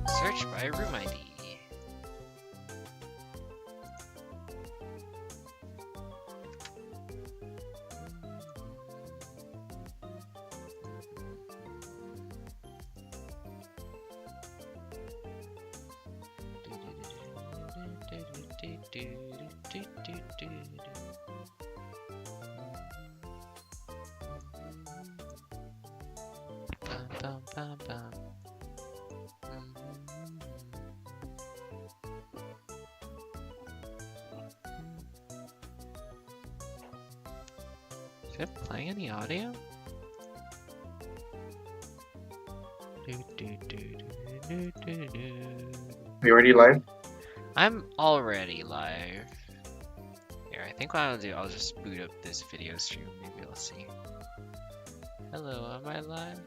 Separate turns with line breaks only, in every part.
Search by room ID. Bum, bum, bum. Is it playing any audio?
Are you already live?
I'm already live. Here, I think what I'll do, I'll just boot up this video stream. Maybe I'll see. Hello, am I live?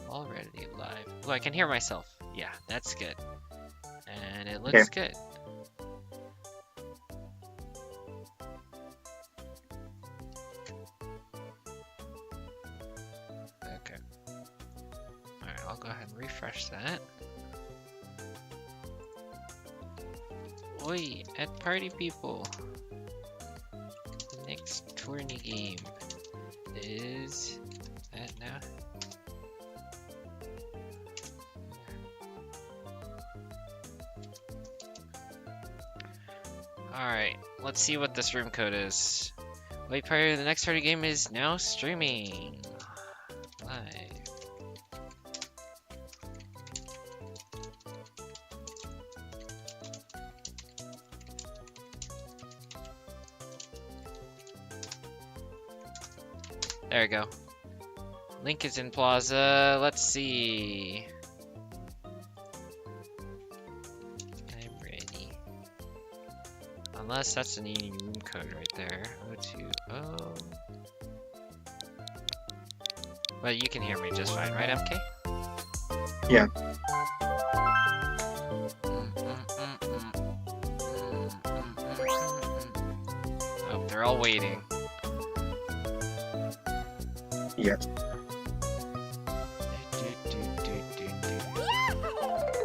Already live. Oh, I can hear myself. Yeah, that's good. And it looks good. Okay. Alright, I'll go ahead and refresh that. Oi, at party people. The next tourney game is that now. Alright, let's see what this room code is. Wait, party, the next party game is now streaming. Live. There we go. Link is in Plaza. Let's see. I'm ready. Unless that's a new room code right there. 020. But you can hear me just fine, right, MK?
Yeah.
Oh, they're all waiting.
Yes.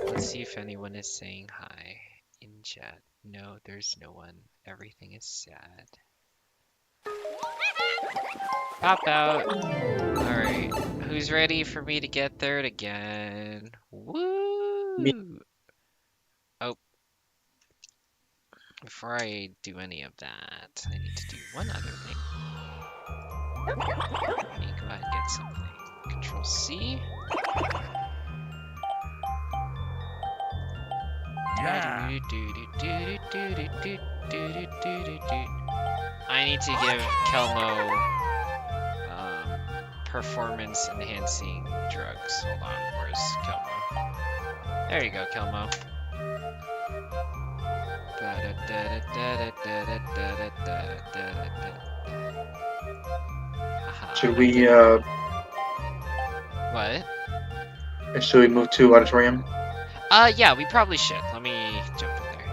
Let's see if anyone is saying hi in chat. No, there's no one. Everything is sad. Pop out. Alright. Who's ready for me to get third again? Woo!
Me.
Oh. Before I do any of that, I need to do one other thing. Let me go ahead and get something. Control C. I need to give Kelmo performance enhancing drugs. Hold on, where's Kelmo? There you go, Kelmo.
Should we move to auditorium?
Yeah, we probably should. Let me jump in there.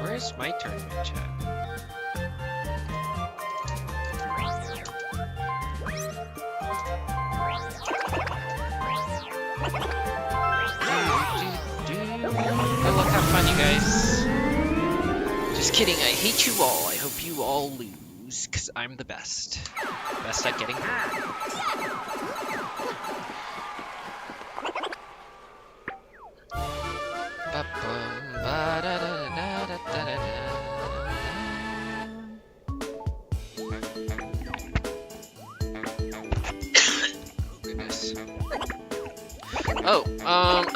Where's my tournament chat? Good luck, have fun, you guys. Just kidding, I hate you all. I hope you all lose, because I'm the best. Best at getting hurt.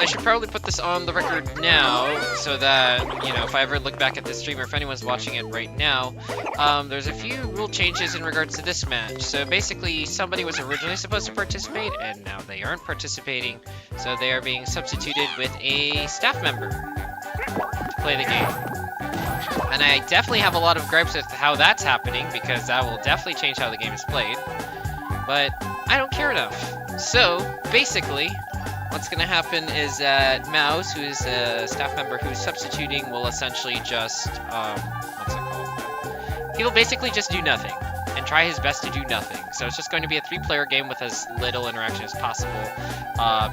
I should probably put this on the record now, so that, you know, if I ever look back at this stream, or if anyone's watching it right now, there's a few rule changes in regards to this match. So basically, somebody was originally supposed to participate, and now they aren't participating, so they are being substituted with a staff member to play the game. And I definitely have a lot of gripes with how that's happening, because that will definitely change how the game is played. But I don't care enough. So, basically, what's going to happen is that Mouse, who is a staff member who's substituting, will essentially just, what's it called? He will basically just do nothing, and try his best to do nothing. So it's just going to be a 3-player game with as little interaction as possible.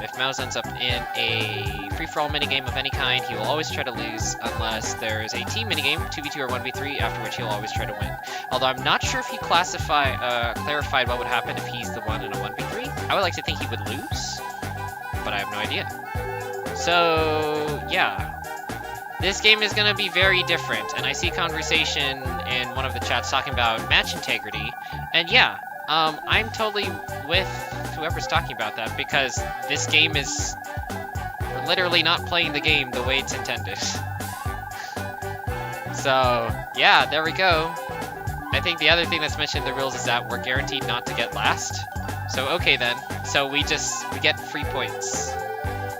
If Mouse ends up in a free-for-all minigame of any kind, he will always try to lose, unless there is a team minigame, 2v2 or 1v3, after which he'll always try to win. Although I'm not sure if he clarified what would happen if he's the one in a 1v3. I would like to think he would lose, but I have no idea. So, yeah. This game is going to be very different, and I see conversation in one of the chats talking about match integrity, and yeah, I'm totally with whoever's talking about that, because this game is literally not playing the game the way it's intended. So, yeah, there we go. I think the other thing that's mentioned in the rules is that we're guaranteed not to get last. So, okay then. So we get free points.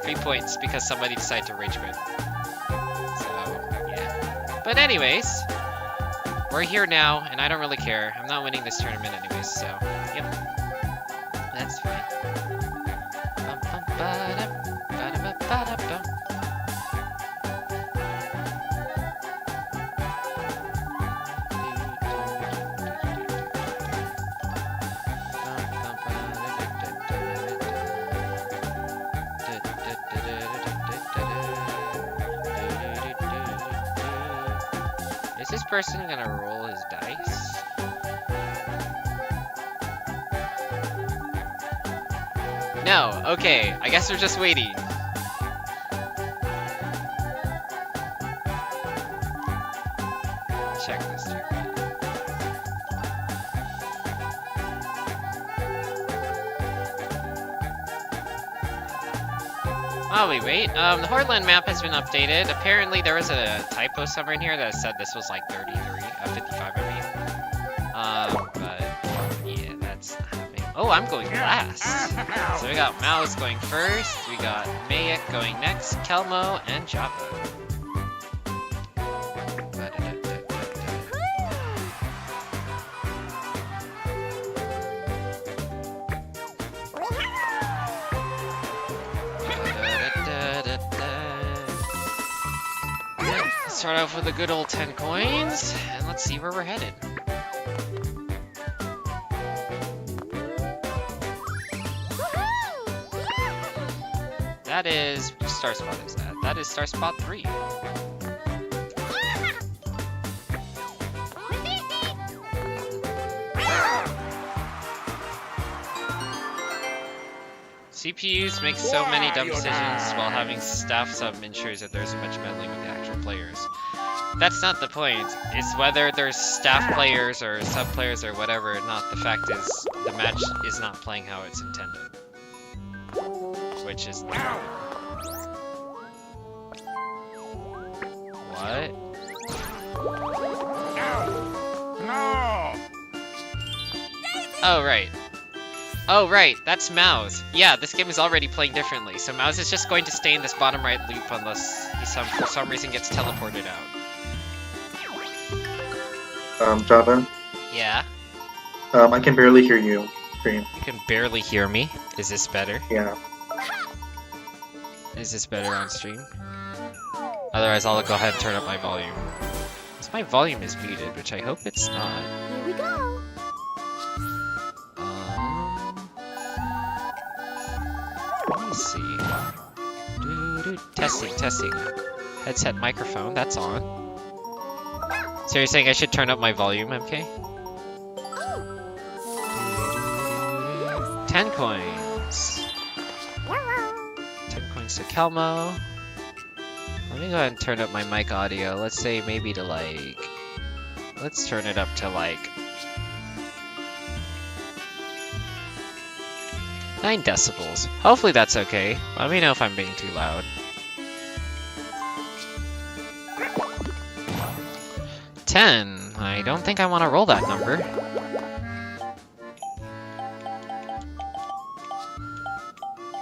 Free points because somebody decided to rage quit. So, yeah. But anyways, we're here now, and I don't really care. I'm not winning this tournament anyways, so, yep. That's fine. Is this person gonna roll his dice? No, okay, I guess we're just waiting. Check this here. While we wait, the Hordland map has been updated. Apparently there was a typo somewhere in here that said this was like 55 I mean. But yeah, that's not happening. Oh, I'm going last. So we got Mouse going first, we got Mayak going next, Kelmo, and Java. Start off with a good old 10 coins, and let's see where we're headed. That is, which star spot is that? That is star spot 3. CPUs make so many dumb decisions while having staff sub ensures that there's much meddling with the actual players. That's not the point. It's whether there's staff players or sub players or whatever, not the fact is the match is not playing how it's intended. Which is the problem. What?
No!
Oh, right. Oh, right, that's Mouse. Yeah, this game is already playing differently, so Mouse is just going to stay in this bottom right loop unless he for some reason gets teleported out.
Java,
Yeah?
I can barely hear you. Stream.
You can barely hear me. Is this better?
Yeah.
Is this better on stream? Otherwise, I'll go ahead and turn up my volume. Because my volume is muted, which I hope it's not.
Here we go!
Let me see. Testing. Headset microphone, that's on. So you're saying I should turn up my volume, MK? 10 coins. 10 coins to Kelmo. Let me go ahead and turn up my mic audio. Let's say maybe to like... Let's turn it up to like... 9 decibels. Hopefully that's okay. Let me know if I'm being too loud. 10. I don't think I want to roll that number.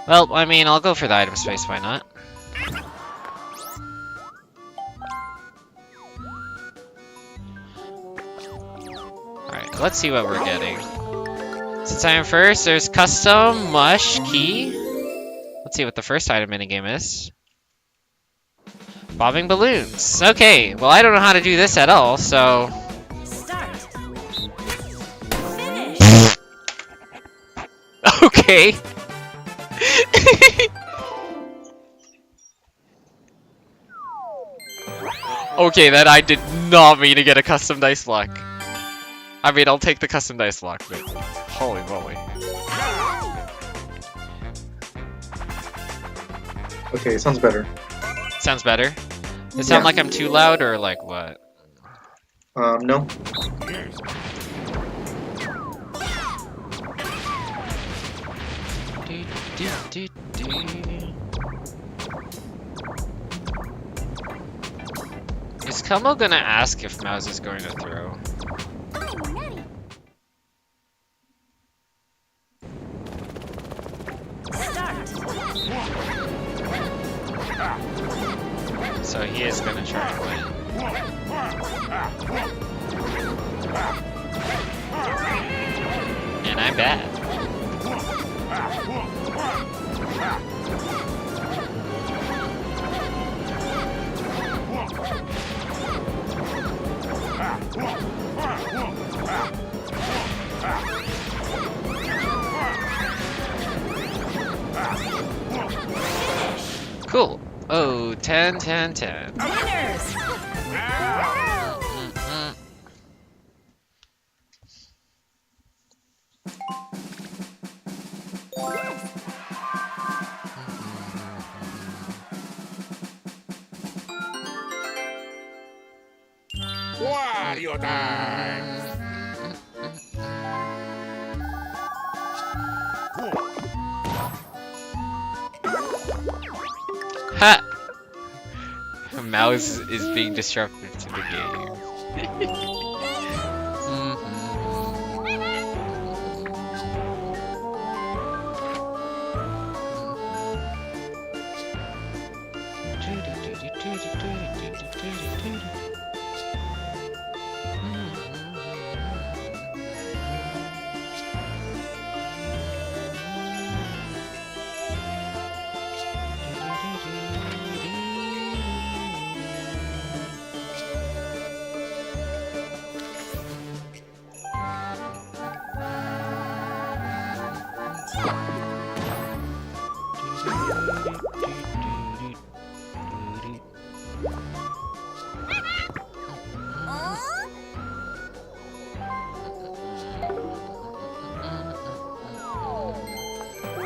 Well, I mean, I'll go for the item space, why not? Alright, let's see what we're getting. Since I am first, there's custom mush key. Let's see what the first item minigame is. Bobbing balloons. Okay, well I don't know how to do this at all, so...
Start. Finish.
Okay. Okay, then I did not mean to get a custom dice lock. I mean, I'll take the custom dice lock, but holy moly.
Okay, sounds better.
Sounds better? Does it sound like I'm too loud or like what?
No.
Is Kelmo gonna ask if Mouse is going to throw?
Start.
So he is gonna try and win. And I'm bad. Cool. Oh, 10, 10, 10.
Winners.
Wario time!
Ha! Mouse is being disruptive to the game.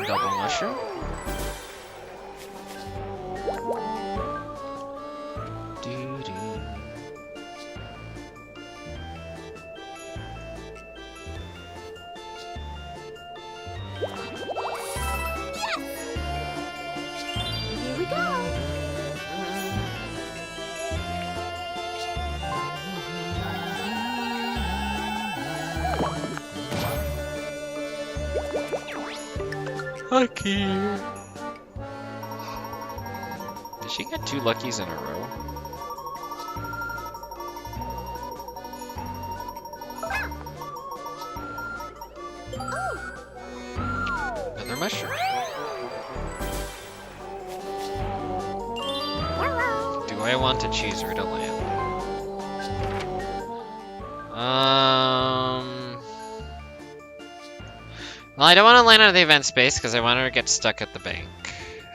Double mushroom.
Here we go.
Lucky. Did she get 2 luckies in a row? Another mushroom. Do I want to choose her to land? Well, I don't want to land on the event space because I want her to get stuck at the bank.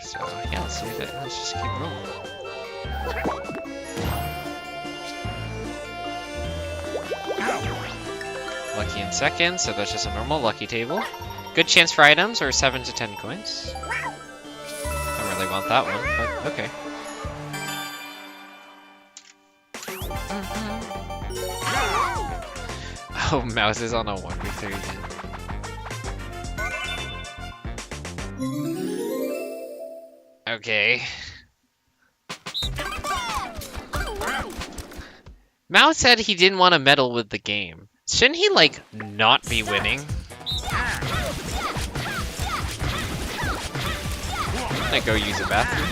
So yeah, let's leave it. Let's just keep rolling. Lucky in second, so that's just a normal lucky table. Good chance for items or 7 to 10 coins. Don't really want that one, but okay. Oh, Mouse is on a 1v3 again. Okay. Mao said he didn't want to meddle with the game. Shouldn't he, like, not be winning? I'm gonna go use a bathroom.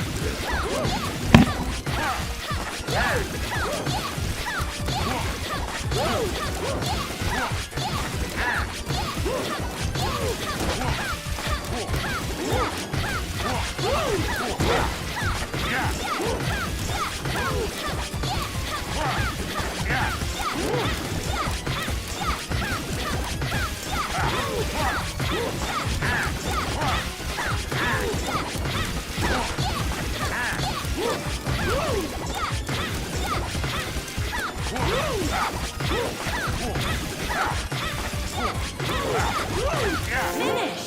Finish.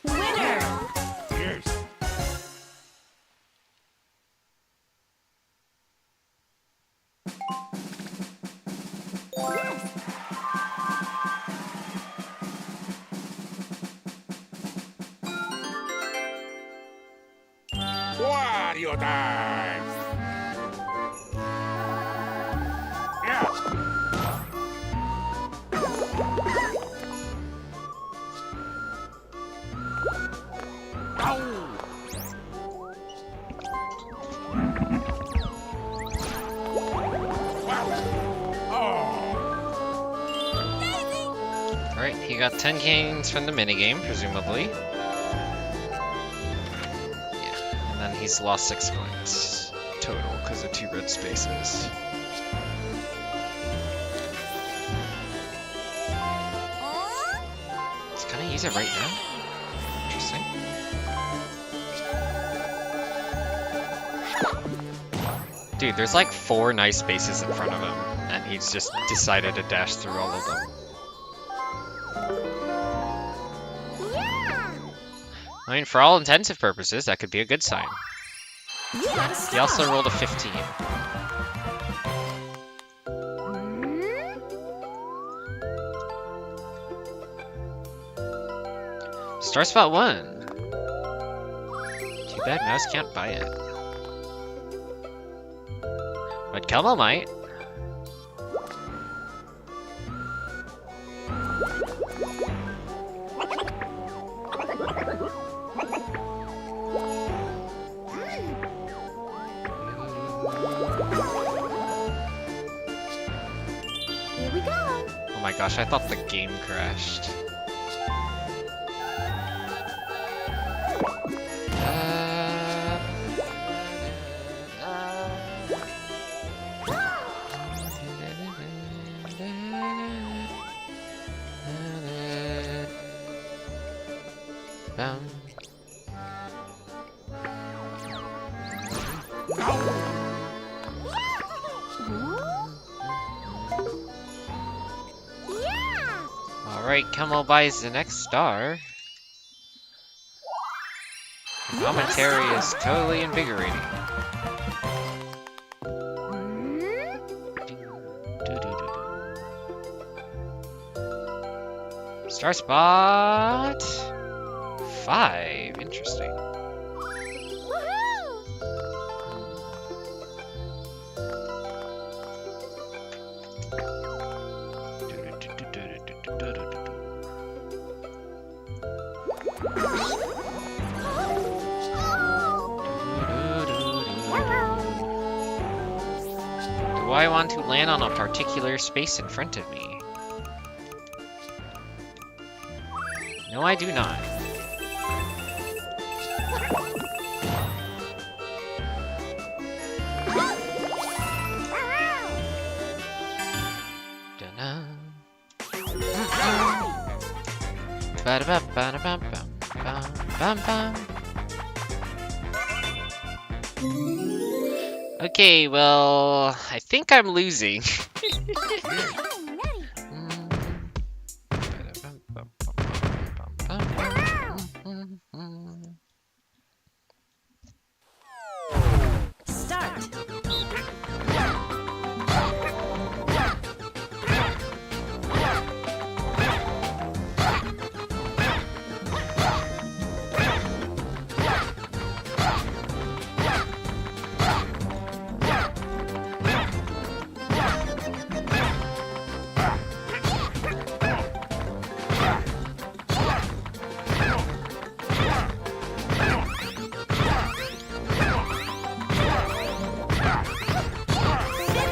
Winner.
Yes. Wario time. Yeah.
Alright, he got 10 games from the minigame, presumably. Yeah, and then he's lost 6 points total because of 2 red spaces. He's gonna use it right now? Interesting. Dude, there's like 4 nice spaces in front of him, and he's just decided to dash through all of them. I mean, for all intensive purposes, that could be a good sign.
You got a
He
star.
also rolled a 15. Star spot 1. Too bad Mouse can't buy it. But Kelmo might.
Here we go.
Oh my gosh, I thought the game crashed. Bum. Alright, Kemo buys the next star. The commentary is totally invigorating. Star spot 5. Interesting. Do I want to land on a particular space in front of me? No, I do not. Okay, well, I think I'm losing.
Start.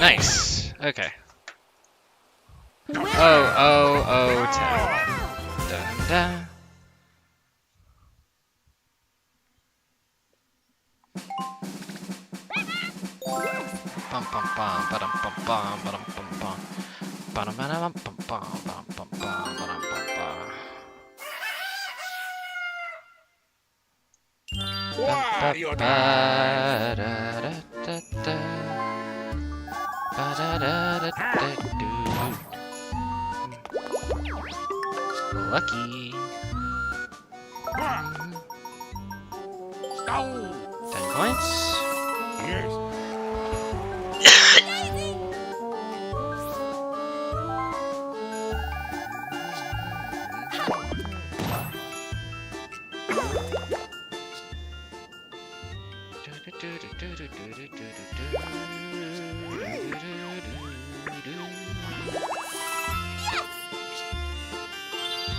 Nice. Okay.
Winner.
Oh, 10. Da, da. Bum bum bum ba-dum bum bum ba-dum bum bum ba-dum ba-dum bum bum ba-dum bum bum ba-dum bum bum.
Wario time!
Ba-da-da-da-da. Ba-da-da-da-da-do. Lucky.
Oh!
10 points.
Yes.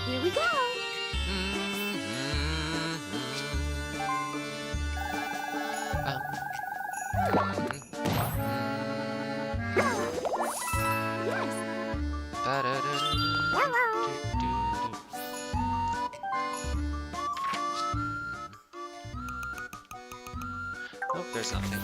Here we go.
Nope, there's nothing.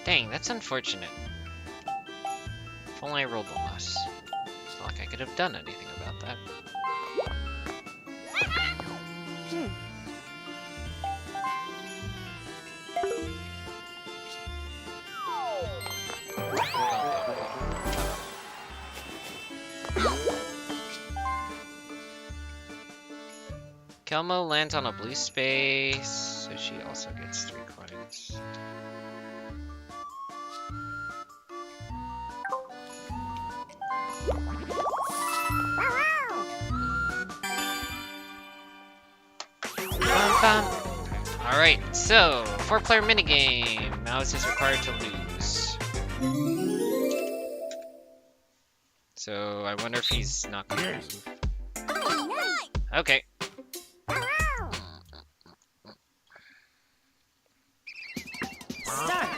Dang, that's unfortunate. If only I rolled one less. It's not like I could have done anything about that. Kelmo lands on a blue space, so she also gets 3 coins. Alright, so 4-player minigame. Mouse is required to lose. So I wonder if he's not gonna
Yes.
move. Okay.
Start.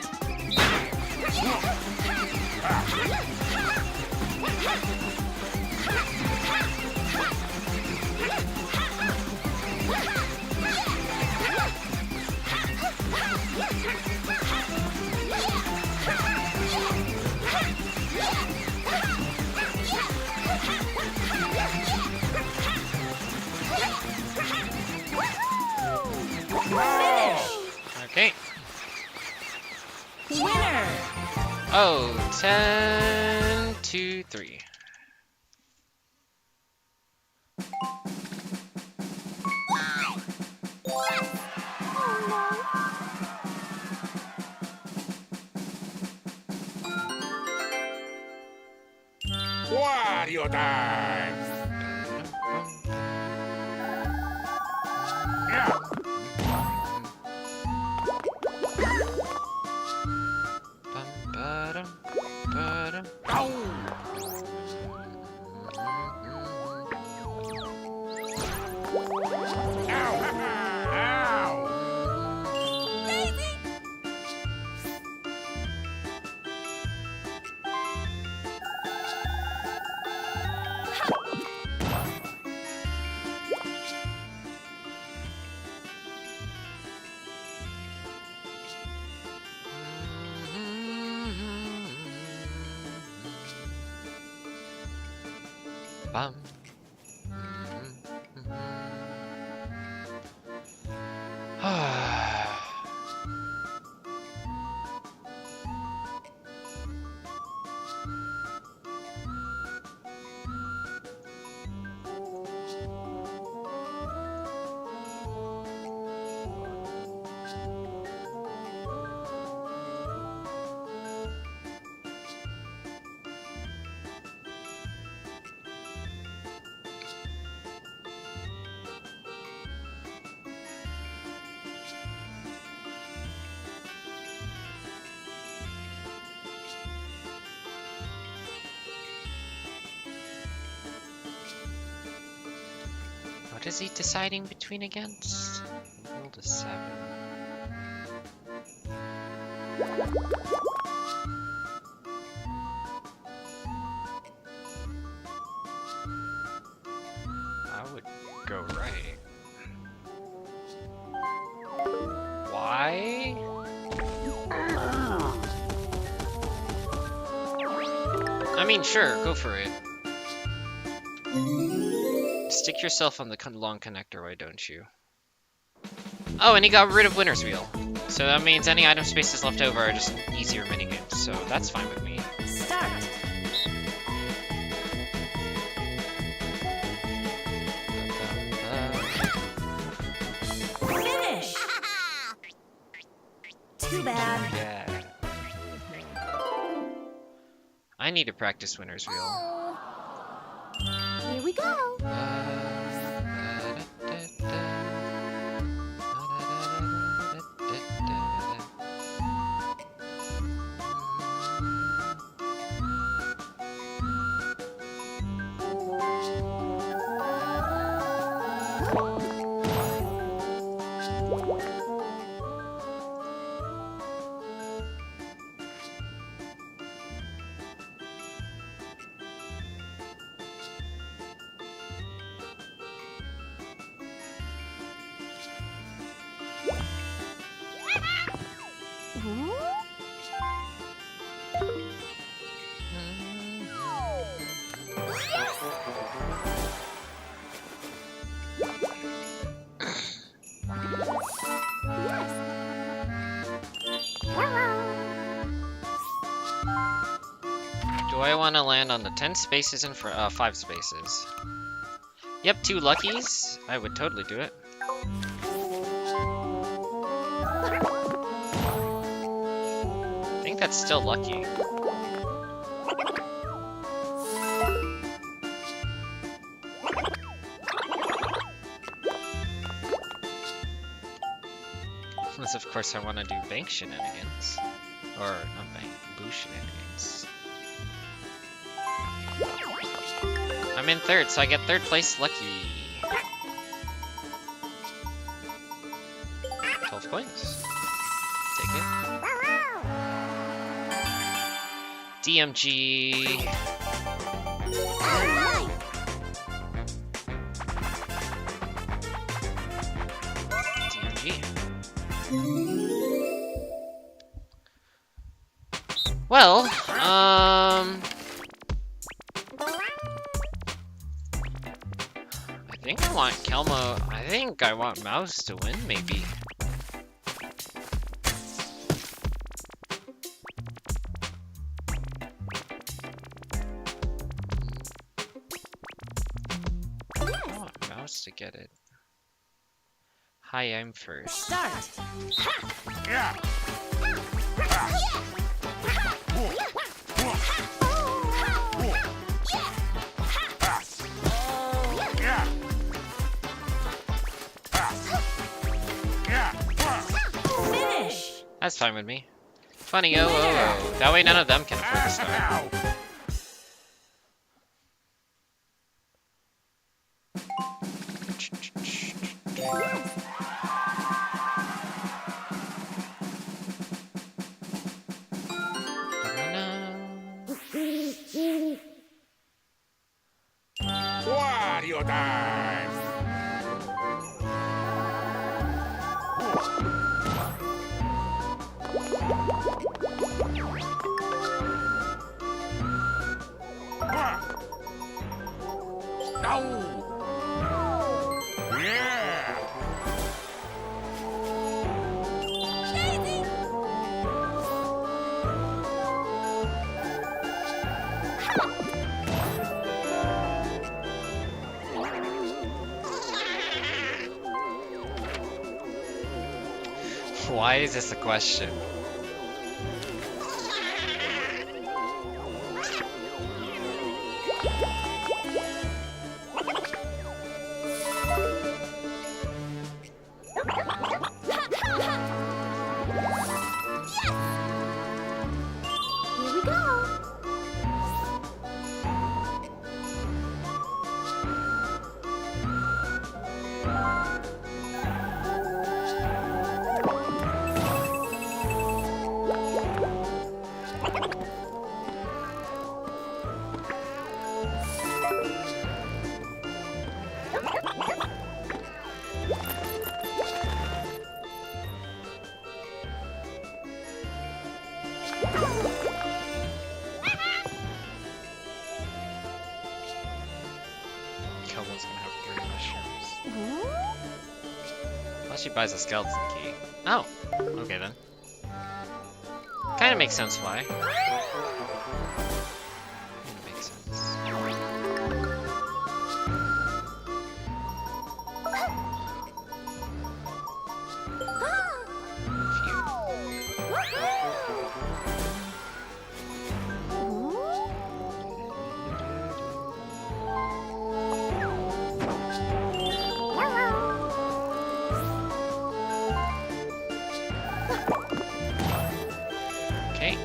Okay.
Winner.
Oh, 10, 2, 3.
Wario time! Yeah.
Bum, ba-dum, ba-dum.
Ow!
Bum. What is he deciding between against? Rolled a 7. I would go right. Why? I mean, sure, go for it. Stick yourself on the long connector, why don't you? Oh, and he got rid of Winner's Wheel. So that means any item spaces left over are just easier minigames, so that's fine with me.
Start. Finish. Too bad.
Yeah. I need to practice Winner's Wheel.
Here we go.
Do I want to land on the 10 spaces in for 5 spaces? Yep, 2 luckies. I would totally do it. I think that's still lucky. Unless, of course, I want to do bank shenanigans. Or, not bank, boo shenanigans. I'm in 3rd, so I get 3rd place lucky. 12 coins. Take it. DMG. DMG. Well, I think I want Kelmo. I think I want Mouse to win, maybe. I want Mouse to get it. Hi, I'm first.
Start.
Yeah.
Finish.
That's fine with me. Funny, oh, oh, oh. That way none of them can afford to start.
Wario time! No! Yeah!
Why is this a question?
Here we go.
actually buys a skeleton key. Oh, okay then. Kind of makes sense why. Kinda makes sense. Okay.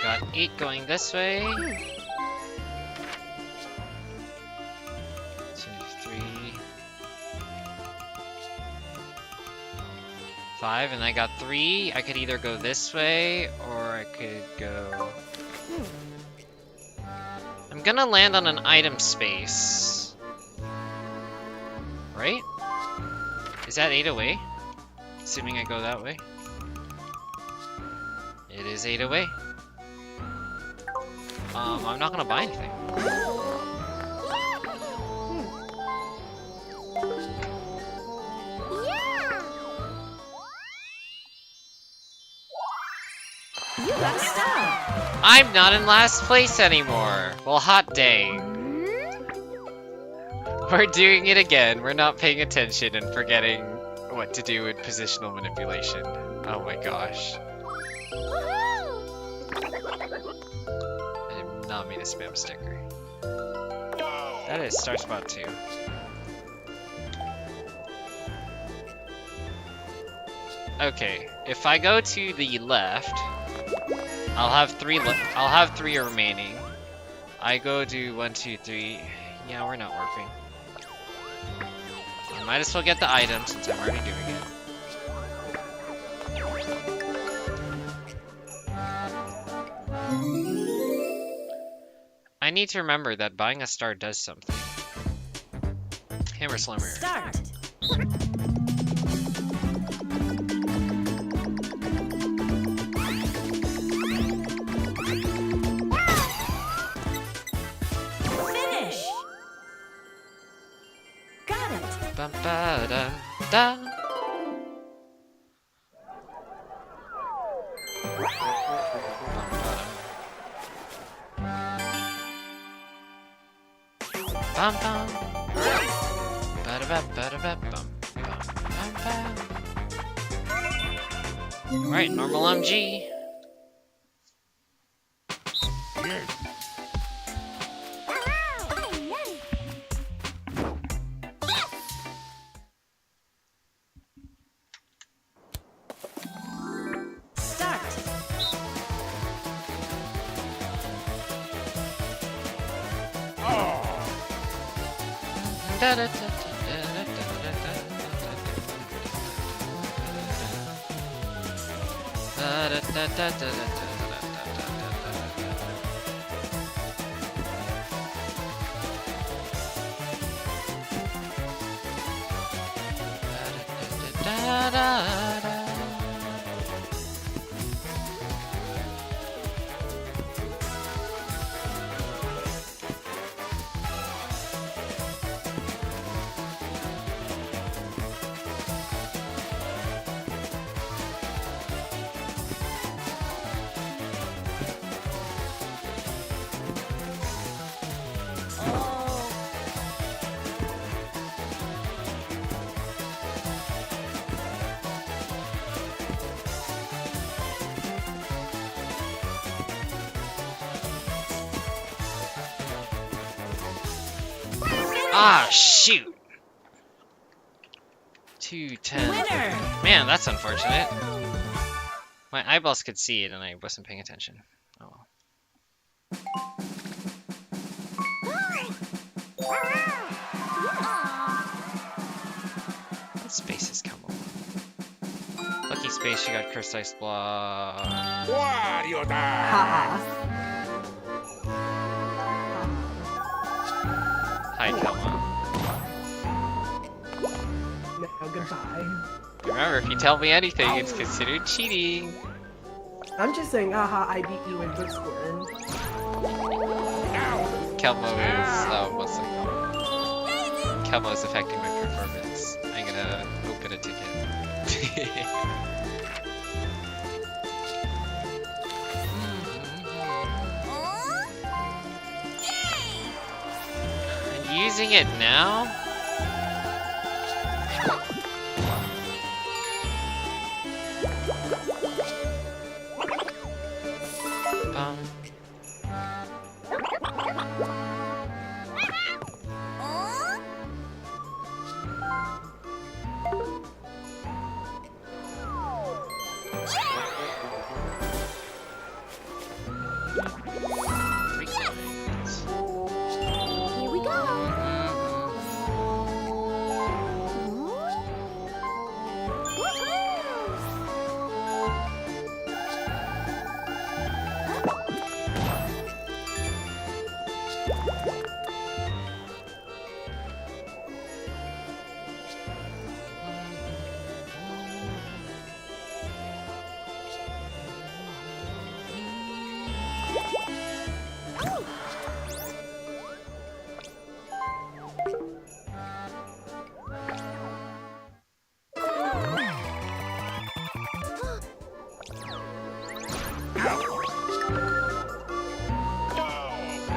Got 8 going this way. 2, 3, 5, and I got 3. I could either go this way or I could go. I'm gonna land on an item space. Right? Is that 8 away? Assuming I go that way. It is 8 away. I'm not gonna buy anything.
You got stuff.
I'm not in last place anymore. Well, hot dang. We're doing it again. We're not paying attention and forgetting what to do with positional manipulation. Oh my gosh. I did not mean a spam sticker. That is star spot 2. Okay, if I go to the left, I'll have 3 remaining. I go to 1, 2, 3. Yeah, we're not working. I might as well get the item since I'm already doing it. I need to remember that buying a star does something. Hammer Slammer.
Start. Finish. Got it.
Bum, ba, da, da. Bum, bum. Ba-da-ba-ba-da-ba-bum. Bum, bum, bum. Alright, normal MG.
Start.
Ah, shoot! 210.
Winner.
Man, that's unfortunate. My eyeballs could see it and I wasn't paying attention. Oh well. What spaces come along? Lucky space, you got cursed ice block.
Wario time!
Haha.
Hi, Kelma.
No, goodbye.
Remember, if you tell me anything, it's considered cheating.
I'm just saying, haha, I beat you in this one.
Kelma is, what's it called? Kelmo is affecting my performance. I'm gonna open a ticket. I'm using it now? Bum. Three coins.
Here we go.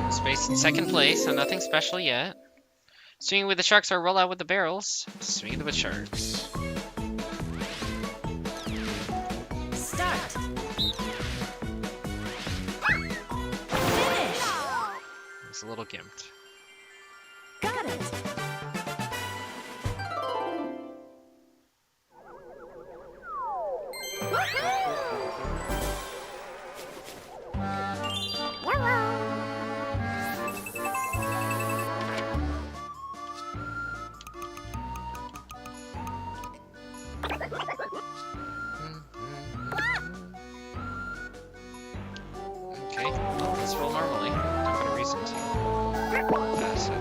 Space in second place, so nothing special yet. Swinging with the sharks or roll out with the barrels. Swinging with sharks.
Start. Finish.
It's a little gimped.
Got it.
Okay, well, let's roll normally. I've got a reason to. Pass it.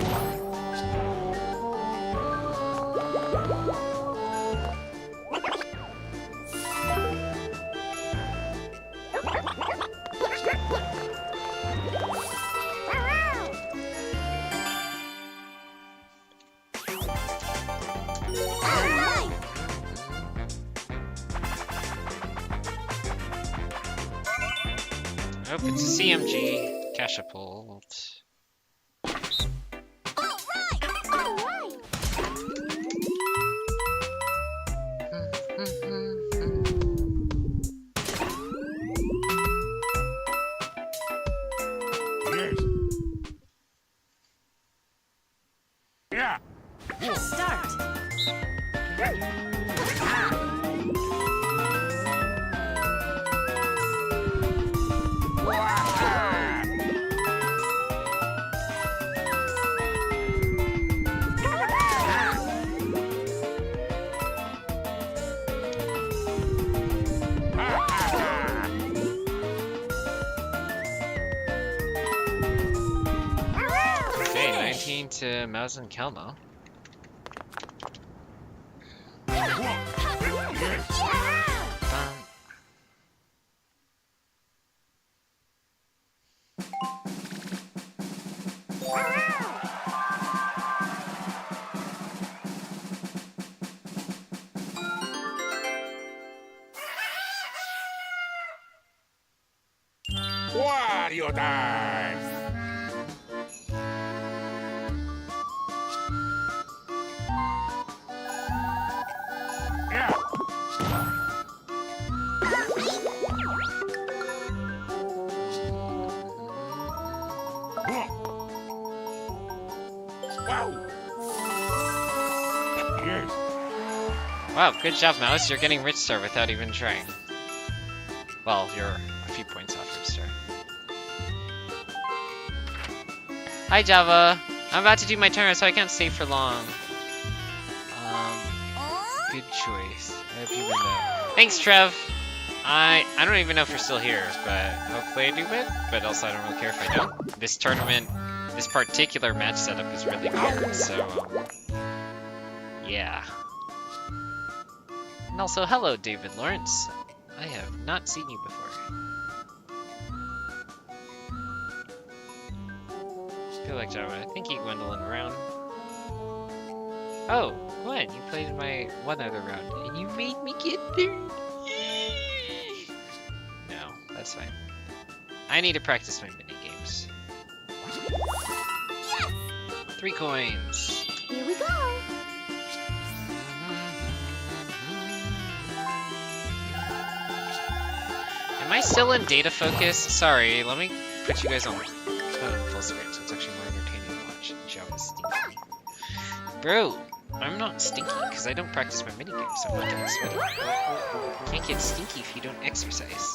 Oh, it's a CMG. Catapult.
Yes. Yeah.
Start.
Okay, 19 to Mouse and Kelmo. Bum.
Wario time. Yeah. Wow. Yes.
Wow, good job, Mouse. You're getting Rich Star without even trying. Well, you're a few points off Rich Star. Hi, Java. I'm about to do my turn, so I can't stay for long. Good choice. I hope you win that. Thanks, Trev. I don't even know if you're still here, but hopefully I do win. But also, I don't really care if I don't. This tournament, this particular match setup is really weird, so yeah. And also, hello, David Lawrence. I have not seen you before. Good luck, Java. Thank you, Gwendolyn Brown. Oh, Gwen, you played my one other round, and you made me get there. No, that's fine. I need to practice my mini games. 3 coins.
Here we go.
Am I still in data focus? Sorry, let me put you guys on full screen so it's actually more entertaining to watch. Java stinky. Bro, I'm not stinky because I don't practice my mini games, so I'm not getting sweaty. Can't get stinky if you don't exercise.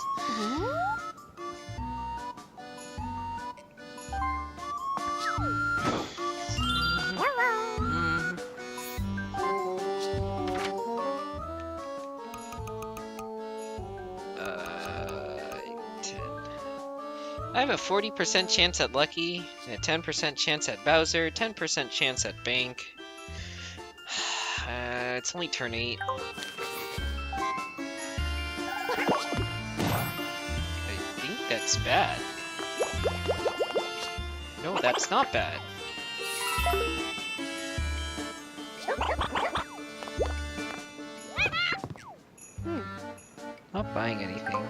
I have a 40% chance at Lucky, and a 10% chance at Bowser, 10% chance at Bank. It's only turn 8. I think that's bad. No, that's not bad. Not buying anything.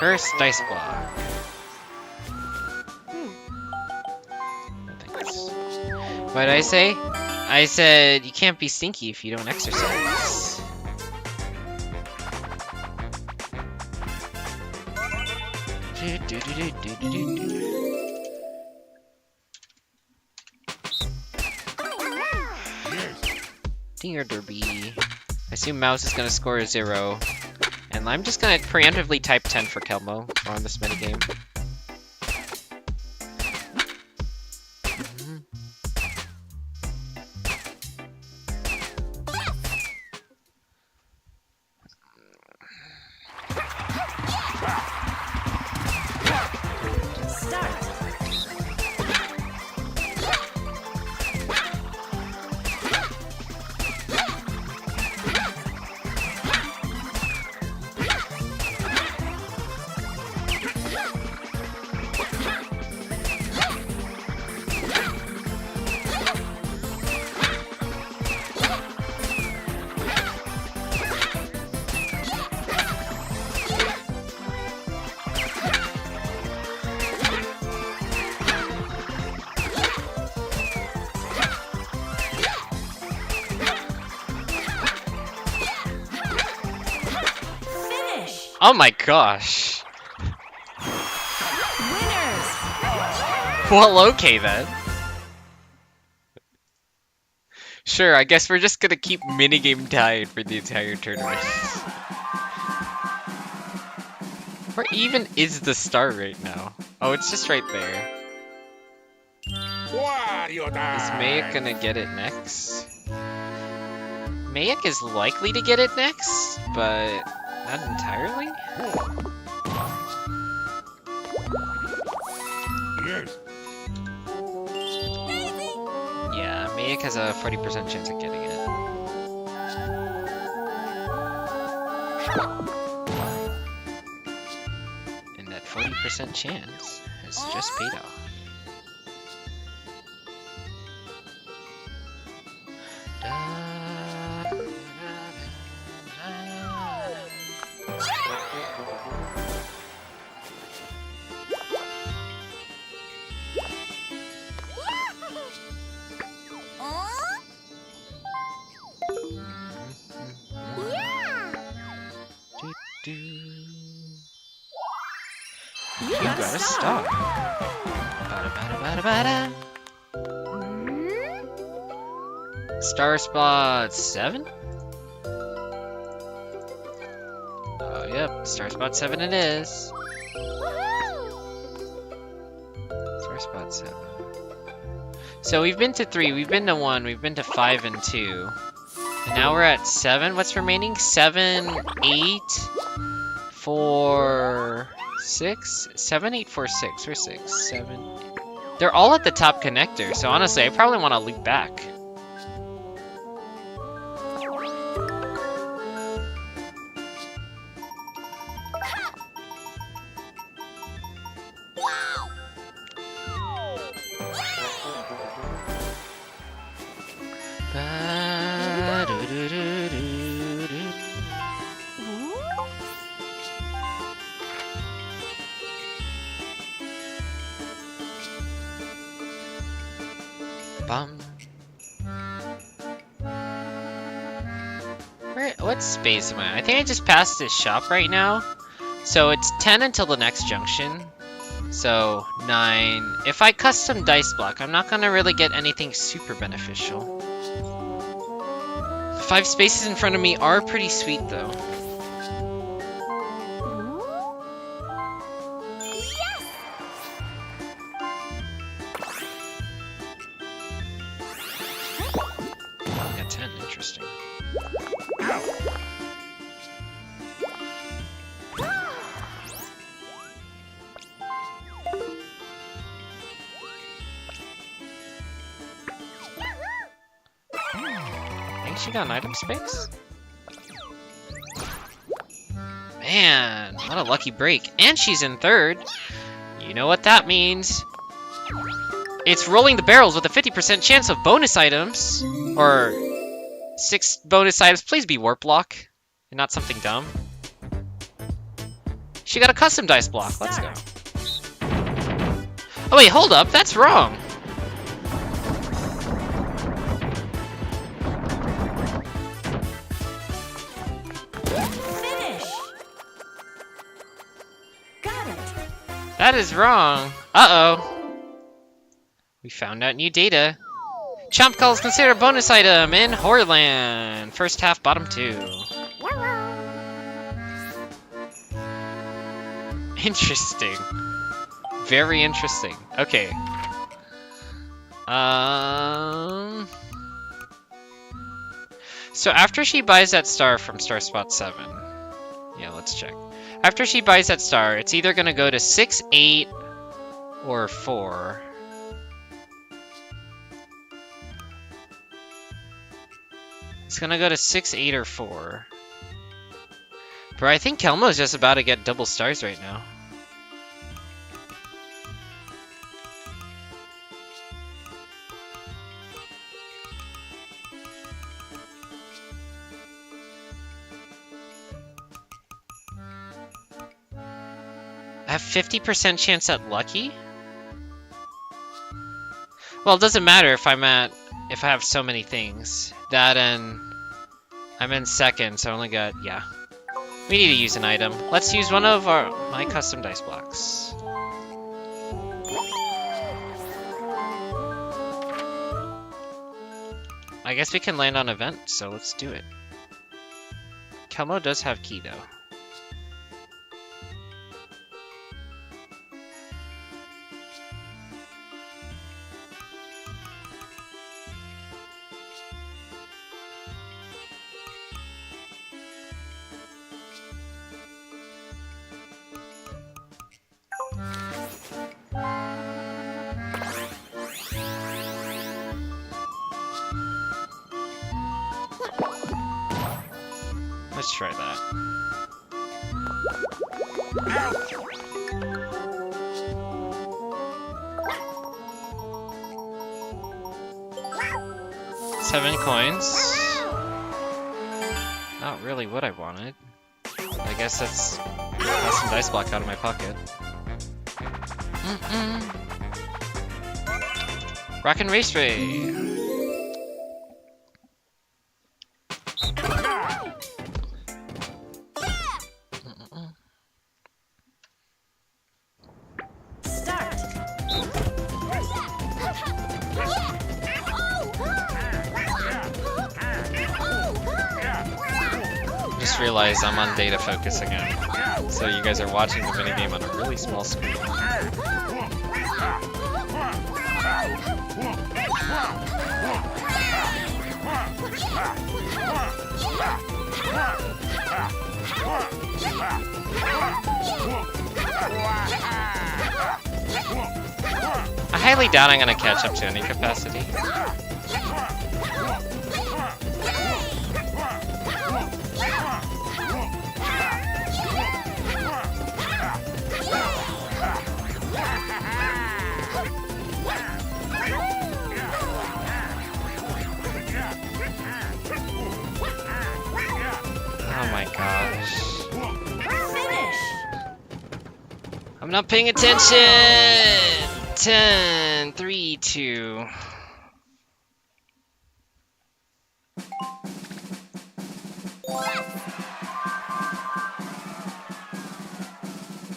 First dice block. No thanks. What did I say? I said you can't be stinky if you don't exercise. Dinger Derby. I assume Mouse is gonna score a 0. And I'm just gonna preemptively type 10 for Kelmo on this minigame.
Start. Finish.
Oh my gosh.
Winners.
Well, okay then. Sure, I guess we're just gonna keep minigame tied for the entire tournament. Where even is the star right now? Oh, it's just right there.
Wario time.
Is Mayak gonna get it next? Mayak is likely to get it next, but not entirely?
Yes.
Yeah, Mayak has a 40% chance of getting it. And that 40% chance has just paid off.
You
You
got
gotta
a
stop. Bada bada bada bada. Star spot 7? Oh, yep. Star spot 7 it is. Star spot 7. So we've been to 3, we've been to 1, we've been to 5 and 2. And now we're at 7. What's remaining? 7, 8, 4, 6? 7, 8, 4, 6. Where's 6? 7. They're all at the top connector, so honestly, I probably want to loop back. Ba-do-do-do-do-do. Bum. What space am I? I think I just passed this shop right now. So it's 10 until the next junction. So 9. If I custom dice block, I'm not gonna really get anything super beneficial. 5 spaces in front of me are pretty sweet though. Yeah, 10, interesting. She got an item space? Man, what a lucky break. And she's in 3rd. You know what that means. It's rolling the barrels with a 50% chance of bonus items. Or 6 bonus items. Please be warp block and not something dumb. She got a custom dice block. Let's go. Oh wait, hold up. That's wrong. That is wrong. Uh-oh. We found out new data. Chomp Call is considered a bonus item in Horrorland. First half, bottom 2. Interesting. Very interesting. Okay. So after she buys that star from Star Spot 7. Yeah, let's check. After she buys that star, it's either going to go to 6, 8, or 4. It's going to go to 6, 8, or 4. But I think Kelmo's just about to get double stars right now. I have 50% chance at lucky? Well, it doesn't matter if I have so many things. That and I'm in 2nd, so I only got, yeah. We need to use an item. Let's use one of my custom dice blocks. I guess we can land on event, so let's do it. Kelmo does have key though. Let's try that. 7 coins. Not really what I wanted. I guess that's some dice block out of my pocket. Rockin' Raceway. Realize I'm on data focus again, so you guys are watching the minigame on a really small screen. I highly doubt I'm gonna catch up to any capacity. I'm not paying attention! 10, 3, 2.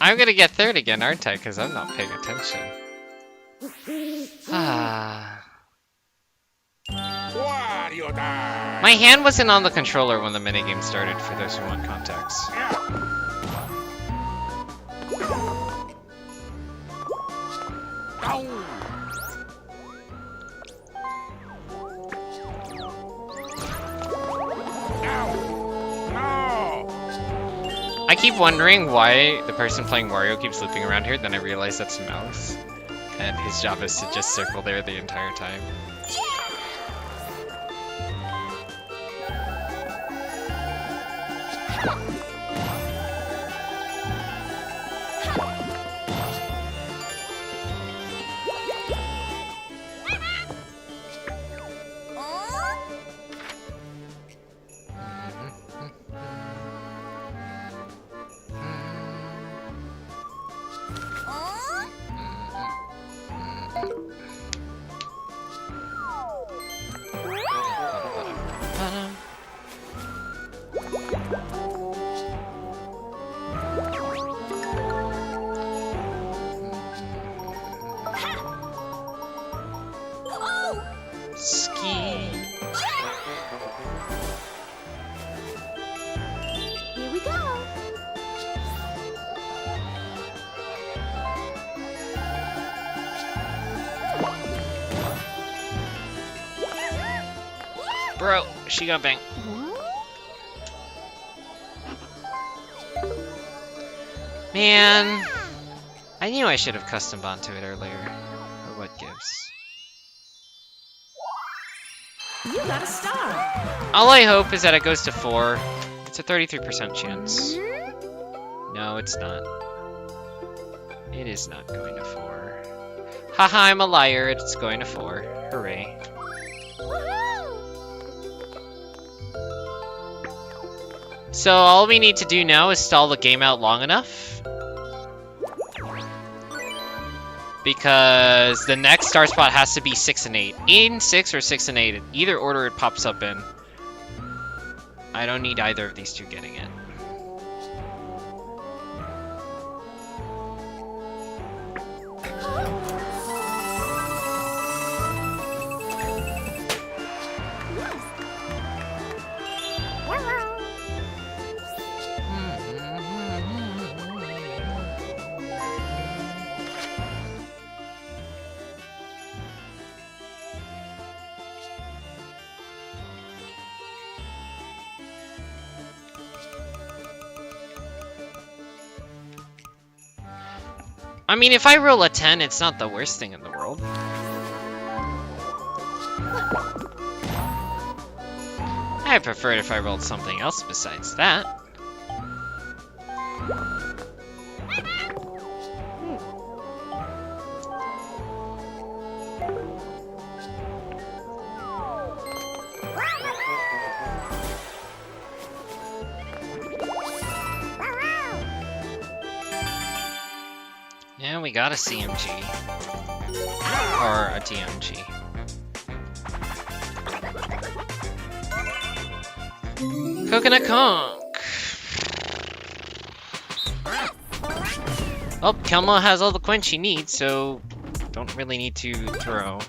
I'm gonna get third again, aren't I? Because I'm not paying attention. Ah.
Wario time!
My hand wasn't on the controller when the minigame started, for those who want context.
Ow! No!
I keep wondering why the person playing Wario keeps looping around here, then I realize that's Mouse. And his job is to just circle there the entire time. Ski.
Here we go.
Bro, she got banged. Man, I knew I should have custom bound to it earlier. But what gives?
You got a star.
All I hope is that it goes to 4. It's a 33% chance. No, it's not. It is not going to 4. Haha, I'm a liar. It's going to 4. Hooray. So all we need to do now is stall the game out long enough. Because the next star spot has to be 6 and 8. In 6 or 6 and 8, either order it pops up in. I don't need either of these two getting it. I mean, if I roll a 10, it's not the worst thing in the world. I prefer it if I rolled something else besides that. Yeah, we got a CMG. Or a TMG. Coconut conch! Well, Kelma has all the coins she needs, so don't really need to throw.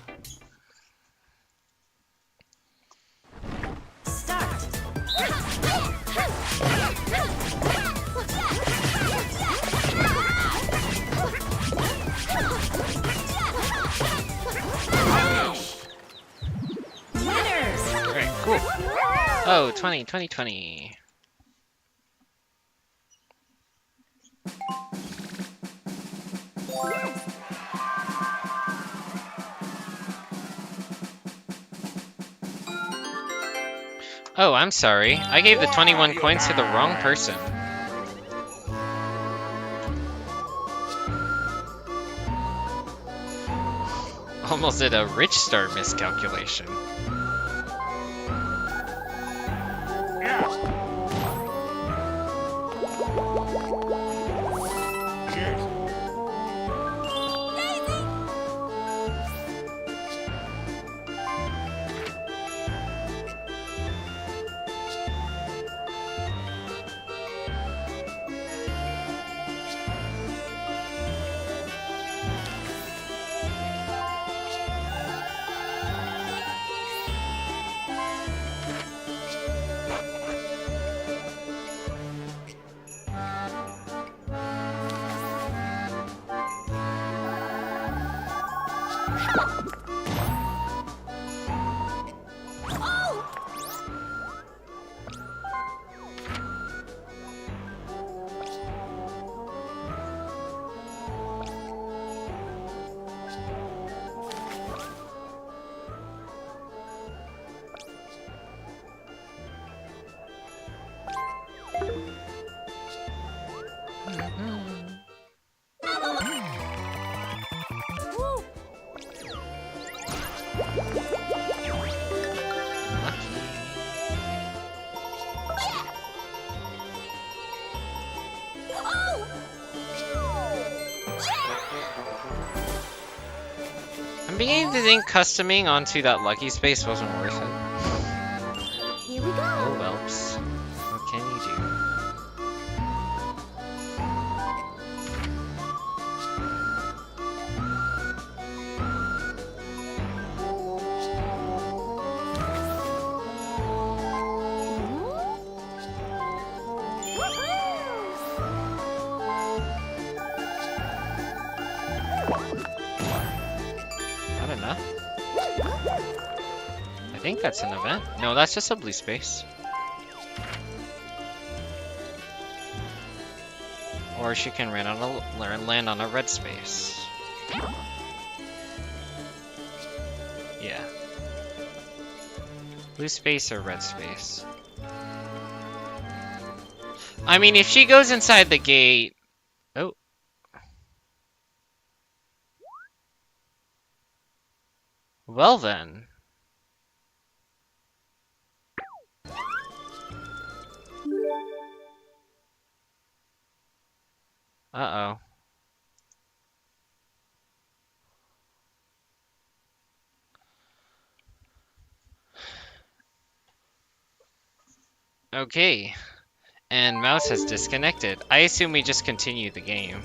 Alright, cool. Oh, 20. Oh, I'm sorry. I gave the 21 coins to the wrong person. Almost did a rich star miscalculation.
Yes.
beginning to think customing onto that lucky space wasn't worth it.
Here we go.
Oh, whelps. What can you do? Not enough? I think that's an event. No, that's just a blue space. Or she can land on a red space. Yeah. Blue space or red space. I mean, if she goes inside the gate... Oh. Well then. Uh-oh. Okay. And Mouse has disconnected. I assume we just continue the game.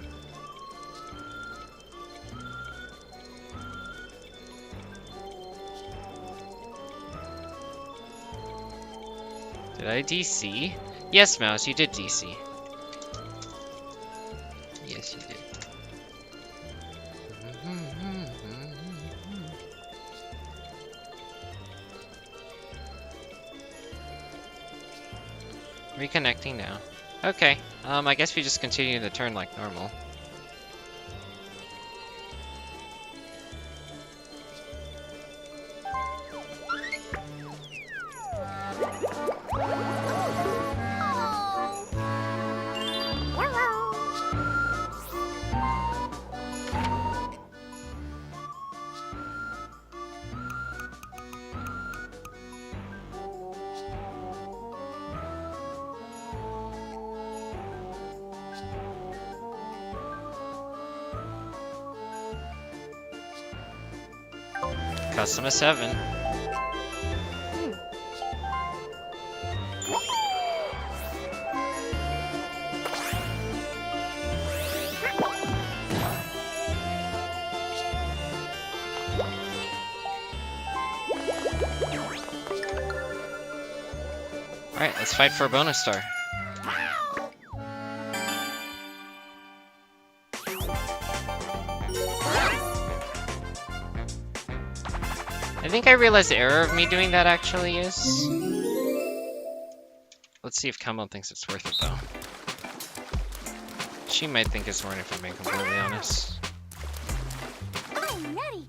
Did I DC? Yes, Mouse, you did DC. Yes, you did. Reconnecting now. Okay, I guess we just continue the turn like normal. Custom of 7. Alright, let's fight for a bonus star. I think I realized the error of me doing that actually is. Let's see if Kamel thinks it's worth it though. She might think it's worth it if I'm being completely honest.
I'm ready.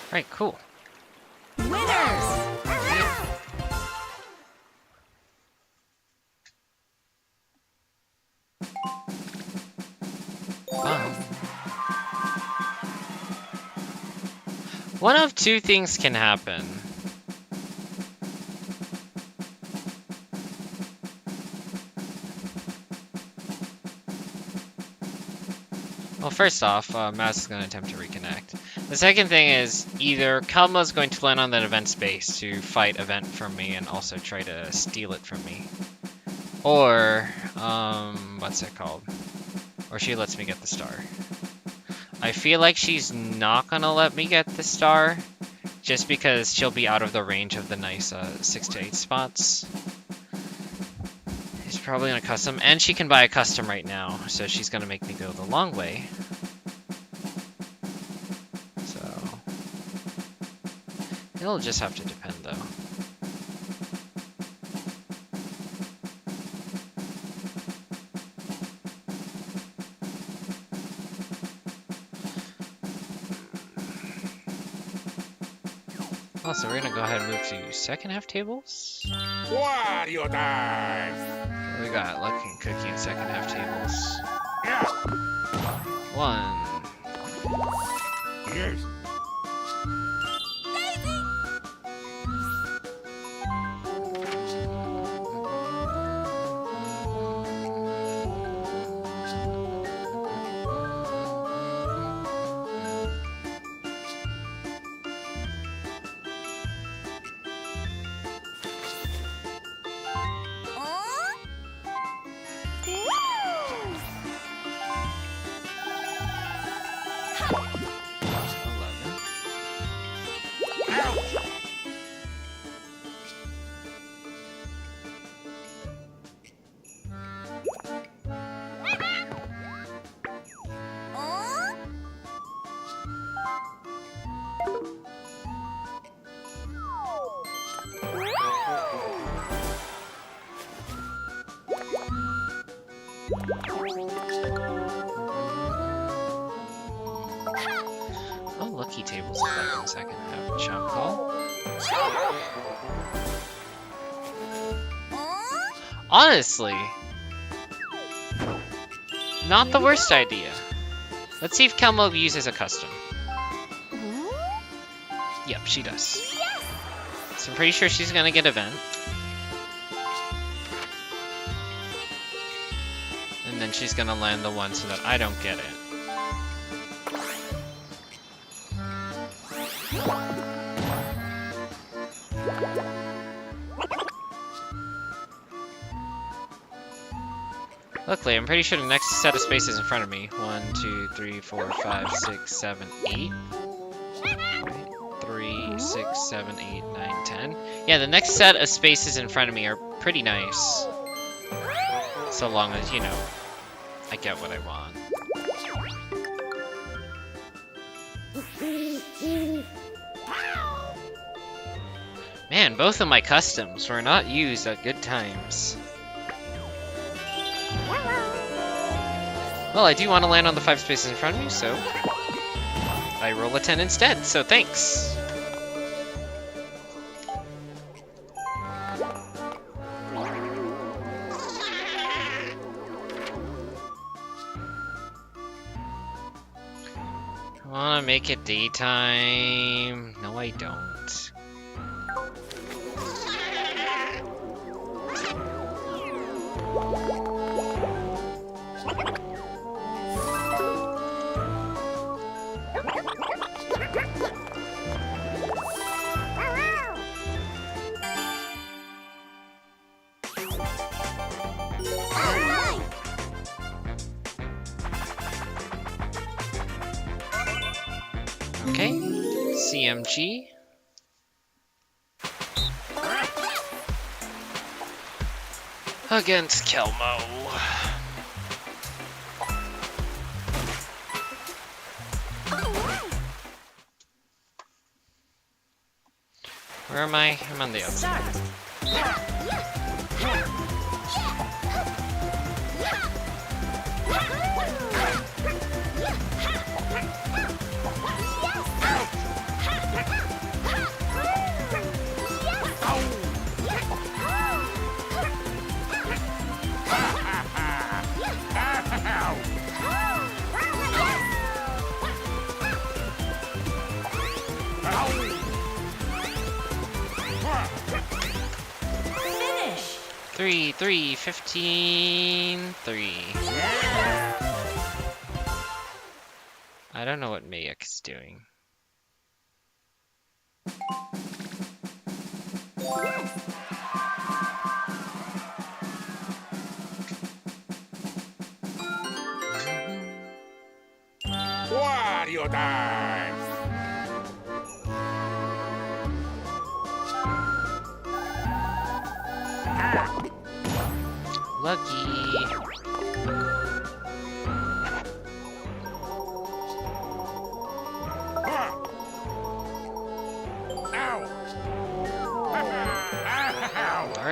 Alright, cool.
Winners!
One of two things can happen. Well, first off, Mouse is going to attempt to reconnect. The second thing is either Kalma's going to land on that event space to fight event from me and also try to steal it from me. Or, what's it called? Or she lets me get the star. I feel like she's not gonna let me get the star, just because she'll be out of the range of the nice 6 to 8 spots. She's probably gonna custom, and she can buy a custom right now, so she's gonna make me go the long way. So It'll just have to depend, though. Oh, so we're gonna go ahead and move to second half tables.
Wario time!
We got Lucky and Cookie in second half tables.
Yeah!
1.
Yes!
Oh, Lucky tables back in second half. Chomp call. Honestly, not the worst idea. Let's see if Kelmo uses a custom. Yep, she does. So I'm pretty sure she's gonna get event. And then she's gonna land the one so that I don't get it. Luckily, I'm pretty sure the next set of spaces in front of me. 1, 2, 3, 4, 5, 6, 7, 8. 3, 6, 7, 8, 9, 10. Yeah, the next set of spaces in front of me are pretty nice. So long as, you know, I get what I want. Man, both of my customs were not used at good times. Well, I do want to land on the 5 spaces in front of me, so I roll a 10 instead, so thanks! I want to make it daytime. No, I don't. Okay, CMG. Against Kelmo. Where am I? I'm on the outside.
Finish.
3, 3, 15, 3. I don't know what Mayak is doing.
Wario time!
Lucky.
Ow!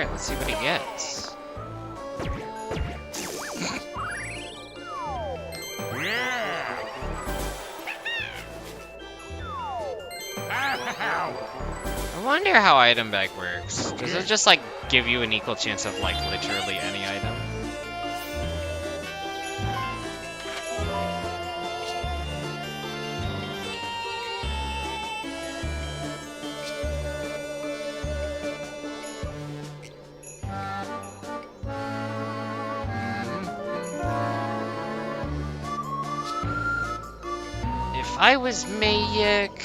Alright, let's see what he gets.
Yeah. Ow.
I wonder how item bag works. Does it just like give you an equal chance of like literally any item? If I was Mayek...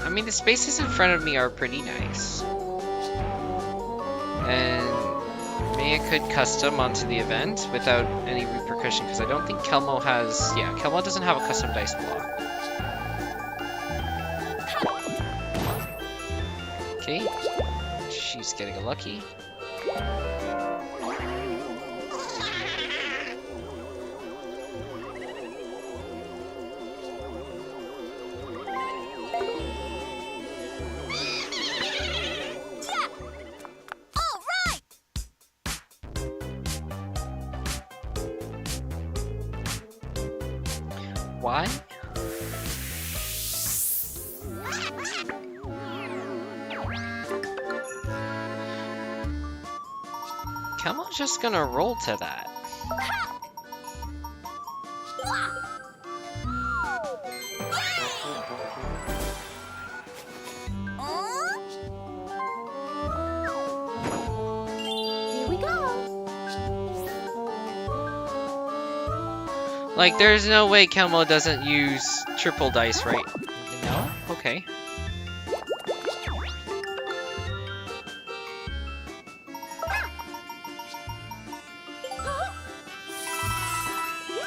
I mean, the spaces in front of me are pretty nice. And Mayek could custom onto the event without any repercussion, because I don't think Kelmo has... Yeah, Kelmo doesn't have a custom dice block. Okay. She's getting a lucky. Why? Kelmo's just gonna roll to that.
Here we go.
Like, there's no way Kelmo doesn't use triple dice, right? No? Okay.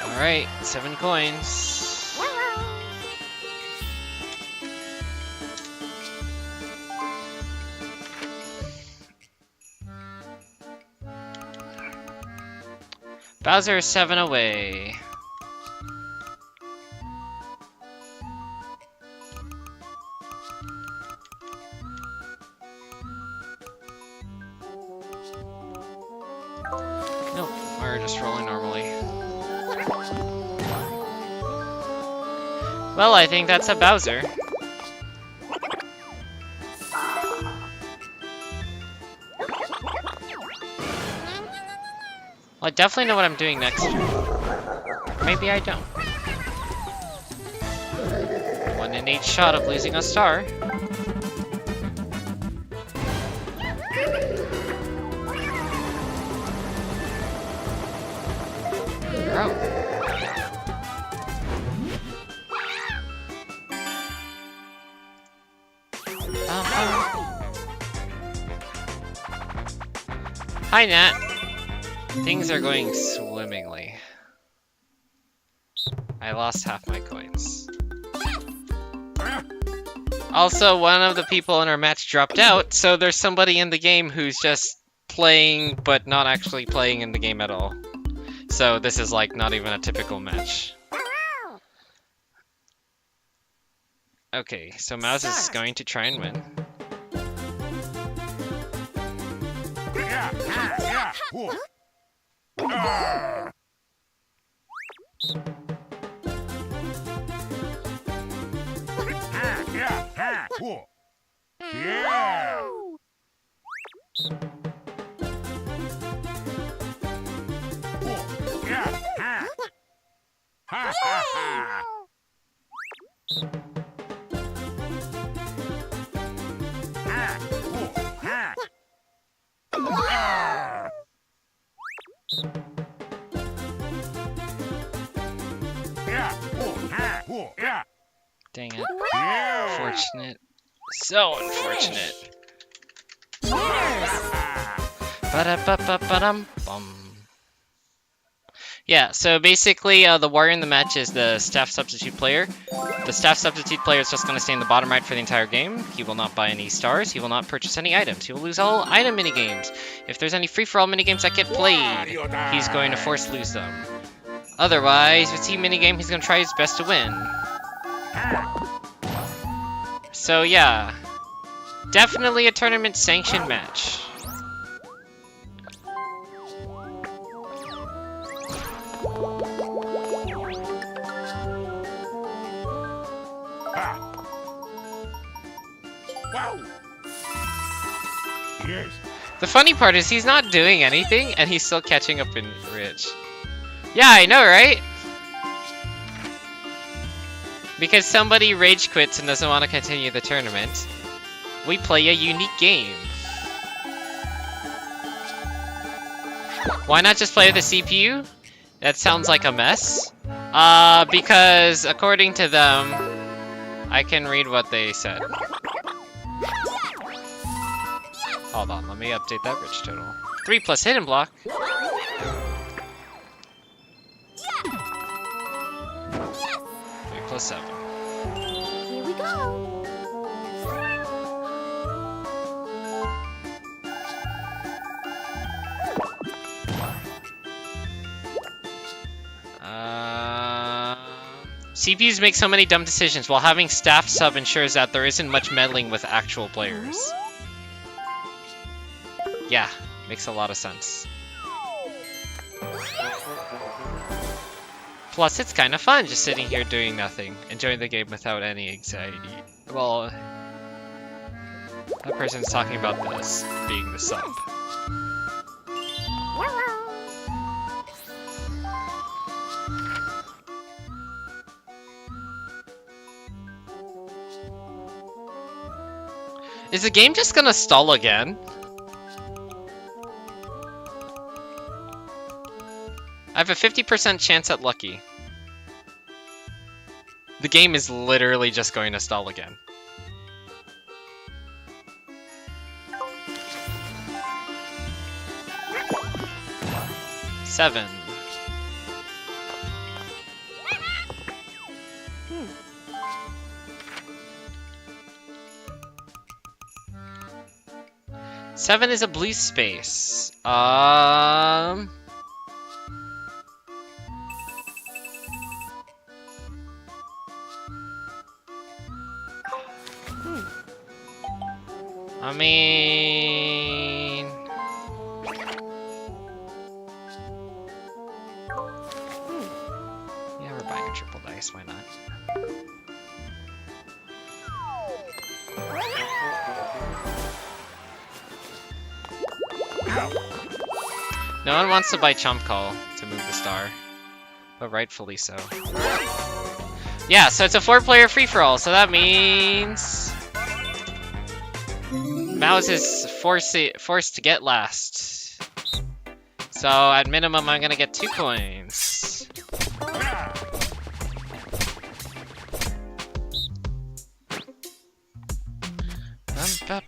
Alright, 7 coins. Bowser is 7 away. Nope, we're just rolling normally. Well, I think that's a Bowser. Well, I definitely know what I'm doing next turn. Maybe I don't. 1 in 8 shot of losing a star. Bro. Hi, Nat. Things are going swimmingly. I lost half my coins. Also, one of the people in our match dropped out, so there's somebody in the game who's just playing, but not actually playing in the game at all. So this is like not even a typical match. Okay, so Mouse is going to try and win.
Yeah. Whoa. Ah. Yeah. Whoa. Yeah. Whoa. Yeah. Ha. Ha ha ha. Ha. Whoa. Ha. Ah. Yeah. Whoa. Ha. Whoa. Yeah.
Dang it.
Yeah.
Unfortunate. So unfortunate. Ba-da-ba-ba-ba-dum-bum. Yeah, so basically the warrior in the match is the staff substitute player. The staff substitute player is just going to stay in the bottom right for the entire game. He will not buy any stars. He will not purchase any items. He will lose all item minigames. If there's any free-for-all minigames that get played, he's going to force lose them. Otherwise, with team minigame, he's going to try his best to win. So yeah, Definitely a tournament sanctioned match.
Ha! Wow! Yes.
The funny part is he's not doing anything and he's still catching up in Rich. Yeah, I know, right? Because somebody rage quits and doesn't want to continue the tournament, we play a unique game. Why not just play with the CPU? That sounds like a mess. Because according to them, I can read what they said. Hold on, let me update that rich total. 3 plus hidden block. 3 plus 7.
Here we go.
CPUs make so many dumb decisions, while having staff sub ensures that there isn't much meddling with actual players. Yeah, makes a lot of sense. Plus, it's kind of fun just sitting here doing nothing, enjoying the game without any anxiety. Well, that person's talking about this being the sub. Is the game just gonna stall again? I have a 50% chance at lucky. The game is literally just going to stall again. Seven. Seven is a blue space. I mean... Yeah, we're buying a triple dice, why not? No one wants to buy Chump Call to move the star, but rightfully so. Yeah, so it's a 4-player free-for-all, so that means... Mouse is forced to get last. So at minimum, I'm gonna get 2 coins.
Start.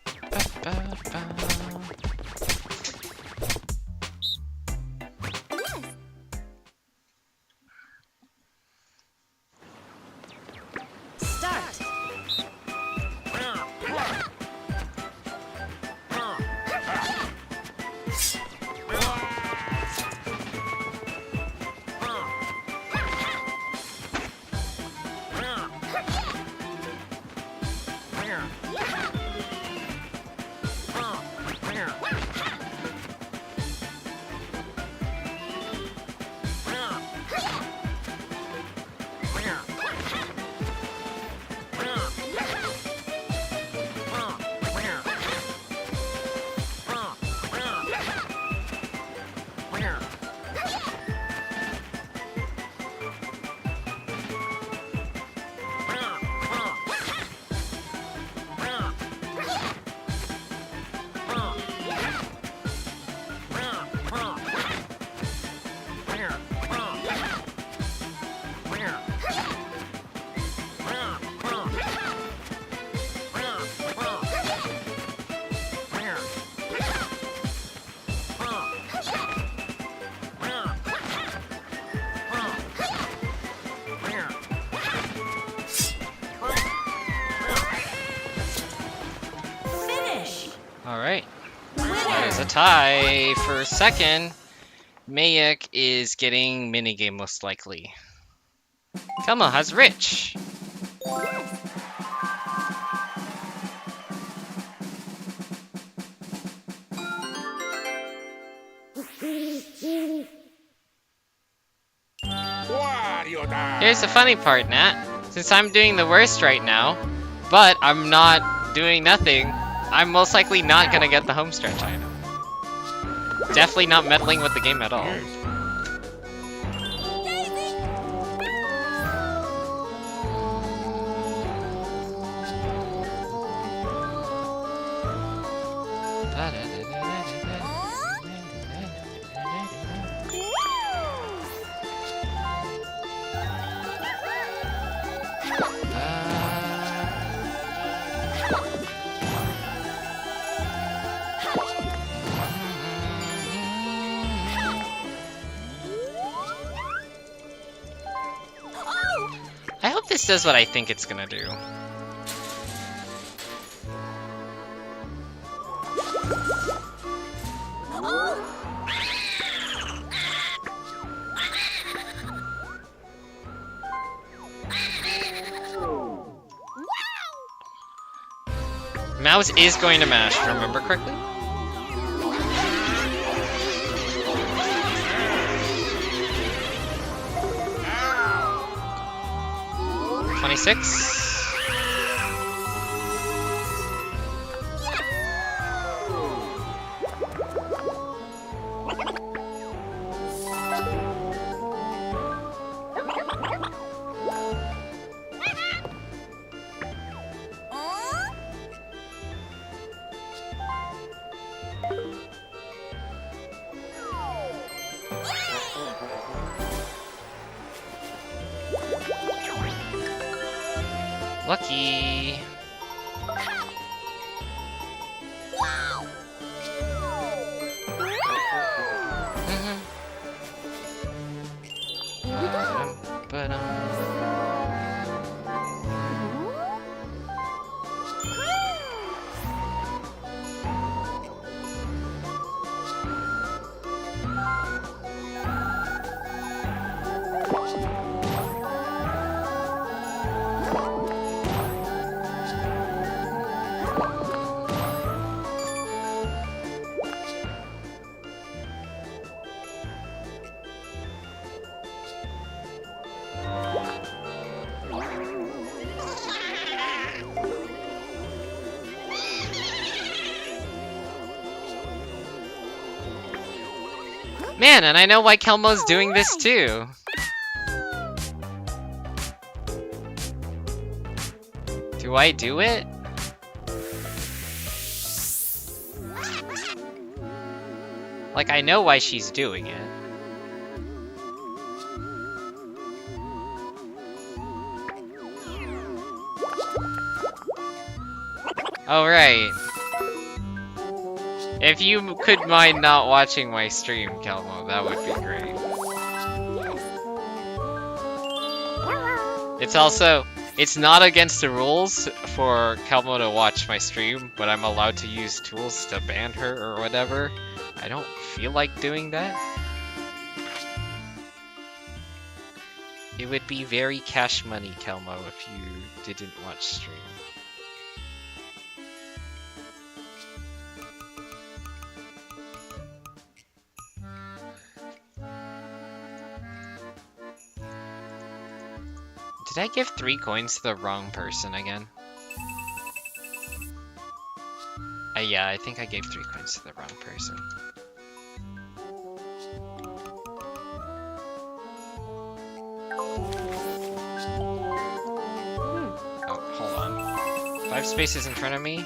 Alright. That is a tie for second. Mayak is getting minigame most likely. Kelmo has Rich. Here's the funny part, Nat. Since I'm doing the worst right now, but I'm not doing nothing, I'm most likely not gonna get the homestretch item. Definitely not meddling with the game at all. I hope this does what I think it's gonna do. Mouse is going to mash, if I remember correctly. $26. Lucky.
Here we go.
Man, and I know why Kelmo's doing this too. Do I do it? Like, I know why she's doing it. Oh, right. If you could mind not watching my stream, Kelmo, that would be great. It's also, it's not against the rules for Kelmo to watch my stream, but I'm allowed to use tools to ban her or whatever. I don't feel like doing that. It would be very cash money, Kelmo, if you didn't watch stream. Did I give 3 coins to the wrong person again? Yeah, I think I gave 3 coins to the wrong person. Oh, hold on. 5 spaces in front of me.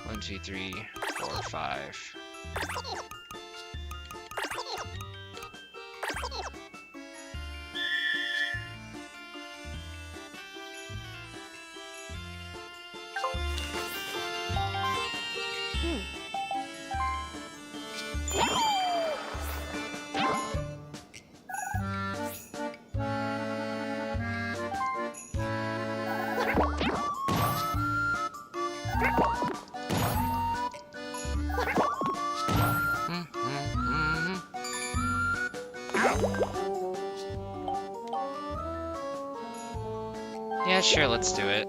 1, 2, 3, 4, 5. Yeah, sure, let's do it.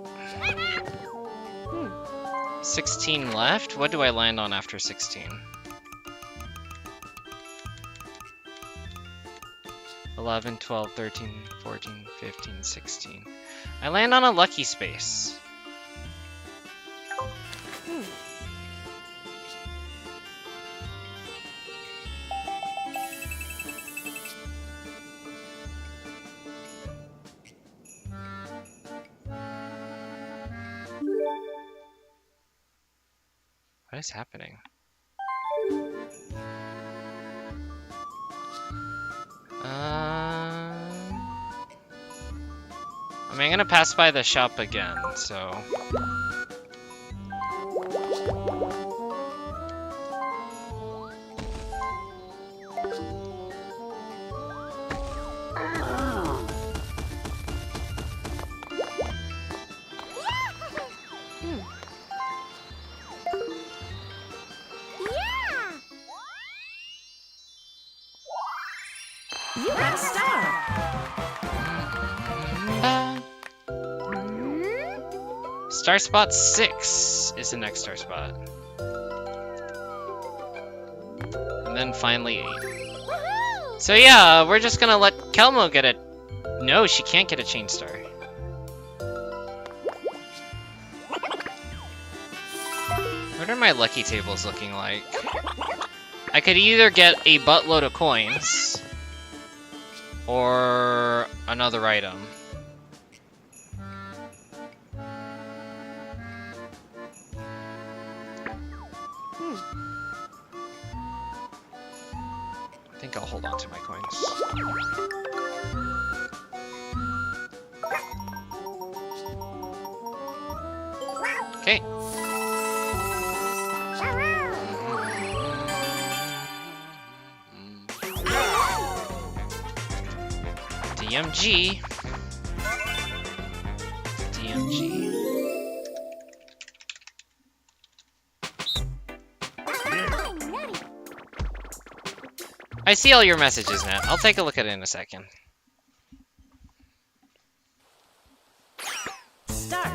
16 left? What do I land on after 16? 11, 12, 13, 14, 15, 16. I land on a lucky space. What is happening? I mean, I'm gonna pass by the shop again, so...
You got a star.
Star spot 6 is the next star spot. And then finally 8. So yeah, we're just gonna let Kelmo get it. No, she can't get a chain star. What are my lucky tables looking like? I could either get a buttload of coins or another item. I think I'll hold on to my coins. Okay. DMG. DMG. I see all your messages, Nat. I'll take a look at it in a second.
Start.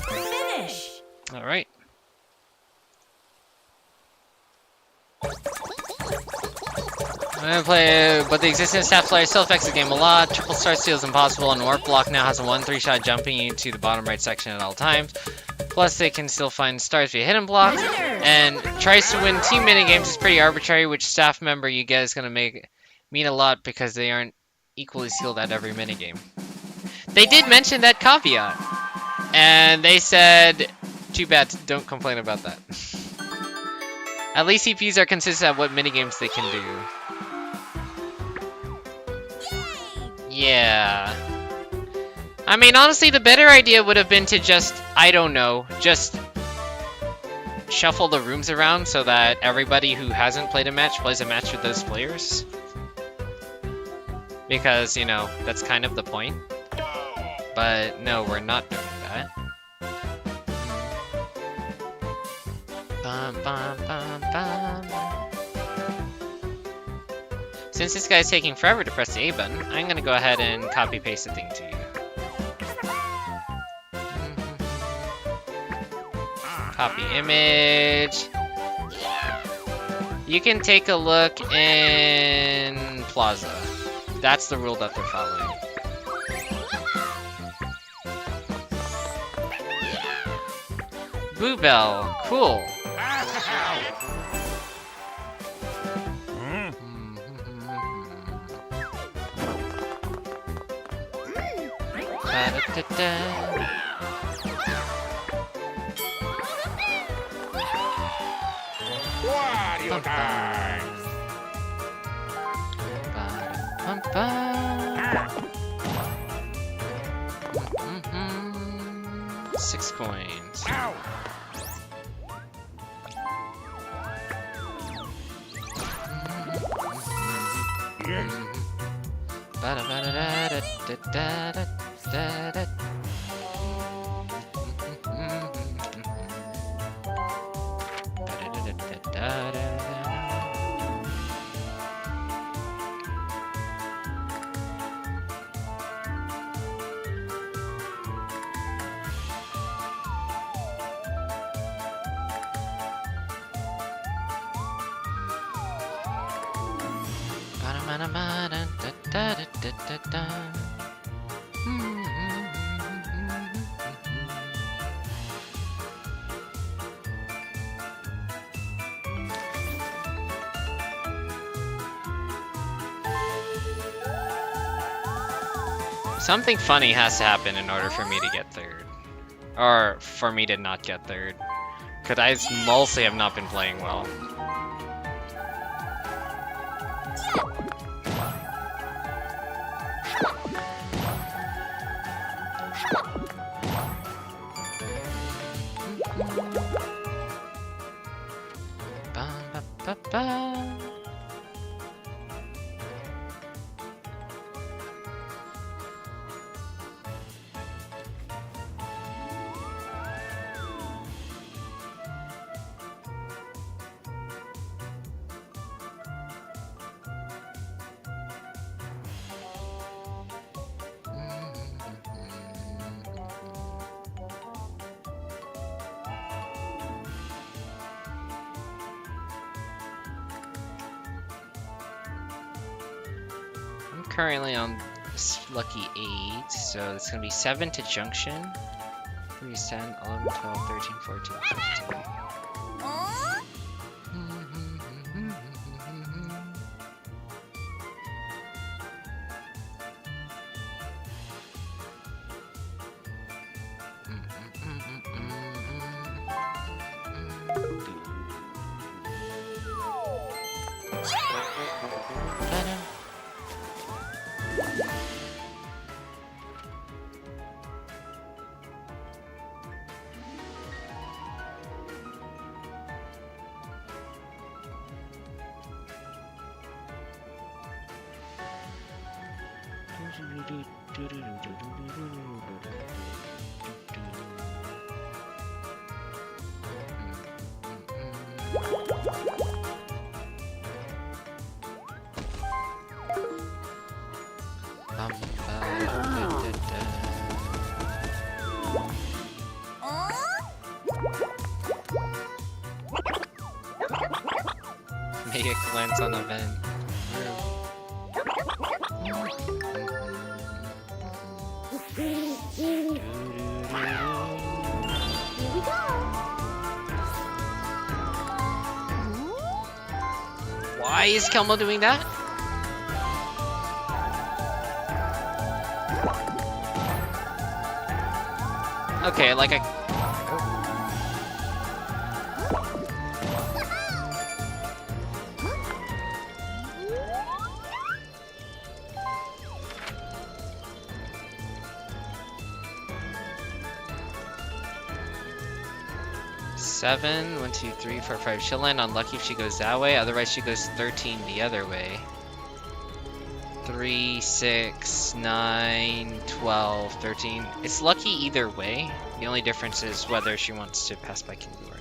Finish.
All right. I'm gonna play, but the existing stat player still affects the game a lot. Triple star steal is impossible, and Warp Block now has a 1-3 shot jumping you to the bottom right section at all times. Plus, they can still find stars via hidden blocks, and tries to win team minigames is pretty arbitrary. Which staff member you get is gonna mean a lot because they aren't equally skilled at every minigame. They did mention that caveat, and they said, "Too bad, don't complain about that." At least EPs are consistent at what minigames they can do. Yeah. I mean, honestly, the better idea would have been to just, I don't know, just shuffle the rooms around so that everybody who hasn't played a match plays a match with those players. Because, you know, that's kind of the point. But no, we're not doing that. Bum, bum, bum, bum. Since this guy's taking forever to press the A button, I'm gonna go ahead and copy paste the thing to you. Copy image. You can take a look in Plaza. That's the rule that they're following. Boo Bell, cool.
Wario time!
6 coins.
Ow!
Something funny has to happen in order for me to get third. Or for me to not get third. Because I mostly have not been playing well. Ba-ba-ba-ba. Currently on lucky 8, so it's gonna be 7 to junction. 3 is 10, 11, 12, 13, 14, 15. Make a glance on the vent. Why is Kelmo doing that? Okay, like I... Seven, 1, 2, 3, 4, 5. She'll land unlucky if she goes that way. Otherwise, she goes 13 the other way. 3, 6, 9, 12, 13. It's lucky either way. The only difference is whether she wants to pass by Kingu or not.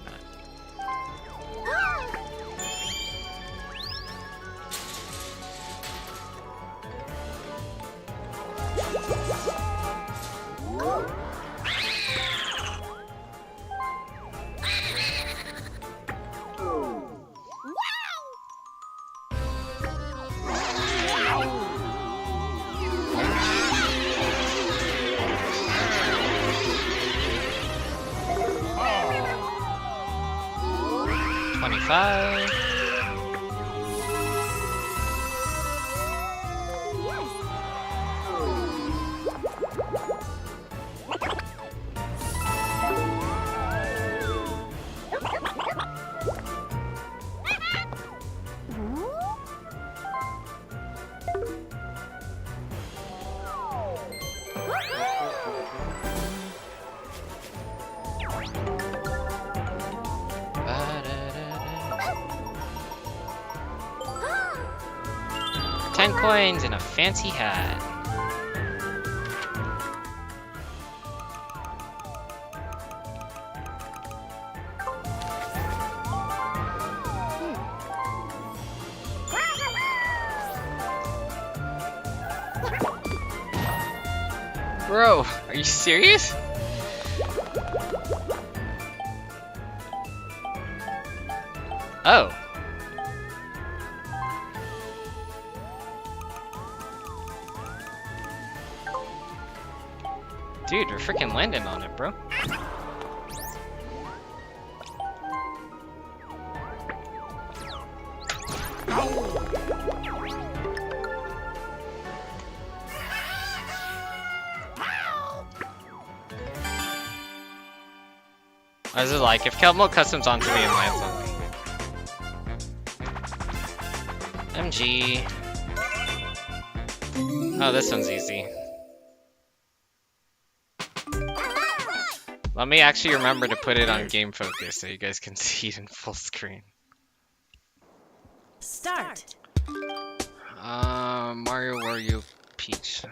Coins and a fancy hat. Bro, are you serious? Oh. Dude, we're freaking landing on it, bro. I was like, if Kelmo customs onto me and lands on me. MG. Oh, this one's easy. Let me actually remember to put it on game focus so you guys can see it in full screen.
Start.
Mario, Wario, Peach.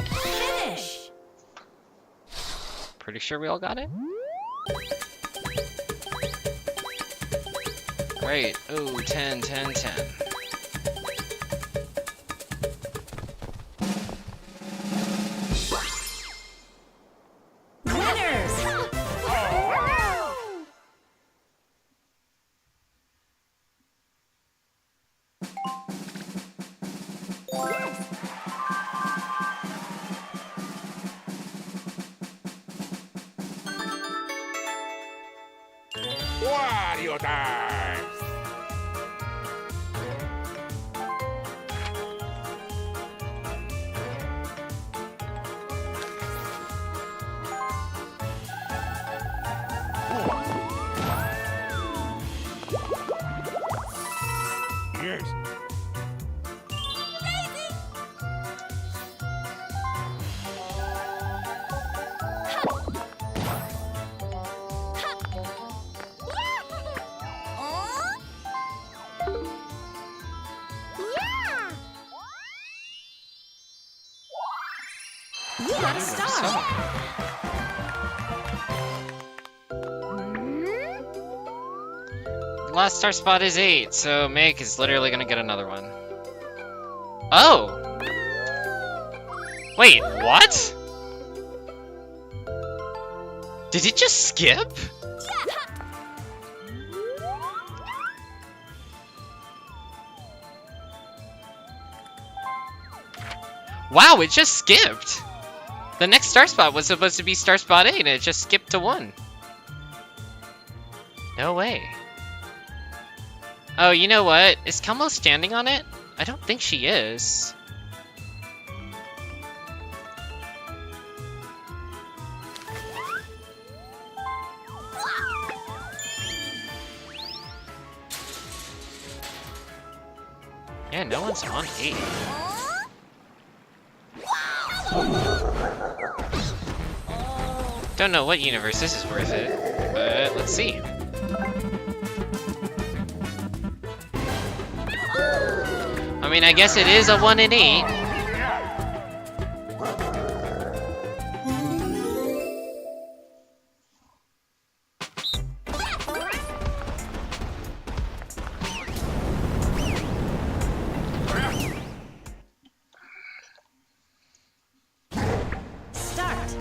Finish.
Pretty sure we all got it? Right. Oh, 10, 10, 10.
Winners.
Wario time! Yes.
You got a star.
Last star spot is 8, so Meg is literally gonna get another one. Oh! Wait, what? Did it just skip? Wow, it just skipped! The next star spot was supposed to be star spot 8 and it just skipped to 1. No way. Oh, you know what? Is Kelmo standing on it? I don't think she is. Yeah, no one's on 8. Don't know what universe this is worth it, but let's see. I mean, I guess it is a 1 in 8.
Start.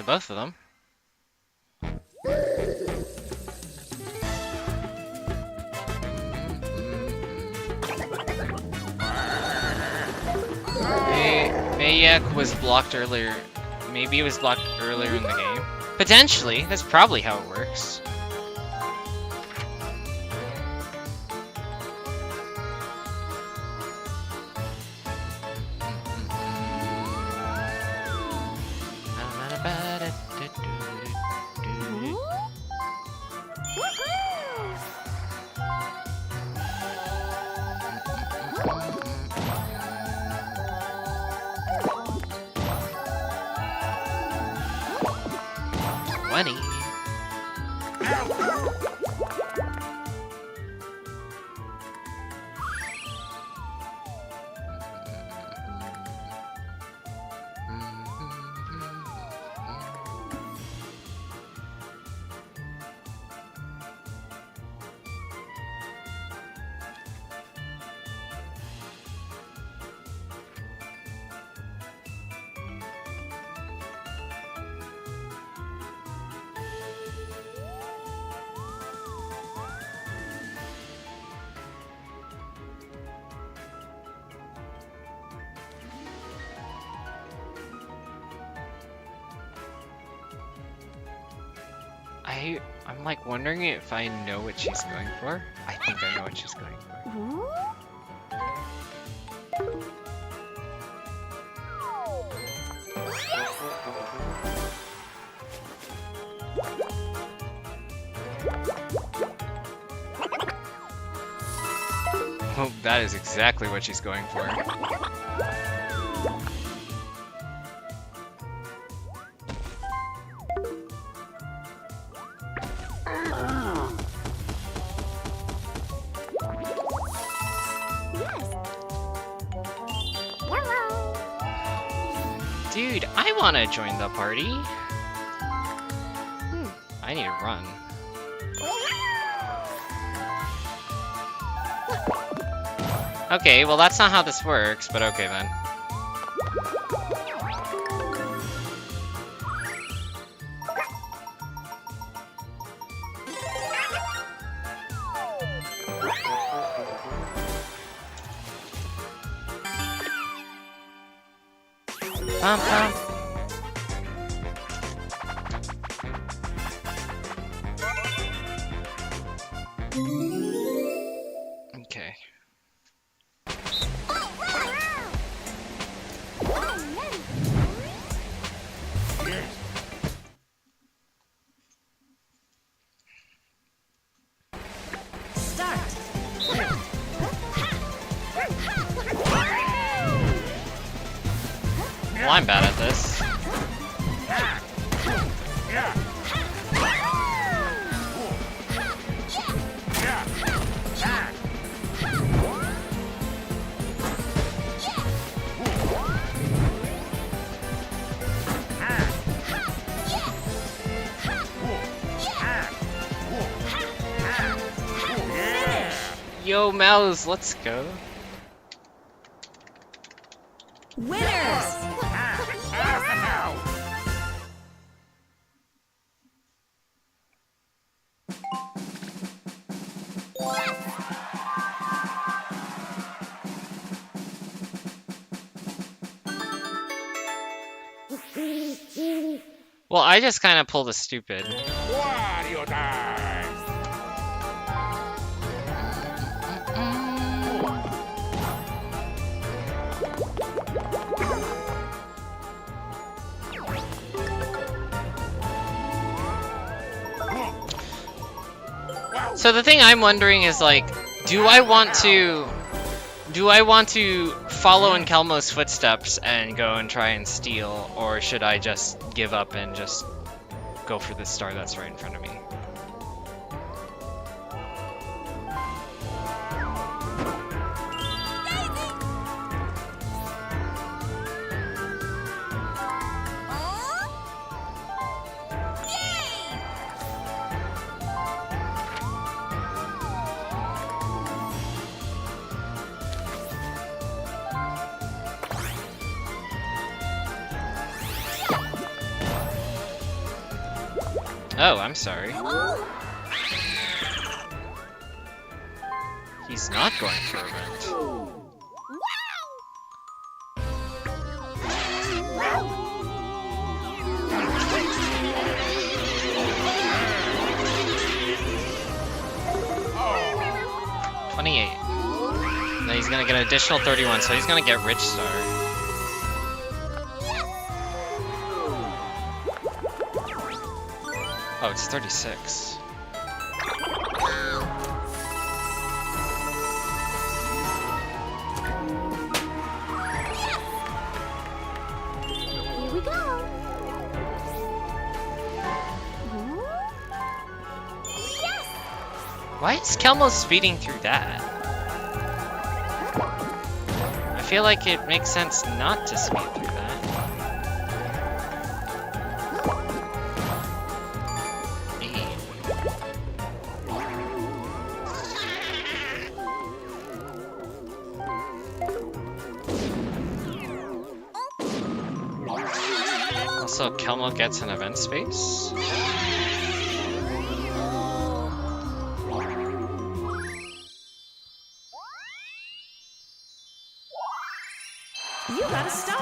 to both of them. Mayak was blocked earlier. Maybe it was blocked earlier in the game. Potentially. That's probably how it works. Money. I'm like wondering if I know what she's going for. I think I know what she's going for. Oh, that is exactly what she's going for. Dude, I want to join the party. I need to run. Okay, well that's not how this works, but okay then. Pum pum. Okay.
Start.
Well, I'm bad at this. Yo, Mouse, let's go.
Winners.
Well, I just kind of pulled a stupid.
Wario time!
So the thing I'm wondering is like, do I want to follow in Kelmo's footsteps and go and try and steal, or should I just give up and just go for the star that's right in front of me? Oh, I'm sorry. He's not going for a rent. Then he's gonna get an additional 31, so he's gonna get Rich Star. Oh, it's 36.
Here we go. Yes.
Why is Kelmo speeding through that? I feel like it makes sense not to speed through that. Also, Kelmo gets an event space.
You got a star.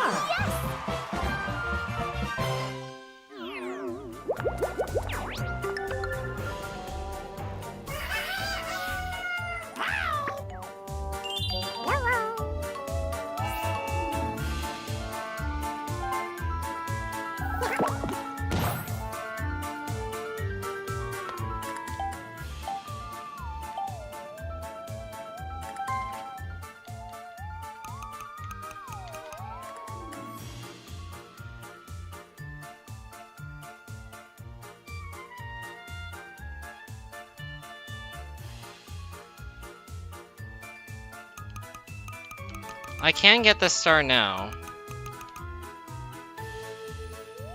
I can get the star now.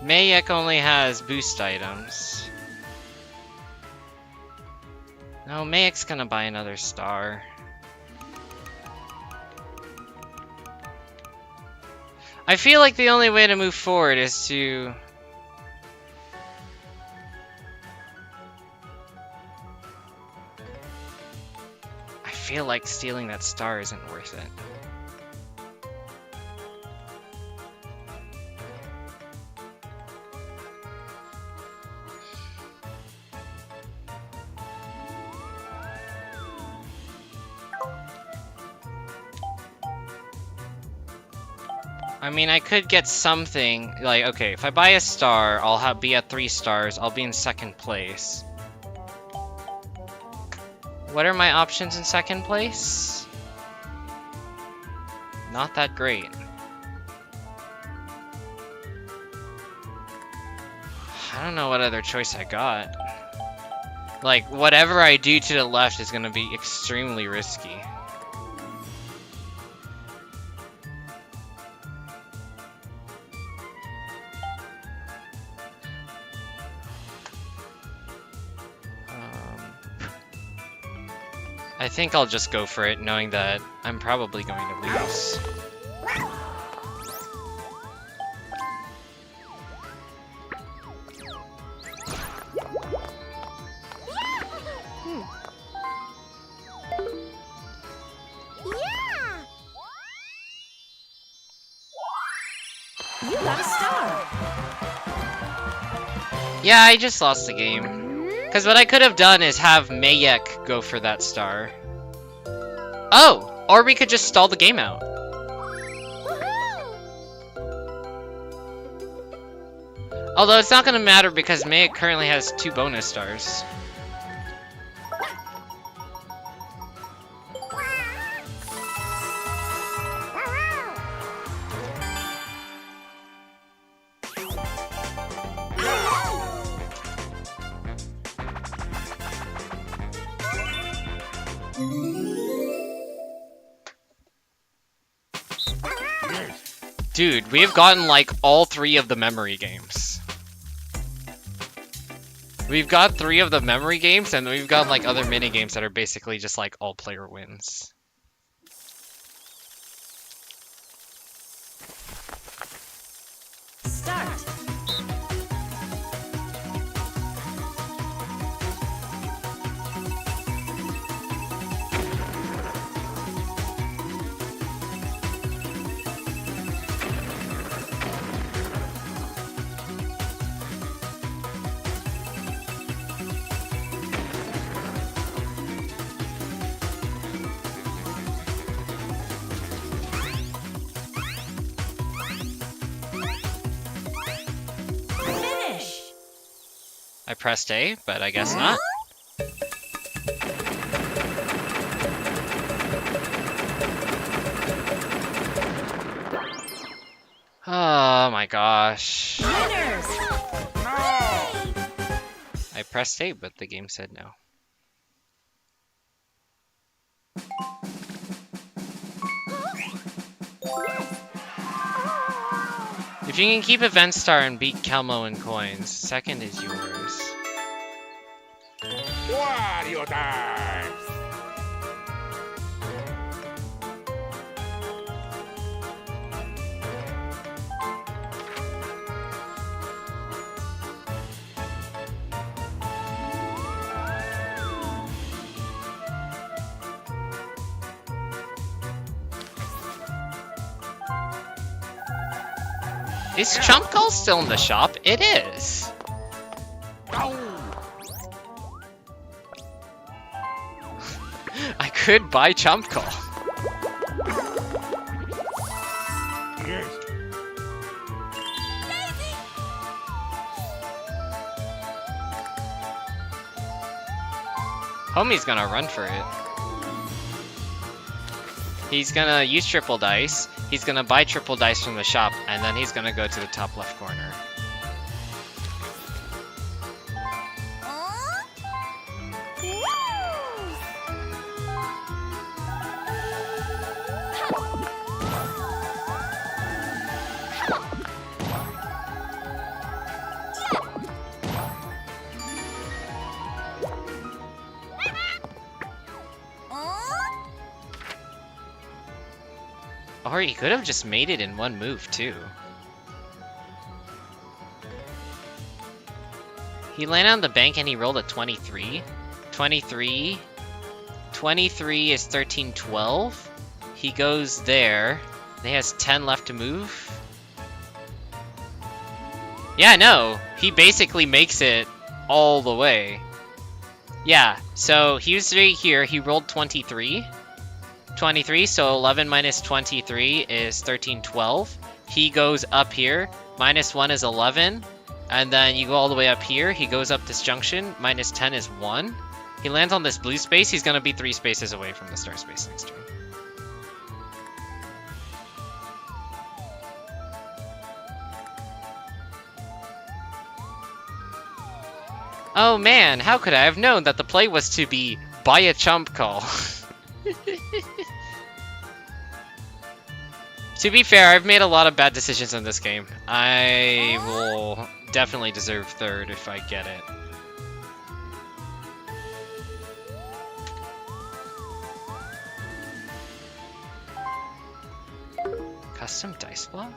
Mayek only has boost items. No, Mayek's gonna buy another star. I feel like the only way to move forward is to... I feel like stealing that star isn't worth it. I mean, I could get something, like, okay, if I buy a star, I'll be at 3 stars, I'll be in 2nd place. What are my options in 2nd place? Not that great. I don't know what other choice I got. Like, whatever I do to the left is gonna be extremely risky. I think I'll just go for it, knowing that I'm probably going to lose.
You got a star.
Yeah, I just lost the game. Because what I could have done is have Mayek go for that star. Oh! Or we could just stall the game out. Although it's not going to matter because Mayek currently has 2 bonus stars. Dude, we have gotten like all 3 of the memory games. We've got 3 of the memory games, and we've got like other mini games that are basically just like all player wins.
Start.
I pressed A, but I guess not. Oh my gosh.
Winners!
I pressed A, but the game said no. If you can keep Event Star and beat Kelmo in coins, second is yours.
Wario time!
Is Chump Call still in the shop? It is. I could buy Chump Call.
Yes.
Homie's gonna run for it. He's gonna use triple dice. He's gonna buy triple dice from the shop, and then he's gonna go to the top left corner. Or he could have just made it in one move, too. He landed on the bank and he rolled a 23. 23. 23 is 13, 12. He goes there. He has 10 left to move. Yeah, no. He basically makes it all the way. Yeah, so he was right here. He rolled 23. 23, so 11 minus 23 is 13, 12. He goes up here, minus 1 is 11, and then you go all the way up here, he goes up this junction, minus 10 is 1. He lands on this blue space, he's gonna be 3 spaces away from the star space next turn. Oh man, how could I have known that the play was to be buy a Chump Call? To be fair, I've made a lot of bad decisions in this game. I will definitely deserve third if I get it. Custom dice block?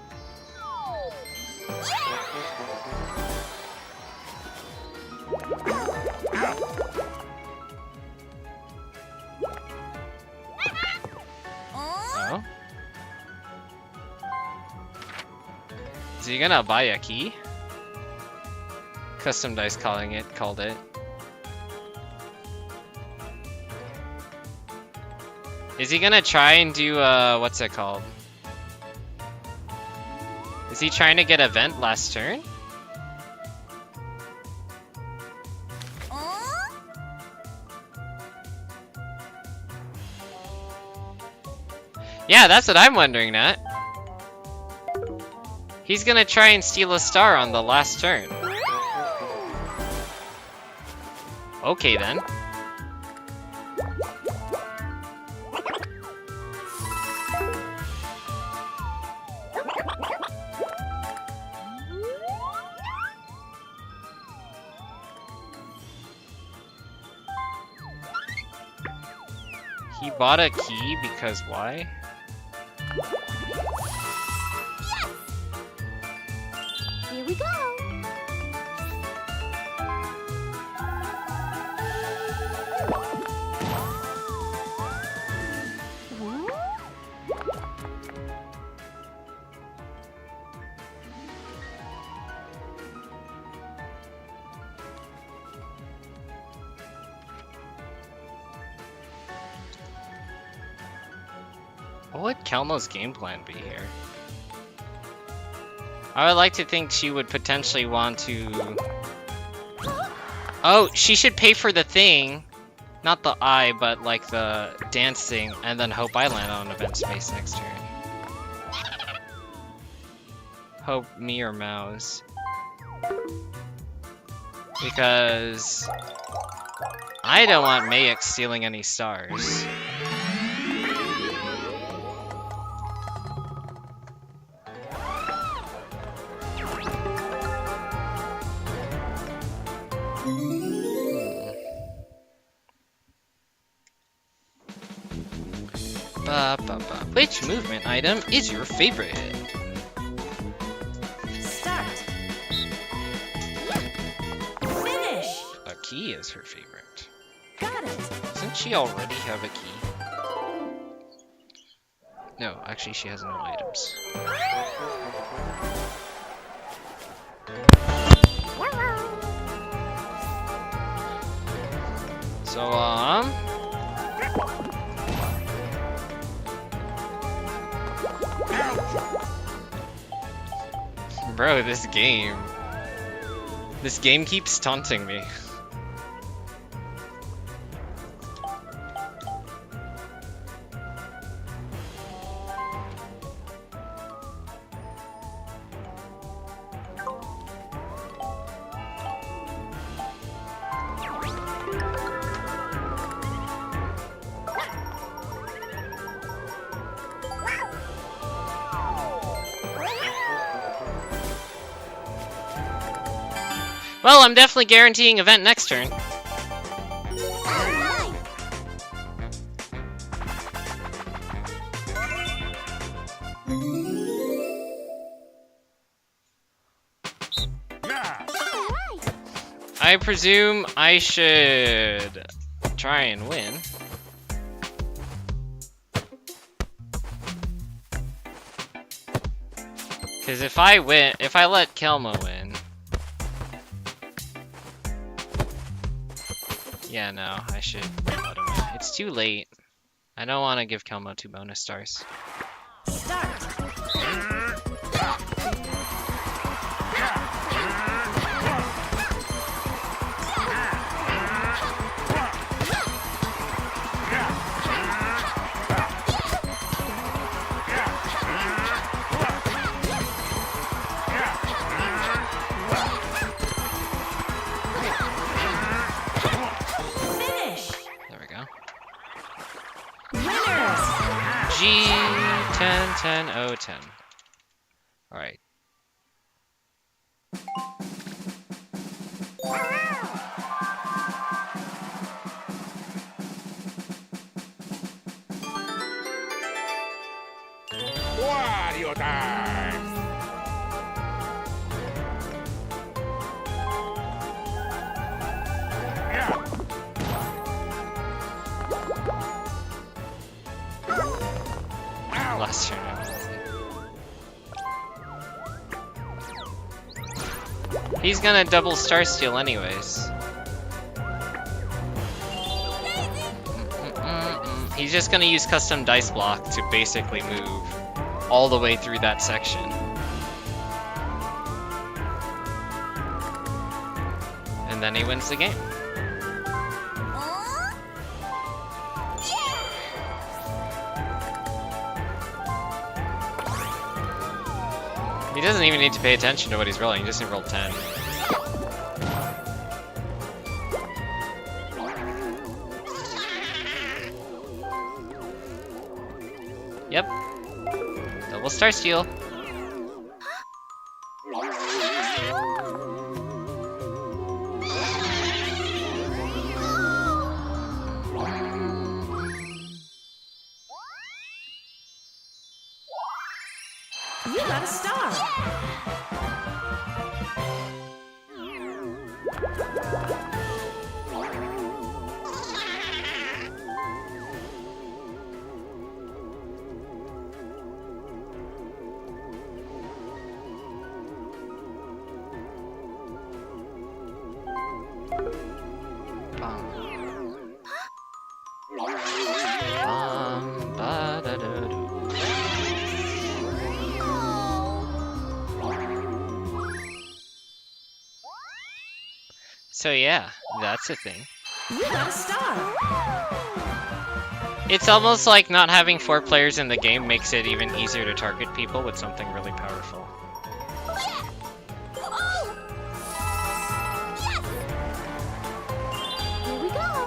Oh? Is he gonna buy a key? Custom dice called it. Is he gonna try and do, what's it called? Is he trying to get a vent last turn? Yeah, that's what I'm wondering, Nat. He's gonna try and steal a star on the last turn. Okay then. He bought a key because why?
Here we go.
What would Kelmo's game plan be here? I would like to think she would potentially want to Oh, she should pay for the thing. Not the eye, but like the dancing, and then hope I land on event space next turn. Hope me or Mouse. Because I don't want Mayek stealing any stars. Which movement item is your favorite?
Start. Finish.
A key is her favorite.
Got it.
Doesn't she already have a key? No, actually she has no items. So, bro, this game keeps taunting me. Well, I'm definitely guaranteeing event next turn. I presume I should try and win. Because if I let Kelma win... Yeah, no, I should let him win. It's too late. I don't want to give Kelmo 2 bonus stars.
Start.
G10-10-0-10. Alright.
Wario time!
Last turn, he's gonna double star steal anyways. He's just gonna use custom dice block to basically move all the way through that section. And then he wins the game. He doesn't even need to pay attention to what he's rolling, he just rolled 10. Yep. Double star steal.
You got a star.
So yeah, that's a thing.
You got a star.
It's almost like not having 4 players in the game makes it even easier to target people with something really powerful.
Here we go.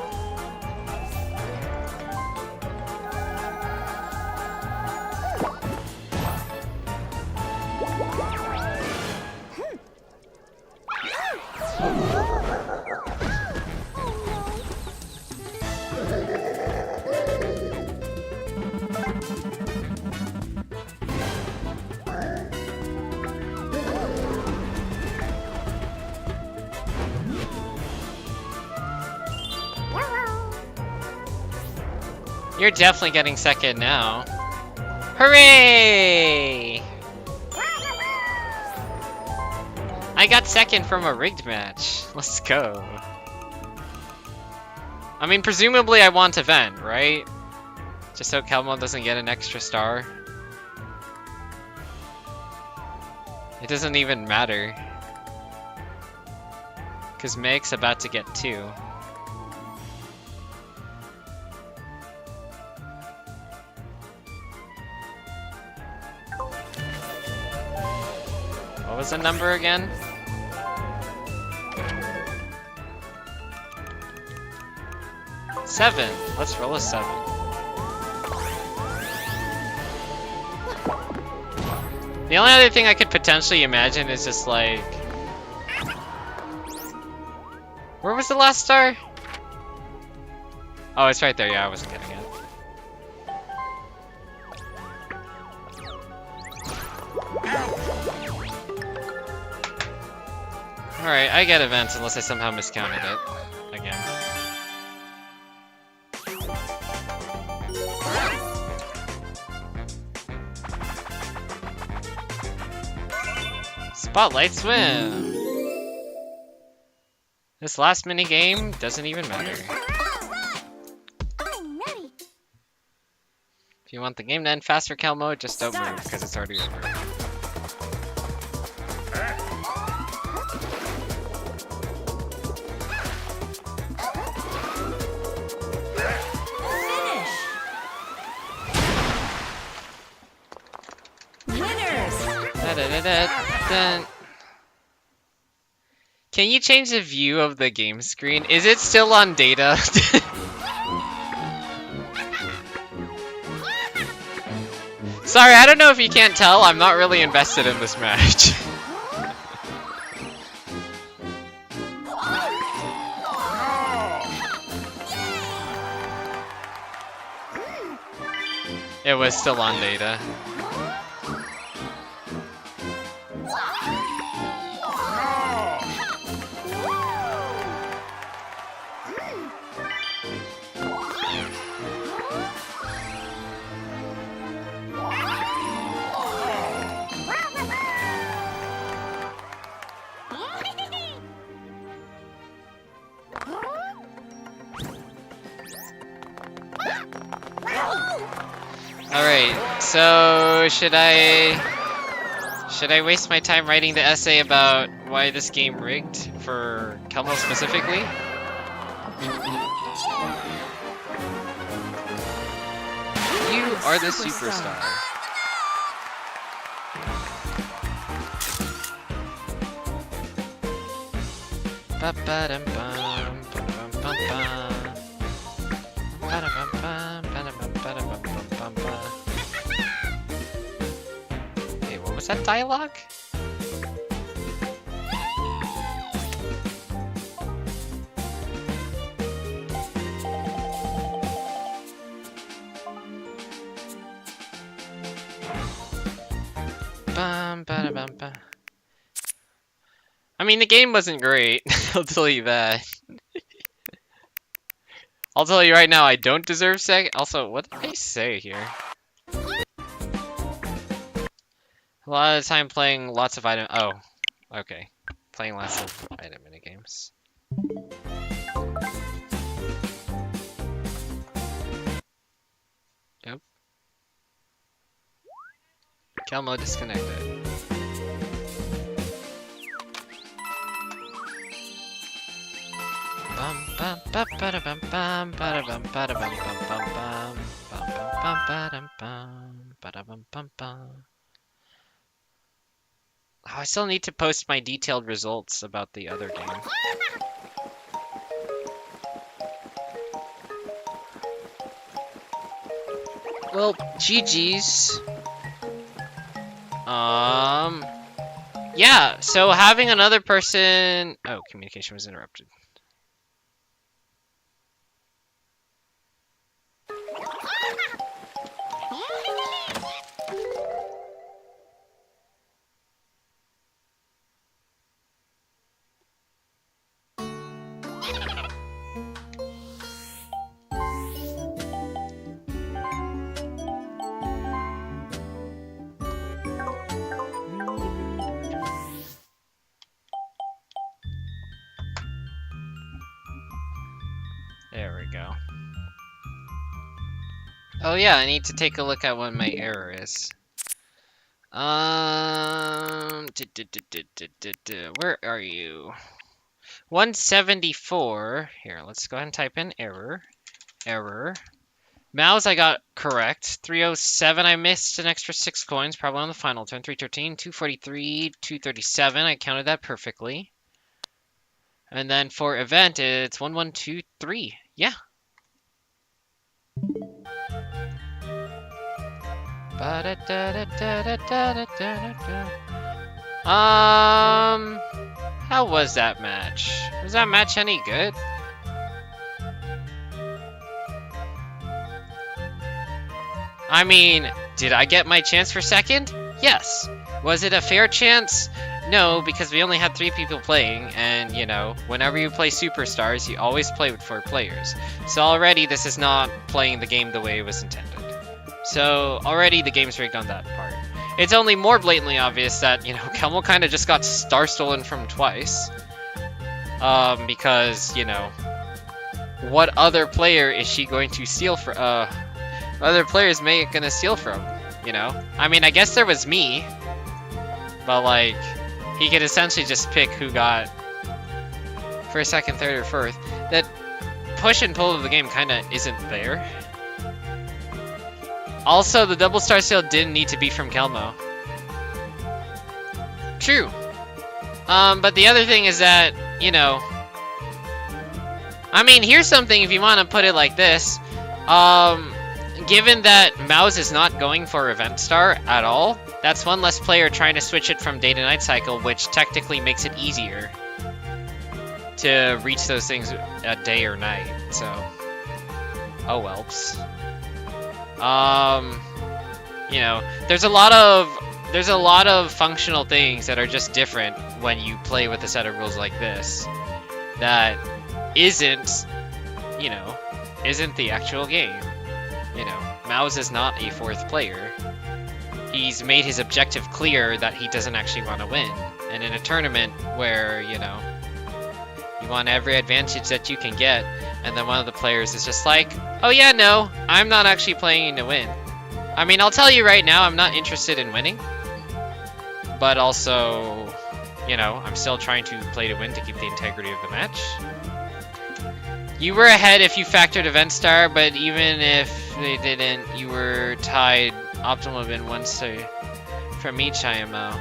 You're definitely getting second now. Hooray! I got second from a rigged match. Let's go. I mean, presumably I want to vent, right? Just so Kelmo doesn't get an extra star. It doesn't even matter. Because Meg's about to get 2. What was the number again? 7. Let's roll a 7. The only other thing I could potentially imagine is just like... Where was the last star? Oh, it's right there. Yeah, I wasn't getting it. Alright, I get events unless I somehow miscounted it. Again. Spotlight swim! This last mini game doesn't even matter. If you want the game to end faster, Kelmo, just don't move, because it's already over. Can you change the view of the game screen? Is it still on data? Sorry, I don't know if you can't tell. I'm not really invested in this match. It was still on data. Alright, so should I waste my time writing the essay about why this game rigged for Kelmo specifically? You are the superstar. Ba-ba-dum-bum, ba-dum-bum-bum. Ba-dum-bum-bum, ba-dum-bum-ba-dum-bum-bum-ba. Hey, what was that dialogue? Bum, ba-da-bum-ba. I mean, the game wasn't great. I'll tell you that. I'll tell you right now, I don't deserve second. Also, what did I say here? A lot of the time playing lots of item. Oh, okay. Playing lots of item minigames. Yep. Kelmo disconnected. Oh, I still need to post my detailed results about the other game. Well, GG's. Yeah, so having another person... Oh, communication was interrupted. There we go. Oh yeah, I need to take a look at what my error is. Where are you? 174. Here, let's go ahead and type in error. Error. Mouse I got correct. 307 I missed an extra 6 coins, probably on the final turn. 313, 243, 237. I counted that perfectly. And then for event, it's 1123. Yeah. How was that match? Was that match any good? I mean, did I get my chance for second? Yes. Was it a fair chance? No, because we only had 3 people playing, and, you know, whenever you play Superstars, you always play with 4 players. So already this is not playing the game the way it was intended. So already the game's rigged on that part. It's only more blatantly obvious that, you know, Kelmo kind of just got star stolen from twice. Because, you know, what other player is she going to steal from? Other players may gonna steal from, you know? I mean, I guess there was me, but like, he could essentially just pick who got first, second, third, or fourth. That push and pull of the game kind of isn't there. Also, the double star steal didn't need to be from Kelmo. True. But the other thing is that, you know, I mean, here's something if you want to put it like this. Given that Mouse is not going for Event Star at all, that's one less player trying to switch it from day to night cycle, which technically makes it easier to reach those things at day or night. So, oh welps. You know, there's a lot of functional things that are just different when you play with a set of rules like this that isn't, you know, isn't the actual game. You know, Mouse is not a 4th player. He's made his objective clear that he doesn't actually want to win. And in a tournament where, you know, you want every advantage that you can get, and then one of the players is just like, oh yeah, no, I'm not actually playing to win. I mean, I'll tell you right now, I'm not interested in winning. But also, you know, I'm still trying to play to win to keep the integrity of the match. You were ahead if you factored Event Star, but even if they didn't, you were tied. Optimal win once from each IMO.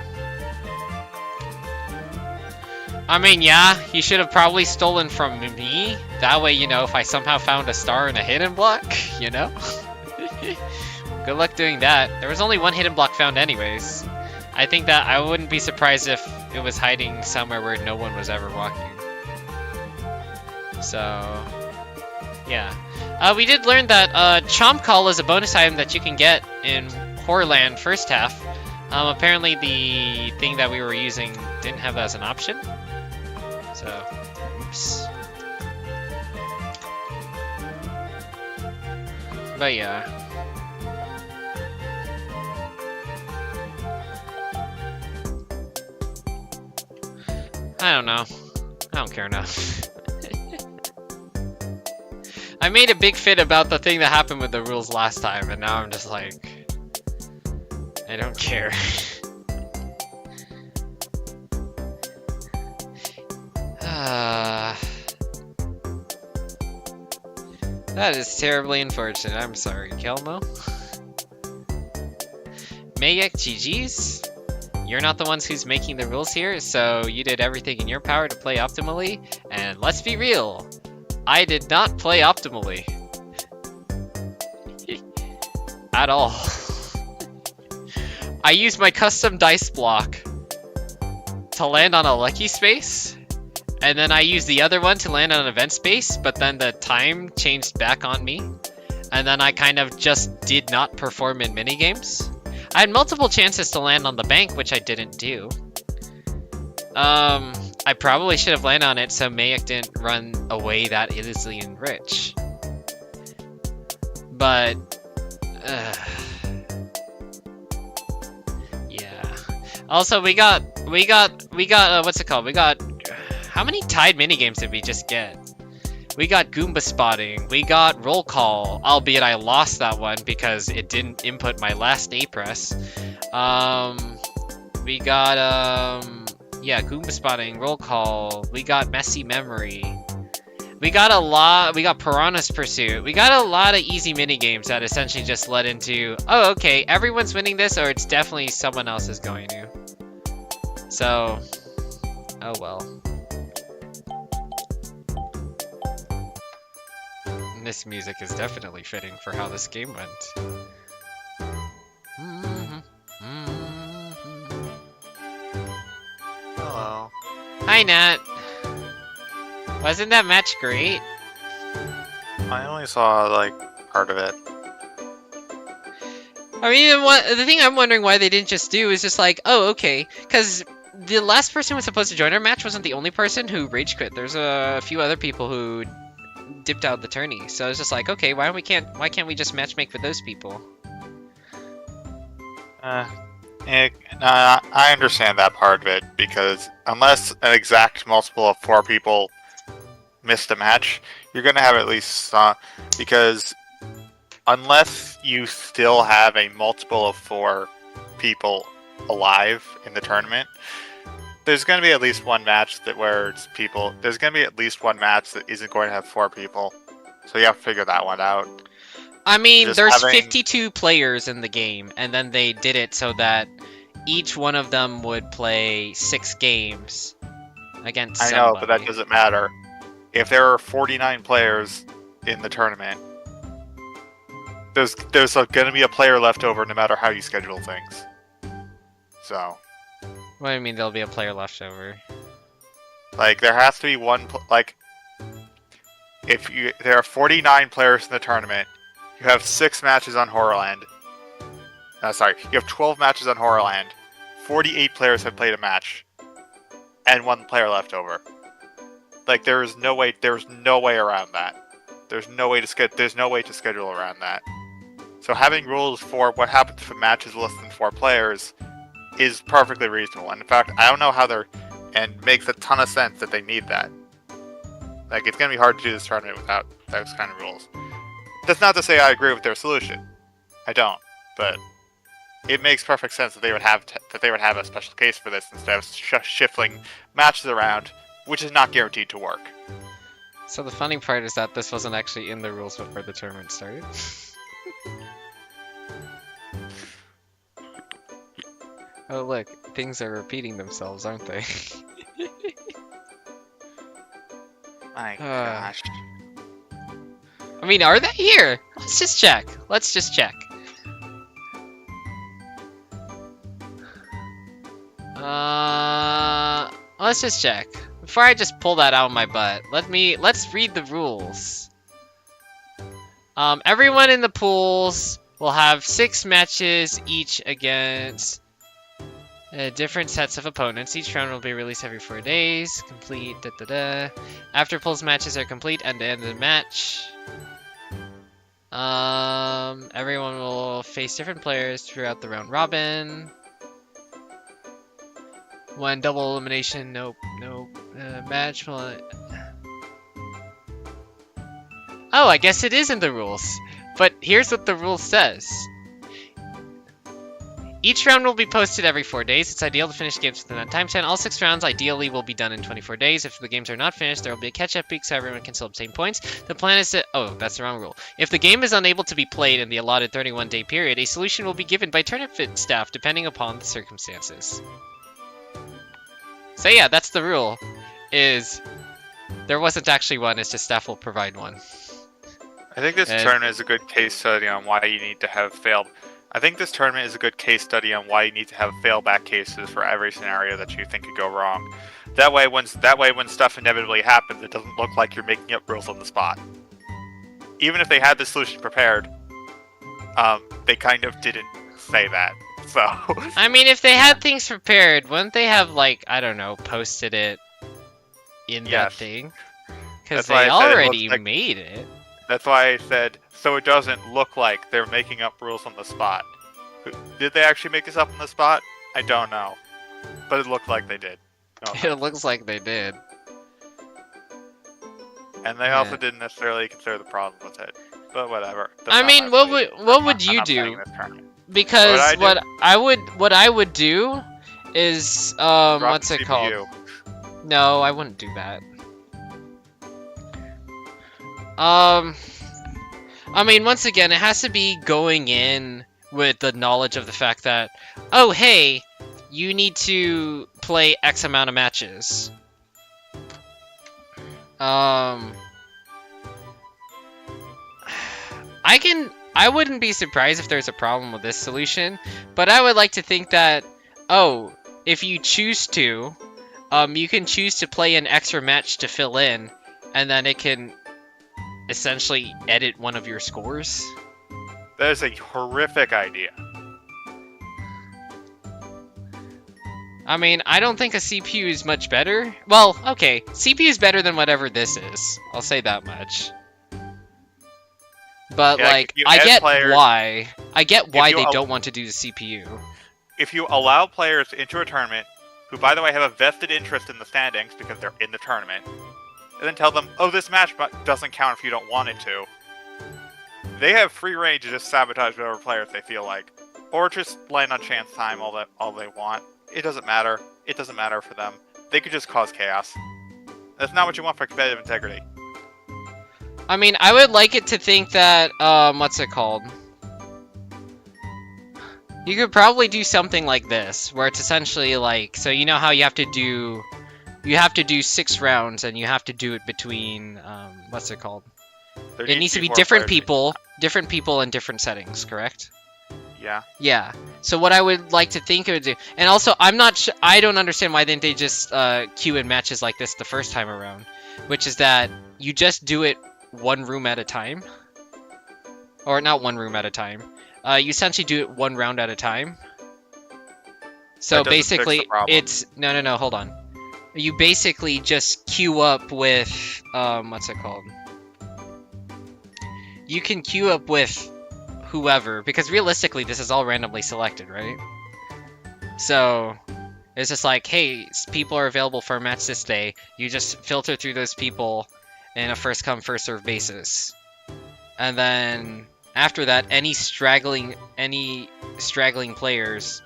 I mean, yeah, he should have probably stolen from me. That way, you know, if I somehow found a star in a hidden block, you know? Good luck doing that. There was only 1 hidden block found anyways. I think that I wouldn't be surprised if it was hiding somewhere where no one was ever walking. So, yeah. We did learn that Chomp Call is a bonus item that you can get in Horrorland first half. Apparently the thing that we were using didn't have that as an option. So, oops. But yeah. I don't know. I don't care enough. I made a big fit about the thing that happened with the rules last time, and now I'm just like, I don't care. That is terribly unfortunate. I'm sorry, Kelmo. Mayek, GG's. You're not the ones who's making the rules here, so you did everything in your power to play optimally. And let's be real, I did not play optimally. At all. I used my custom dice block to land on a lucky space, and then I used the other one to land on an event space, but then the time changed back on me, and then I kind of just did not perform in minigames. I had multiple chances to land on the bank, which I didn't do. I probably should have landed on it so Mayek didn't run away that easily and rich. But, yeah. Also, we got, what's it called? We got, how many tied minigames did we just get? We got Goomba spotting, we got roll call, albeit I lost that one because it didn't input my last A press. We got, yeah, Goomba spotting, roll call, we got messy memory. We got Piranha's Pursuit. We got a lot of easy minigames that essentially just led into, oh, okay, everyone's winning this, or it's definitely someone else is going to. So, oh well. This music is definitely fitting for how this game went.
Hello.
Hi, Nat. Wasn't that match great?
I only saw, like, part of it.
I mean, the thing I'm wondering why they didn't just do is just like, oh, okay, because the last person who was supposed to join our match wasn't the only person who rage quit. There's a few other people who dipped out of the tourney, so it's just like, okay, why can't we just matchmake with those people?
I understand that part of it, because unless an exact multiple of 4 people missed a match, you're gonna have at least because unless you still have a multiple of 4 people alive in the tournament, there's going to be at least one match there's going to be at least one match that isn't going to have 4 people. So you have to figure that one out.
I mean, there's 52 players in the game, and then they did it so that each one of them would play 6 games against somebody.
I know, but that doesn't matter. If there are 49 players in the tournament, there's going to be a player left over no matter how you schedule things. So...
What do you mean there'll be a player left over?
Like, there has to be one, there are 49 players in the tournament, you have 6 matches on Horrorland. You have 12 matches on Horrorland, 48 players have played a match, and 1 player left over. Like, there's no way around that. There's no way to schedule around that. So having rules for what happens if a match is less than 4 players is perfectly reasonable. And in fact, I don't know how and makes a ton of sense that they need that. Like, it's gonna be hard to do this tournament without those kind of rules. That's not to say I agree with their solution. I don't, but it makes perfect sense that they would have a special case for this instead of shifting matches around, which is not guaranteed to work.
So the funny part is that this wasn't actually in the rules before the tournament started. Oh look, things are repeating themselves, aren't they?
My gosh.
I mean, are they? Here! Let's just check. Let's just check. Before I just pull that out of my butt, let's read the rules. Everyone in the pools will have 6 matches each against different sets of opponents. Each round will be released every 4 days. Complete. After pools matches are complete, and the end of the match. Everyone will face different players throughout the round robin. One double elimination. Match will. Oh, I guess it is in the rules. But here's what the rule says. Each round will be posted every 4 days. It's ideal to finish games within that time span. All 6 rounds ideally will be done in 24 days. If the games are not finished, there will be a catch-up week so everyone can still obtain points. The plan is to... Oh, that's the wrong rule. If the game is unable to be played in the allotted 31-day period, a solution will be given by tournament staff depending upon the circumstances. So yeah, that's the rule. Is there wasn't actually one, it's just staff will provide one.
I think this tournament is a good case study on why you need to have failed. I think this tournament is a good case study on why you need to have failback cases for every scenario that you think could go wrong. That way, when stuff inevitably happens, it doesn't look like you're making up rules on the spot. Even if they had the solution prepared, they kind of didn't say that. So.
I mean, if they had things prepared, wouldn't they have, like, I don't know, posted it in that thing? Because they already made it.
That's why I said, so it doesn't look like they're making up rules on the spot. Did they actually make this up on the spot? I don't know. But it looked like they did. No.
It looks like they did.
And they also didn't necessarily consider the problem with it. But whatever.
I mean, what would you do? Because what I would do is what's it called? No, I wouldn't do that. I mean, once again, it has to be going in with the knowledge of the fact that, oh, hey, you need to play X amount of matches. I wouldn't be surprised if there's a problem with this solution, but I would like to think that, oh, if you choose to, you can choose to play an extra match to fill in, and then it can essentially edit one of your scores.
That is a horrific idea.
I mean, I don't think a CPU is much better. Well, okay, CPU is better than whatever this is. I'll say that much. But, yeah, like, I get why. I get why they don't want to do the CPU.
If you allow players into a tournament, who, by the way, have a vested interest in the standings because they're in the tournament, and then tell them, oh, this match doesn't count if you don't want it to, they have free reign to just sabotage whatever players they feel like. Or just land on chance time all they want. It doesn't matter. It doesn't matter for them. They could just cause chaos. That's not what you want for competitive integrity.
I mean, I would like it to think that, what's it called? You could probably do something like this, where it's essentially like, so you know how you have to do 6 rounds, and you have to do it between, what's it called? It needs to be different people in different settings, correct?
Yeah.
Yeah. So what I would like to think it would do, and also I don't understand why didn't they just queue in matches like this the first time around, which is that you just do it one room at a time, or not one room at a time. You essentially do it one round at a time. So basically, it's no. Hold on. You basically just queue up with what's it called? You can queue up with whoever, because realistically this is all randomly selected, right? So it's just like, hey, people are available for a match this day. You just filter through those people in a first come first serve basis, and then after that, any straggling players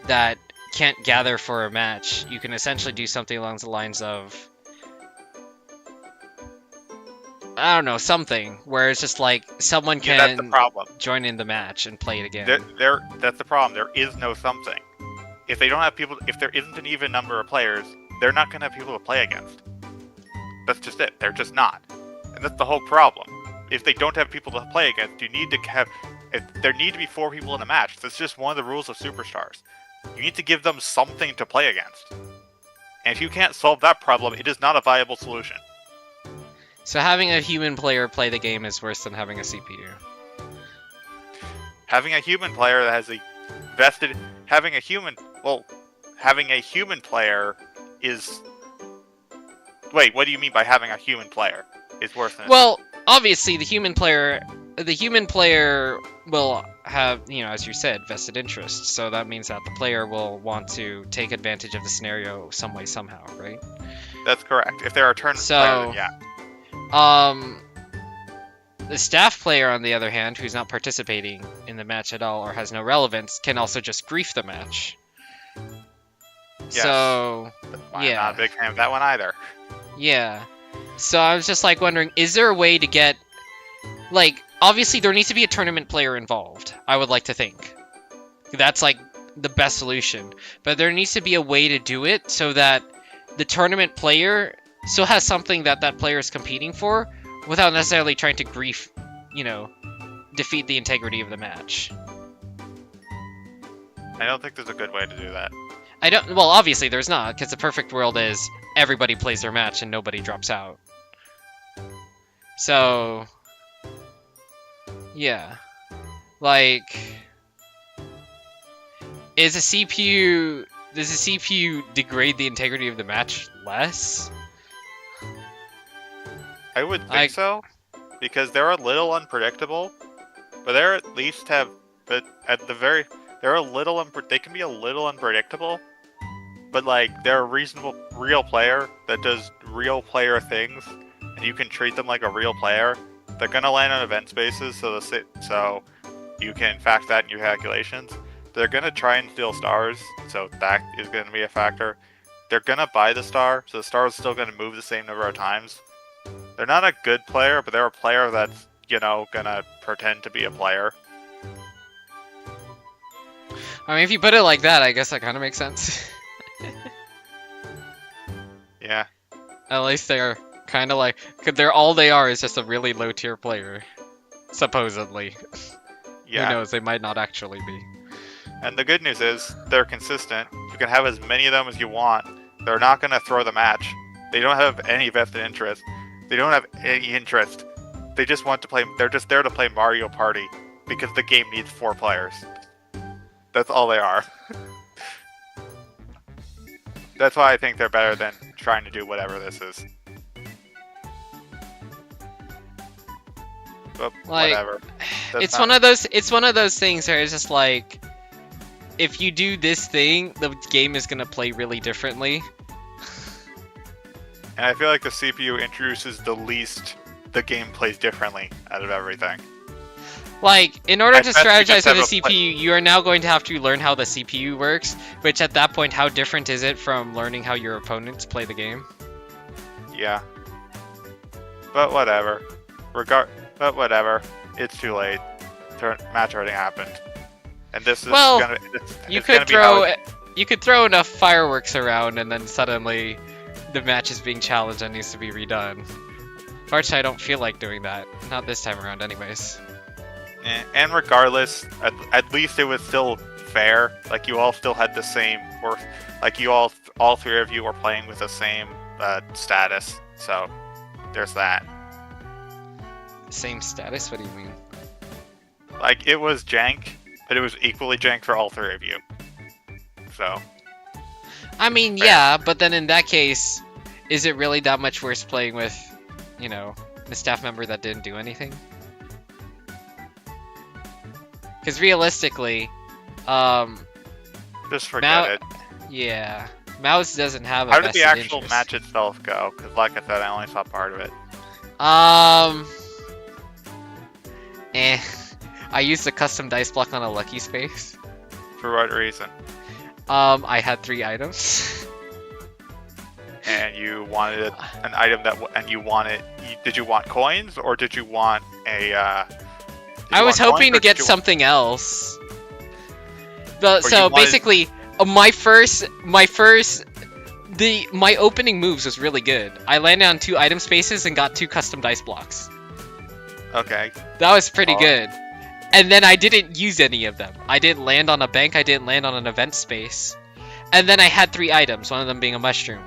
that can't gather for a match, you can essentially do something along the lines of, I don't know, something where it's just like someone can join in the match and play it again.
That's the problem. There is no something. If they don't have people, if there isn't an even number of players, they're not going to have people to play against. That's just it. They're just not, and that's the whole problem. If they don't have people to play against, there need to be 4 people in a match. That's just one of the rules of Superstars. You need to give them something to play against. And if you can't solve that problem, it is not a viable solution.
So having a human player play the game is worse than having a CPU.
Having a human player that has a vested... Having a human player is... Wait, what do you mean by having a human player is worse than...
Well, obviously the human player will have, as you said, vested interest. So that means that the player will want to take advantage of the scenario some way, somehow, right?
That's correct. If there are turns players, then yeah.
The staff player, on the other hand, who's not participating in the match at all or has no relevance, can also just grief the match.
Yes.
So,
I'm
yeah.
not a big fan of that one either.
Yeah. So I was just like wondering, is there a way to get, like, obviously there needs to be a tournament player involved, I would like to think. That's like the best solution. But there needs to be a way to do it so that the tournament player still has something that that player is competing for without necessarily trying to grief, defeat the integrity of the match.
I don't think there's a good way to do that.
Well, obviously there's not, because the perfect world is everybody plays their match and nobody drops out. So, yeah. Like, does the CPU degrade the integrity of the match less?
I would think so, because they're a little unpredictable, but they're at least have, but at the very, they're a little, they can be a little unpredictable, but like, they're a reasonable, real player that does real player things, and you can treat them like a real player. They're gonna land on event spaces, so you can factor that in your calculations. They're gonna try and steal stars, so that is gonna be a factor. They're gonna buy the star, so the star is still gonna move the same number of times. They're not a good player, but they're a player that's, gonna pretend to be a player.
I mean, if you put it like that, I guess that kind of makes sense.
Yeah.
At least they're kind of like, cause all they are is just a really low tier player, supposedly.
Yeah.
Who knows? They might not actually be.
And the good news is they're consistent. You can have as many of them as you want. They're not gonna throw the match. They don't have any vested interest. They don't have any interest. They just want to play. They're just there to play Mario Party because the game needs 4 players. That's all they are. That's why I think they're better than trying to do whatever this is. But
Like,
whatever. That's
It's
not-
one of those things where it's just like, if you do this thing, the game is gonna play really differently.
And I feel like the CPU introduces the game plays differently out of everything.
Like, in order
At
to
best, you
strategize
just
with
have
the
a pla-
CPU, you are now going to have to learn how the CPU works, which at that point, how different is it from learning how your opponents play the game?
Yeah. But whatever. But whatever. It's too late. Match already happened. And this is
Well,
gonna.
You
it's gonna
could
be how
throw you could throw enough fireworks around, and then suddenly the match is being challenged and needs to be redone. Unfortunately, I don't feel like doing that. Not this time around, anyways.
And regardless, at least it was still fair. Like, you all still had the same worth. Like, all 3 of you were playing with the same status. So there's that.
Same status? What do you mean?
Like, it was jank, but it was equally jank for all 3 of you. So.
I mean,
Fair.
yeah, but then in that case, is it really that much worse playing with, the staff member that didn't do anything? Because realistically,
Just forget it.
yeah, Mouse doesn't have a
How did the
vested
actual
interest.
match itself go? Because, like I said, I only saw part of it.
I used a custom dice block on a lucky space.
For what reason?
I had 3 items.
And you wanted an item did you want coins, or did you want a,
I was hoping to get something else. So basically, my opening moves was really good. I landed on 2 item spaces and got 2 custom dice blocks.
Okay.
That was pretty
Oh.
good. And then I didn't use any of them. I didn't land on a bank, I didn't land on an event space. And then I had 3 items, one of them being a mushroom.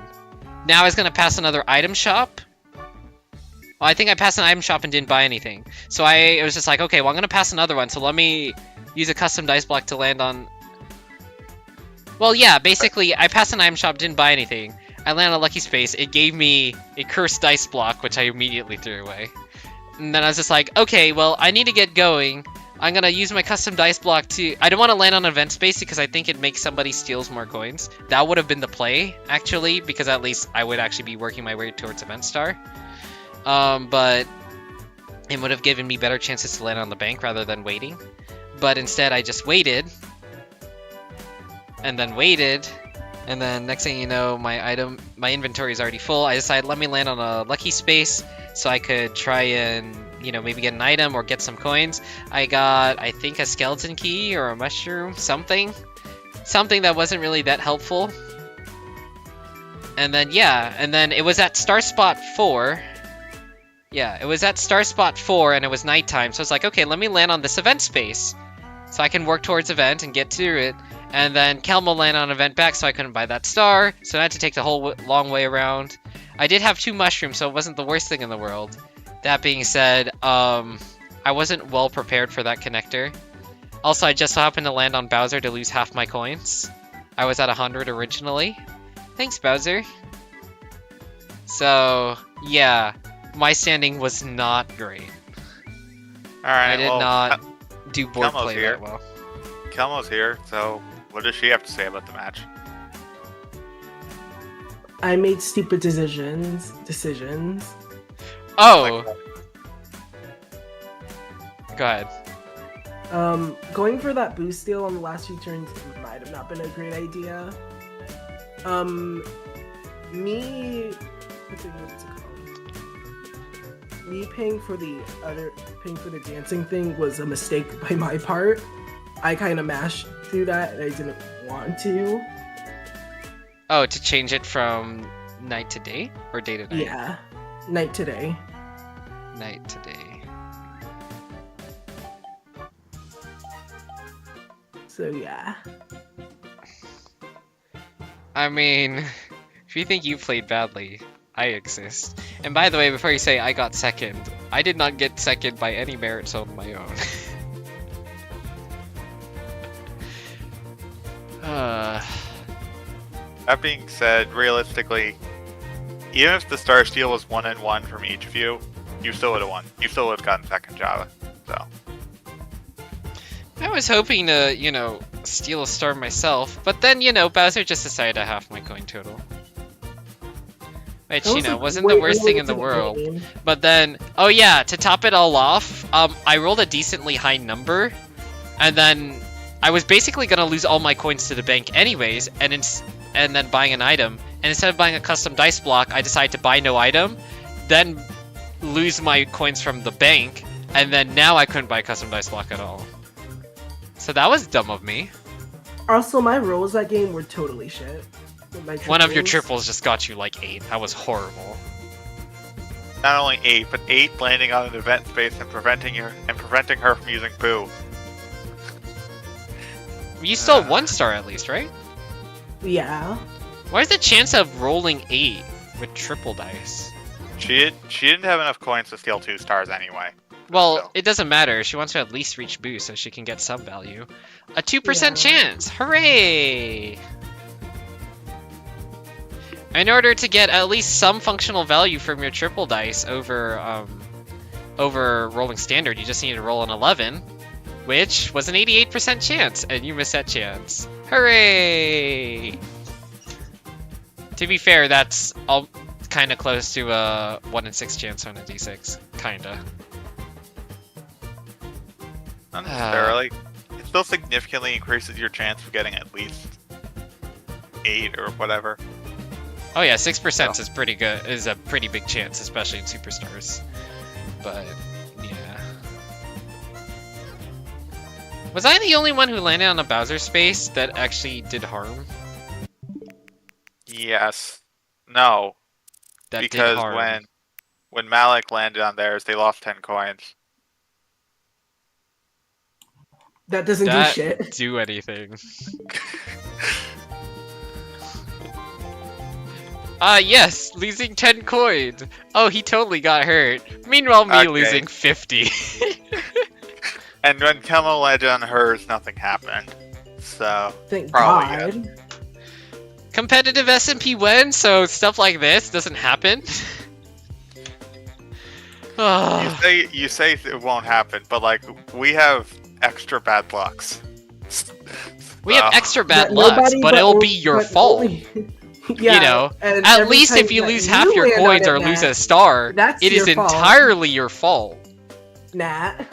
Now I was gonna pass another item shop. Well, I think I passed an item shop and didn't buy anything. So I was just like, okay, well I'm gonna pass another one, so let me use a custom dice block to land on... Well, yeah, basically, I passed an item shop, didn't buy anything. I landed on a lucky space, it gave me a cursed dice block, which I immediately threw away. And then I was just like, okay, well, I need to get going. I'm gonna use my custom dice block to... I don't want to land on an event space because I think it makes somebody steals more coins. That would have been the play, actually, because at least I would actually be working my way towards event star. But It would have given me better chances to land on the bank rather than waiting. But instead, I just waited. And then waited. And then next thing you know, my inventory is already full. I decided, let me land on a lucky space so I could try and, you know, maybe get an item or get some coins. I got, I think, a skeleton key or a mushroom, something. Something that wasn't really that helpful. And then, yeah, and then it was at star spot 4. Yeah, it was at star spot 4 and it was nighttime, so I was like, okay, let me land on this event space. So I can work towards event and get to it. And then Kelmo landed on event back, so I couldn't buy that star. So I had to take the whole long way around. I did have 2 mushrooms, so it wasn't the worst thing in the world. That being said, I wasn't well prepared for that connector. Also, I just so happened to land on Bowser to lose half my coins. I was at 100 originally. Thanks, Bowser. So, yeah. My standing was not great.
Alright,
I did not do board
Kelmo's
play
here.
that well.
Kelmo's here, so what does she have to say about the match?
I made stupid decisions.
Oh! Go ahead.
Going for that boost steal on the last few turns might have not been a great idea. What's it called? Me paying for the dancing thing was a mistake by my part. I kind of mashed through that and I didn't want to.
Oh, to change it from night to day? Or day to night?
Yeah, night to day.
Night to day.
So yeah.
I mean, if you think you played badly, I exist. And by the way, before you say I got second, I did not get second by any merits on my own.
That being said, realistically, even if the star steal was 1 and 1 from each of you, you still would have won. You still would have gotten second Java. So
I was hoping to, you know, steal a star myself, but then, you know, Bowser just decided to half my coin total. Which, you know, wasn't the worst thing in the world. But then, oh yeah, to top it all off, I rolled a decently high number, and then I was basically gonna lose all my coins to the bank anyways, and then buying an item. And instead of buying a custom dice block, I decided to buy no item, then lose my coins from the bank, and then now I couldn't buy a custom dice block at all. So that was dumb of me.
Also, my rolls that game were totally shit.
One of your triples just got you like 8. That was horrible.
not only 8, but 8 landing on an event space and preventing her from using Boo.
You still have 1 star at least, right?
Yeah.
Why is the chance of rolling 8 with triple dice?
She didn't have enough coins to steal 2 stars anyway.
Well,
So.
it doesn't matter. She wants to at least reach Boo so she can get some value. A 2% chance! Hooray! In order to get at least some functional value from your triple dice over rolling standard, you just need to roll an 11, which was an 88% chance, and you missed that chance. Hooray! To be fair, that's all kind of close to a 1 in 6 chance on a d6, kinda.
Not necessarily. It still significantly increases your chance of getting at least 8 or whatever.
Oh yeah, 6% is pretty good. Is a pretty big chance, especially in superstars. But yeah, was I the only one who landed on a Bowser space that actually did harm?
Yes. No.
That
Because
did harm.
when Malik landed on theirs, they lost 10 coins.
That doesn't do shit.
Do anything. Yes, losing 10 coins. Oh, he totally got hurt. Meanwhile, me
Okay.
losing 50.
And when Kemo landed on hers, nothing happened. So,
Thank
probably
God.
Competitive SMP win, so stuff like this doesn't happen.
you say it won't happen, but like we have extra bad lucks.
We have extra bad
But
luck,
nobody
but it'll be your
but
fault.
only- yeah,
You know,
and
at
every
least
time
if you
that
lose half your
land on
coins
it,
or
Matt,
lose a star,
that's
it is
your fault.
entirely your fault.
Nat.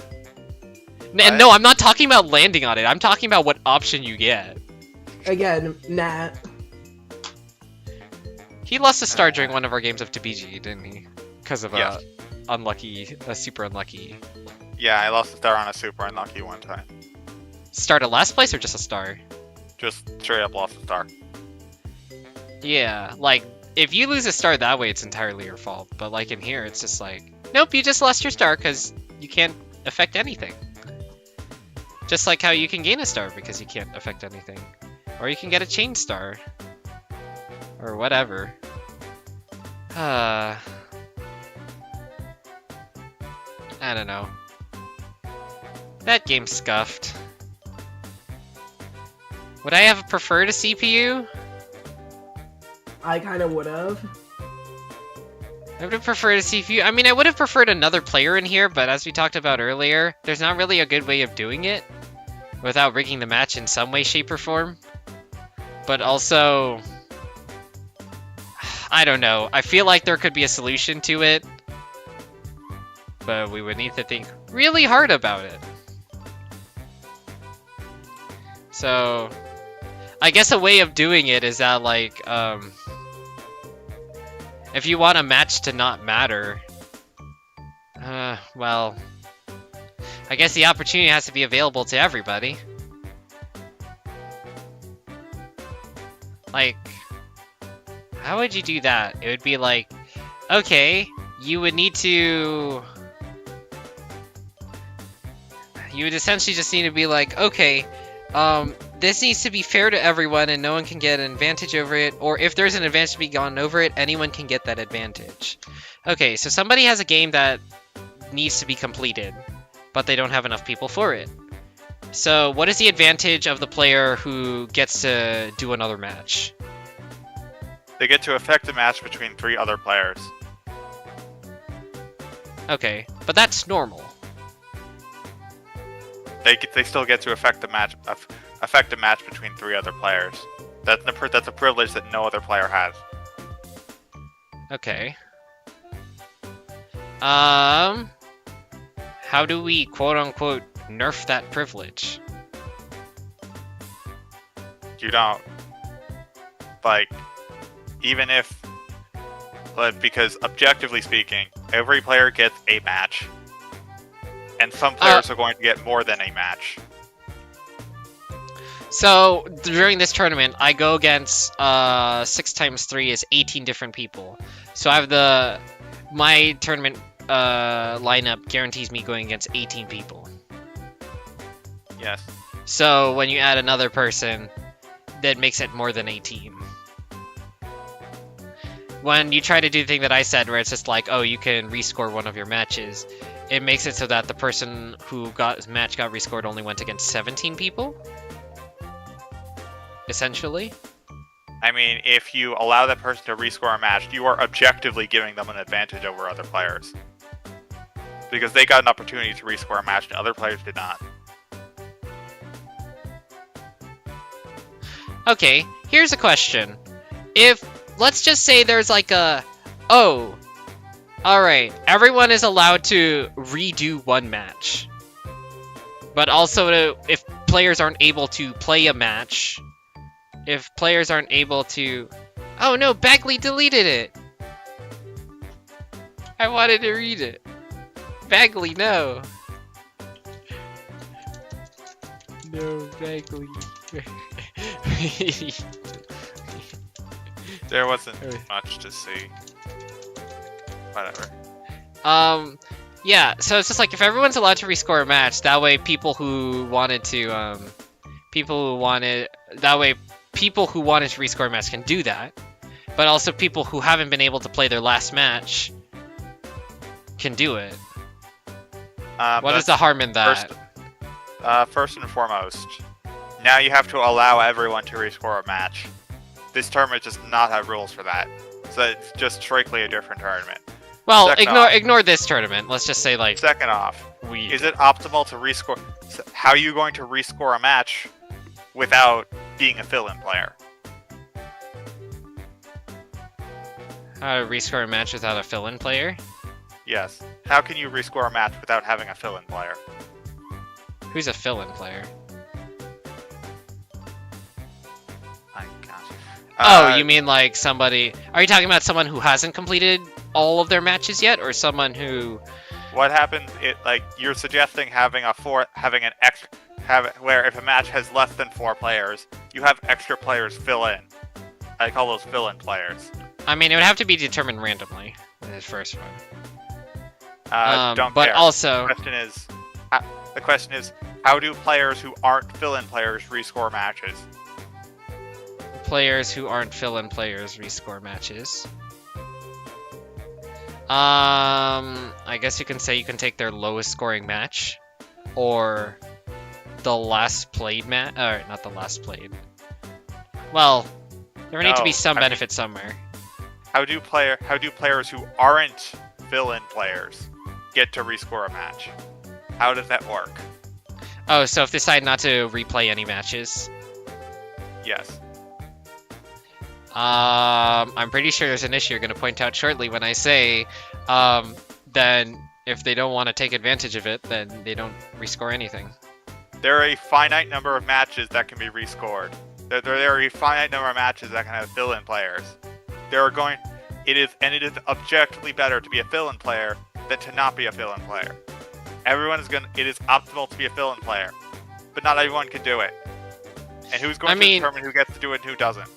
And no, I'm not talking about landing on it. I'm talking about what option you get.
Again, Nat.
He lost a star during one of our games of Tabiji, didn't he? Because of
Yes.
a super unlucky.
Yeah, I lost a star on a super unlucky one time.
Start at last place or just a star?
Just straight up lost a star.
Yeah, like, if you lose a star that way, it's entirely your fault. But like in here, it's just like, nope, you just lost your star because you can't affect anything. Just like how you can gain a star because you can't affect anything. Or you can get a chain star. Or whatever. I don't know. That game's scuffed. Would I have preferred a CPU?
I kind of would have.
I would have preferred a CPU. I mean, I would have preferred another player in here, but as we talked about earlier, there's not really a good way of doing it without rigging the match in some way, shape, or form. But also, I don't know. I feel like there could be a solution to it, but we would need to think really hard about it. So, I guess a way of doing it is that, like, if you want a match to not matter, well, I guess the opportunity has to be available to everybody. Like, how would you do that? It would be like, okay, you would need to... You would essentially just need to be like, okay, this needs to be fair to everyone and no one can get an advantage over it, or if there's an advantage to be gone over it, anyone can get that advantage. Okay, so somebody has a game that needs to be completed, but they don't have enough people for it. So what is the advantage of the player who gets to do another match?
They get to affect the match between 3 other players.
Okay, but that's normal.
They still get to affect the match between 3 other players. That's a privilege that no other player has.
Okay. How do we quote-unquote nerf that privilege?
You don't. Like, even if... But because, objectively speaking, every player gets a match. And some players are going to get more than a match.
So, during this tournament, I go against 6 times 3 is 18 different people. So I have my tournament lineup guarantees me going against 18 people.
Yes.
So when you add another person, that makes it more than 18. When you try to do the thing that I said, where it's just like, oh, you can rescore one of your matches, it makes it so that the person who got his match got rescored only went against 17 people? Essentially?
I mean, if you allow that person to rescore a match, you are objectively giving them an advantage over other players. Because they got an opportunity to rescore a match and other players did not.
Okay, here's a question. Let's just say there's like alright, everyone is allowed to redo one match. But also, if players aren't able to play a match, if players aren't able to... Oh no, Bagley deleted it! I wanted to read it. Bagley, no! No, Bagley.
There wasn't much to see. Whatever.
Yeah, so it's just like, if everyone's allowed to rescore a match, that way people who wanted to rescore a match can do that. But also people who haven't been able to play their last match can do it. What is the harm in that?
First and foremost, now you have to allow everyone to rescore a match. This tournament does not have rules for that. So it's just strictly a different tournament.
Well,
Second
ignore this tournament. Let's just say, like...
Second off, is it optimal to rescore... How are you going to rescore a match without being a fill-in player?
How to rescore a match without a fill-in player?
Yes. how can you rescore a match without having a fill-in player?
Who's a fill-in player?
My gosh.
Oh, you mean like somebody... Are you talking about someone who hasn't completed all of their matches yet, or someone who...
What happens? You're suggesting having where if a match has less than 4 players, you have extra players fill in. I call those fill-in players.
I mean, it would have to be determined randomly in the first one.
Don't
but
care.
also...
The question is, how do players who aren't fill-in players rescore matches?
Players who aren't fill-in players rescore matches. I guess you can say you can take their lowest scoring match, or the last played match, or not the last played. Well, there would need to be some benefit somewhere.
How do players who aren't fill-in players get to rescore a match? How does that work?
Oh, so if they decide not to replay any matches.
Yes.
I'm pretty sure there's an issue you're going to point out shortly when I say, then if they don't want to take advantage of it, then they don't rescore anything.
There are a finite number of matches that can be rescored. There are a finite number of matches that can have fill-in players. It is objectively better to be a fill-in player than to not be a fill-in player. It is optimal to be a fill-in player, but not everyone can do it. And who's going to determine who gets to do it and who doesn't?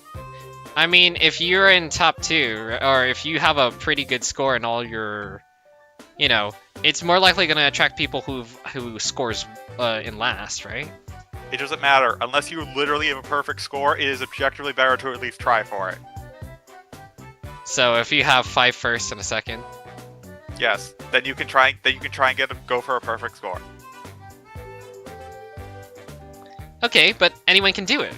I mean, if you're in top 2, or if you have a pretty good score in all your, it's more likely going to attract people who scores in last, right?
It doesn't matter. Unless you literally have a perfect score, it is objectively better to at least try for it.
So if you have 5 first and a second.
Yes, then you can try and go for a perfect score. Okay,
but anyone can do it.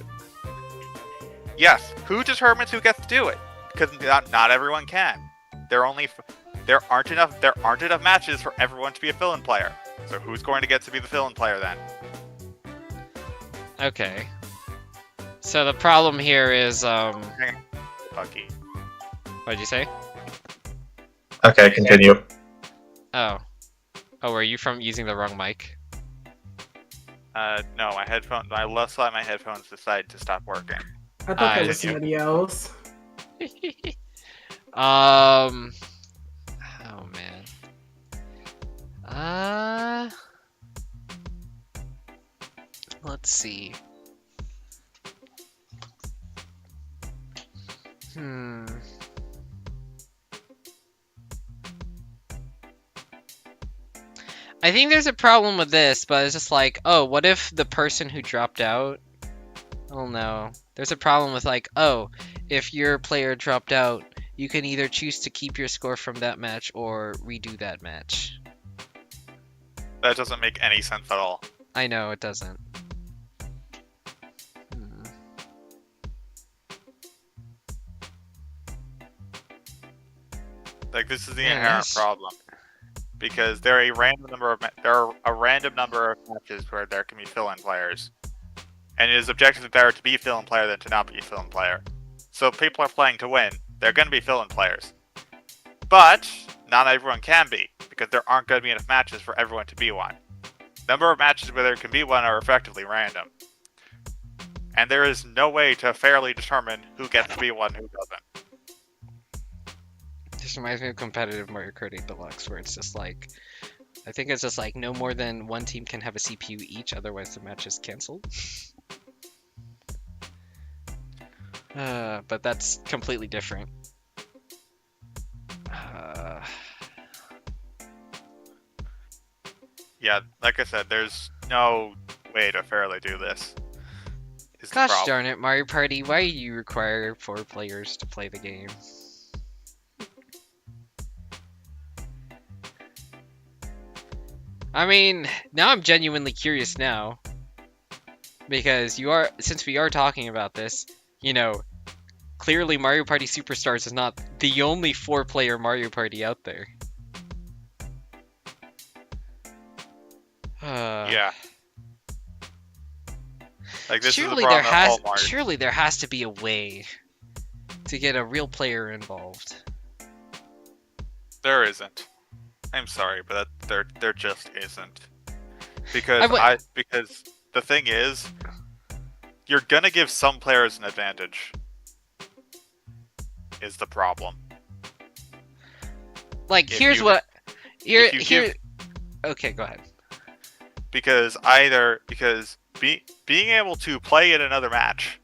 Yes, who determines who gets to do it? Because not everyone can. There aren't enough matches for everyone to be a fill-in player. So who's going to get to be the fill-in player then?
Okay. So the problem here is
Lucky.
What'd you say?
Okay, continue.
Oh, were you from using the wrong mic?
No, my left side of my headphones decided to stop working.
I thought that was somebody else.
Oh man. Let's see. I think there's a problem with this, but it's just like, oh, what if the person who dropped out... Oh no. There's a problem with like, oh, if your player dropped out, you can either choose to keep your score from that match or redo that match.
That doesn't make any sense at all.
I know, it doesn't.
Like, this is the inherent problem. Because there are a random number of matches where there can be fill-in players. And it is objectively better to be a fill-in player than to not be a fill-in player. So if people are playing to win, they're going to be fill-in players. But not everyone can be, because there aren't going to be enough matches for everyone to be one. Number of matches where there can be one are effectively random. And there is no way to fairly determine who gets to be one and who doesn't.
This reminds me of competitive Mario Kart 8 Deluxe, where it's just like, I think it's just like no more than one team can have a CPU each, otherwise the match is cancelled. But that's completely different.
Yeah, like I said, there's no way to fairly do this.
Gosh darn it, Mario Party, why do you require 4 players to play the game? I mean, now I'm genuinely curious now. Because since we are talking about this, clearly Mario Party Superstars is not the only 4-player Mario Party out there.
Yeah. Like, this
surely
is a problem
surely there has to be a way to get a real player involved.
There isn't. I'm sorry, but there just isn't. Because because the thing is, you're gonna give some players an advantage. Is the problem.
Like,
If
here's
you-
what... Here,
if you
here...
give-
Okay, go ahead.
Because being able to play in another match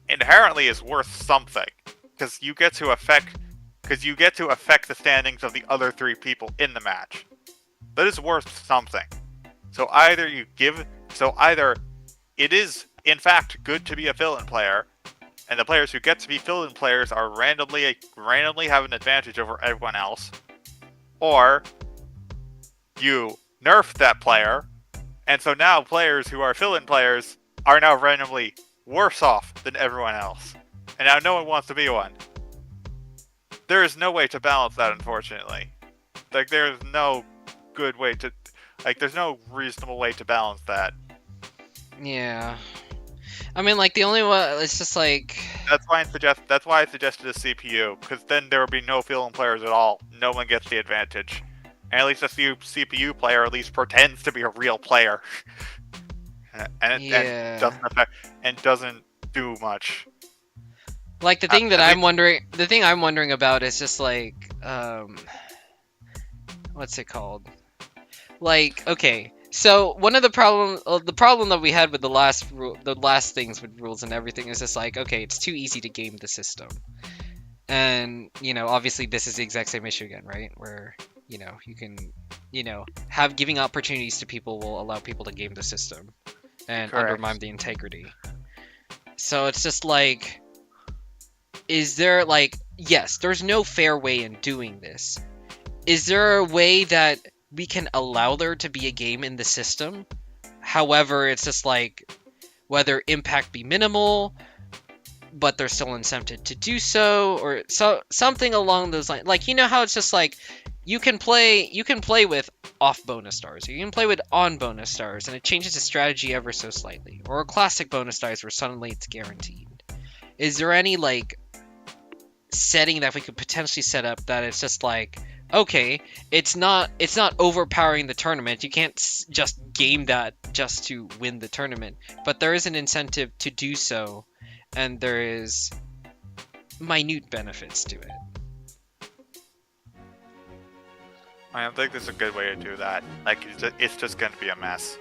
inherently is worth something. Because you get to affect the standings of the other 3 people in the match. That is worth something. So either it is in fact good to be a fill-in player, and the players who get to be fill-in players are randomly have an advantage over everyone else, or you nerf that player, and so now players who are fill-in players are now randomly worse off than everyone else, and now no one wants to be one. There is no way to balance that, unfortunately. Like, there's no good way to... Like, there's no reasonable way to balance that.
Yeah. I mean, like, the only one... It's just like...
That's why I suggested a CPU, because then there would be no fill-in players at all. No one gets the advantage. And at least a CPU player at least pretends to be a real player. and doesn't do much.
Like, the thing I'm wondering about is just like, what's it called? Like, okay, so one of the problem that we had with the last things with rules and everything is just like, okay, it's too easy to game the system. And, you know, obviously this is the exact same issue again, right? Where, you know, you can, you know, giving opportunities to people will allow people to game the system and
Correct.
undermine the integrity. So it's just like, is there, like, yes, there's no fair way in doing this. Is there a way that we can allow there to be a game in the system? However, it's just like, whether impact be minimal, but there's still incentive to do so, or something along those lines. Like, you know how it's just like, you can play with off bonus stars, or you can play with on bonus stars, and it changes the strategy ever so slightly. Or classic bonus stars where suddenly it's guaranteed. Is there any, like, setting that we could potentially set up that it's just like, okay, it's not overpowering the tournament. You can't just game that just to win the tournament, but there is an incentive to do so, and there is minute benefits to it.
I don't think there's a good way to do that. Like, it's just going to be a mess.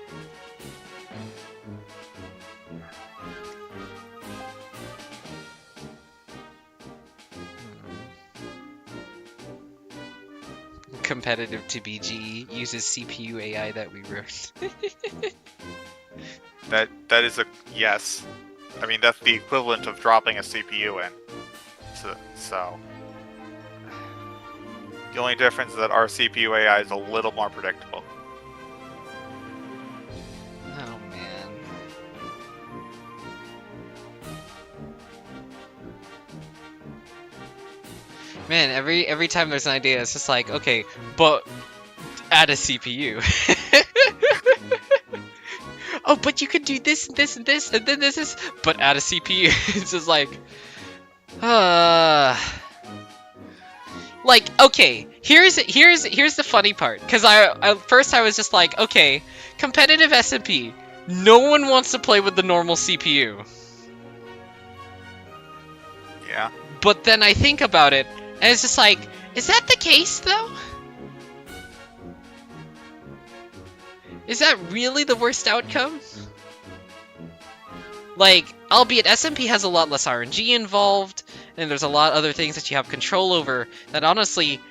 Competitive to BG uses CPU AI that we wrote.
That is a yes. I mean, that's the equivalent of dropping a CPU in. So the only difference is that our CPU AI is a little more predictable.
Oh man. Man, every time there's an idea, it's just like, okay, but add a CPU. Oh, but you could do this and this and this, and then this is, but add a CPU. It's just like, like, okay, here's the funny part, because I first I was just like, okay, competitive SMP, no one wants to play with the normal CPU.
Yeah.
But then I think about it, and it's just like, is that the case though? Is that really the worst outcome? Like, albeit SMP has a lot less RNG involved, and there's a lot of other things that you have control over, that honestly,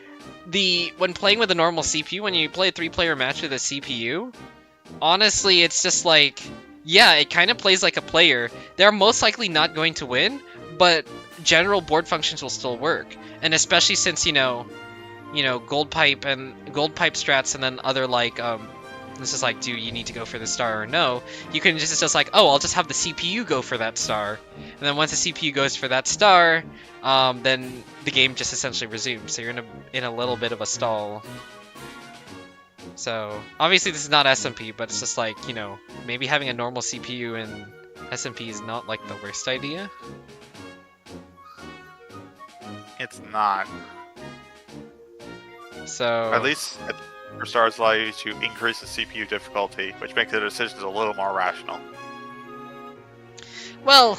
when playing with a normal CPU, when you play a 3-player match with a CPU, honestly, it's just like, yeah, it kind of plays like a player. They're most likely not going to win, but general board functions will still work. And especially since, you know, gold pipe strats, and then other, like, this is like, do you need to go for the star or no? You can just like, oh, I'll just have the CPU go for that star. And then once the CPU goes for that star, then the game just essentially resumes. So you're in a little bit of a stall. So, obviously this is not SMP, but it's just like, you know, maybe having a normal CPU in SMP is not, like, the worst idea.
It's not.
So
At least Superstars allow you to increase the CPU difficulty, which makes the decisions a little more rational.
well,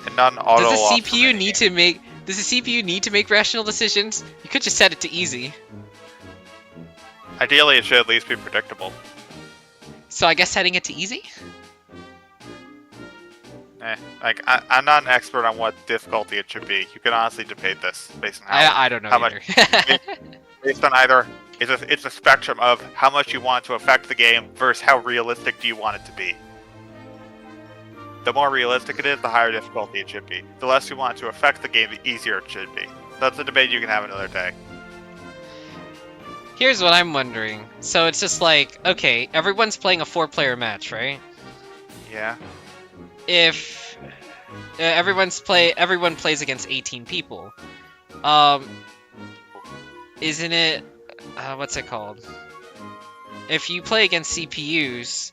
And non-auto
does the
loss
CPU
remaining.
need to make rational decisions? You could just set it to easy.
Ideally, it should at least be predictable.
So I guess setting it to easy?
I'm not an expert on what difficulty it should be. You can honestly debate this based on
I don't know
how
either.
based on either it's a spectrum of how much you want to affect the game versus how realistic do you want it to be. The more realistic it is, the higher difficulty it should be. The less you want to affect the game, the easier it should be. That's a debate you can have another day.
Here's what I'm wondering. So it's just like, okay, everyone's playing a 4-player match, right?
Yeah.
If everyone plays against 18 people, isn't it what's it called? If you play against CPUs,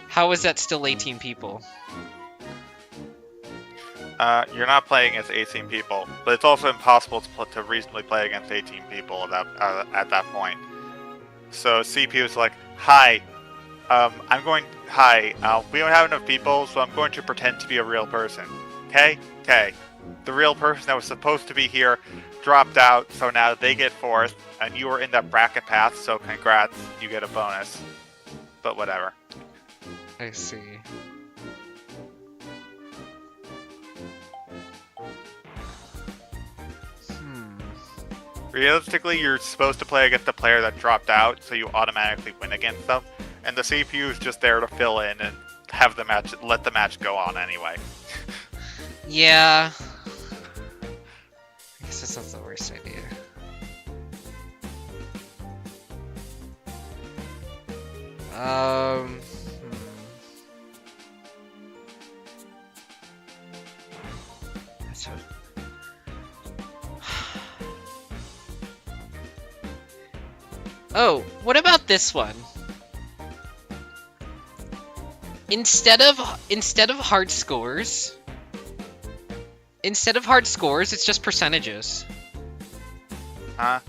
how is that still 18 people?
You're not playing against 18 people, but it's also impossible to reasonably play against 18 people at that point. So CPU is like, hi, we don't have enough people, so I'm going to pretend to be a real person. Okay? The real person that was supposed to be here dropped out, so now they get fourth, and you were in that bracket path, so congrats, you get a bonus. But whatever.
I see.
Realistically, you're supposed to play against the player that dropped out, so you automatically win against them. And the CPU is just there to fill in and let the match go on anyway.
Yeah. I guess that's not the worst idea. Hmm. That's what... Oh, what about this one? Instead of hard scores, it's just percentages.
Huh?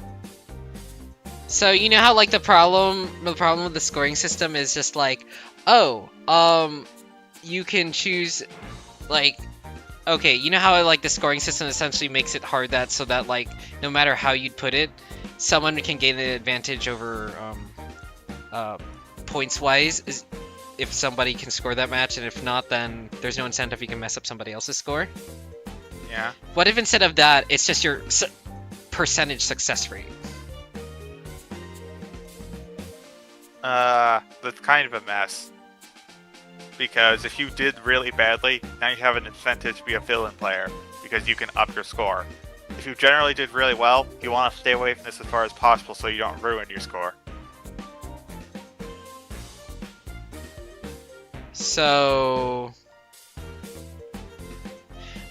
So you know how like the problem with the scoring system is just like, oh, you can choose like, okay, you know how like the scoring system essentially makes it hard so that like no matter how you'd put it, someone can gain the advantage over points wise is if somebody can score that match, and if not, then there's no incentive you can mess up somebody else's score.
Yeah.
What if instead of that, it's just your percentage success rate?
That's kind of a mess. Because if you did really badly, now you have an incentive to be a fill-in player, because you can up your score. If you generally did really well, you want to stay away from this as far as possible so you don't ruin your score.
So...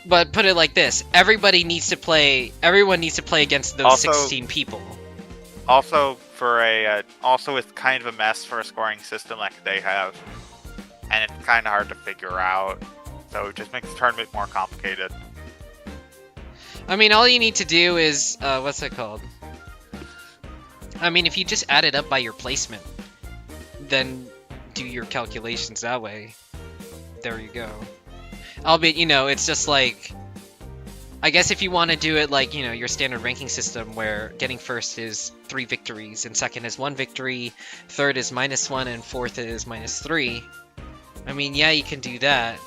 But put it like this, everyone needs to play against those
Also-
16 people.
Also, it's kind of a mess for a scoring system like they have. And it's kind of hard to figure out. So it just makes the tournament more complicated.
I mean, all you need to do is, what's it called? I mean, if you just add it up by your placement, then do your calculations that way. There you go. Albeit, it's just like, I guess if you want to do it like, your standard ranking system where getting first is 3 victories, and second is 1 victory, third is -1, and fourth is -3. I mean, yeah, you can do that,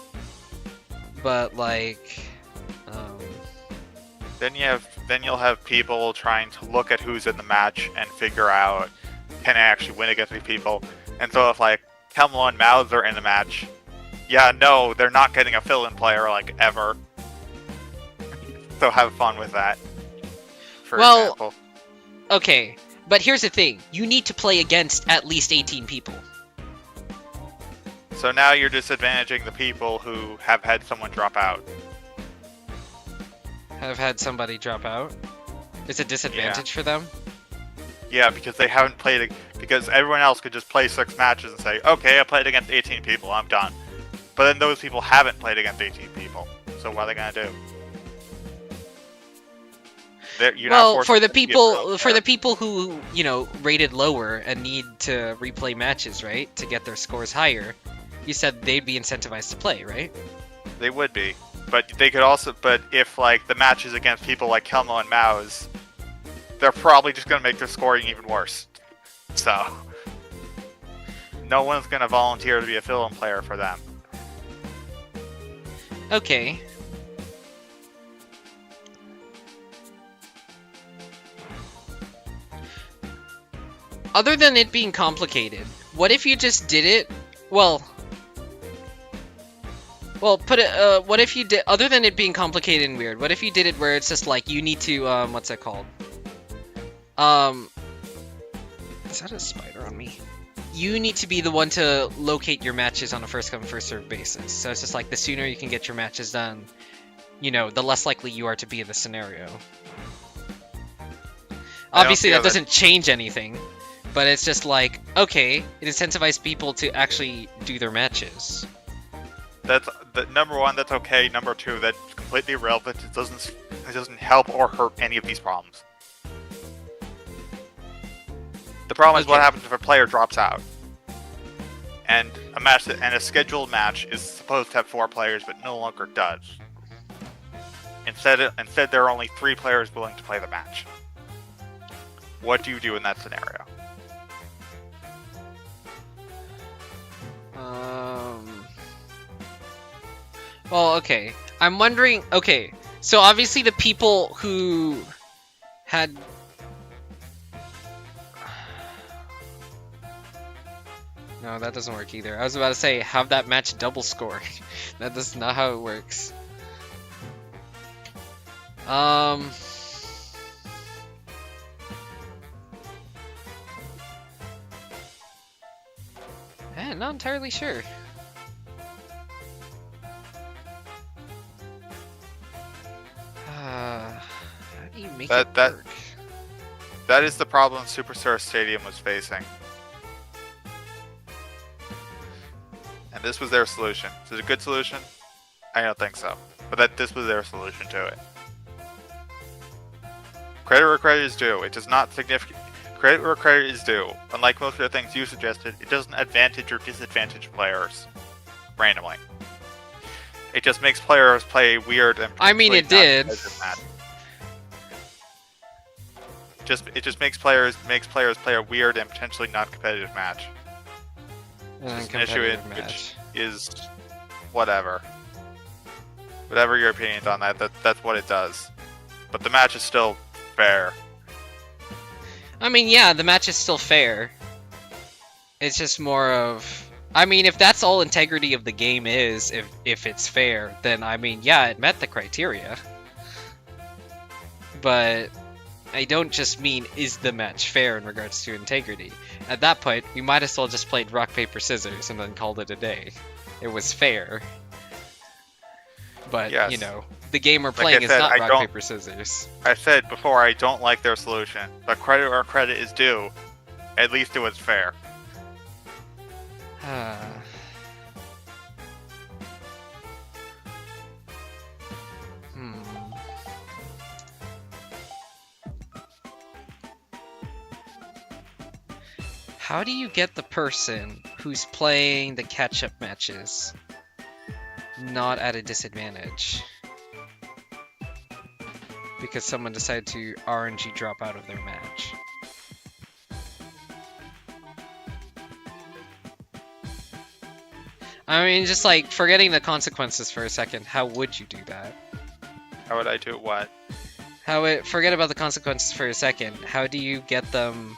but like,
Then you'll have people trying to look at who's in the match and figure out, can I actually win against these people? And so if like Kemlo and Mouths are in the match, yeah, no, they're not getting a fill-in player like ever. So have fun with that. For example.
Okay, but here's the thing: you need to play against at least 18 people.
So now you're disadvantaging the people who have had someone drop out.
Have had somebody drop out? It's a disadvantage for them?
Yeah, because they haven't played. Because everyone else could just play 6 matches and say, okay, I played against 18 people, I'm done. But then those people haven't played against 18 people. So what are they gonna do? You're not
Well,
forced
for
to
the
be a
people
pro
for the
player.
people who, you know, rated lower and need to replay matches, right, to get their scores higher, you said they'd be incentivized to play, right?
They would be, but they could also. But if like the matches against people like Kelmo and Mouse, they're probably just gonna make their scoring even worse. So no one's gonna volunteer to be a fill-in player for them.
Okay. Other than it being complicated, what if you just did it? Well, put it. What if you did? Other than it being complicated and weird, what if you did it where it's just like you need to what's that called? Is that a spider on me? You need to be the one to locate your matches on a first come first serve basis. So it's just like the sooner you can get your matches done, you know, the less likely you are to be in the scenario. Obviously, that doesn't change anything. But it's just like, okay, it incentivizes people to actually do their matches.
That's number one. That's okay. Number two, that's completely irrelevant. It doesn't help or hurt any of these problems. The problem is what happens if a player drops out, and a scheduled match is supposed to have 4 players, but no longer does. Instead, there are only 3 players willing to play the match. What do you do in that scenario?
Well, okay. I'm wondering, okay, so obviously the people who had... No, that doesn't work either. I was about to say, have that match double score. That's not how it works. Not entirely sure. How do you make it work?
That is the problem Superstar Stadium was facing. And this was their solution. Is it a good solution? I don't think so. But this was their solution to it. Credit where credit is due. It does not significant. Credit where credit is due. Unlike most of the things you suggested, it doesn't advantage or disadvantage players randomly. It just makes players play weird and
I mean, it did.
It just makes players play a weird and potentially non-competitive match. Just an issue which is whatever. Whatever your opinions on that's what it does. But the match is still fair.
I mean, yeah, the match is still fair. It's just more of... I mean, if that's all integrity of the game is, if it's fair, then, I mean, yeah, it met the criteria. But I don't just mean, is the match fair in regards to integrity? At that point, we might as well just played rock, paper, scissors and then called it a day. It was fair. But,
yes.
You know, the game we're playing is not rock, paper, scissors.
I said before, I don't like their solution. But credit where credit is due. At least it was fair.
How do you get the person who's playing the catch-up matches not at a disadvantage? Because someone decided to RNG drop out of their match. I mean, just like, forgetting the consequences for a second, how would you do that?
How would I do what?
Forget about the consequences for a second. How do you get them...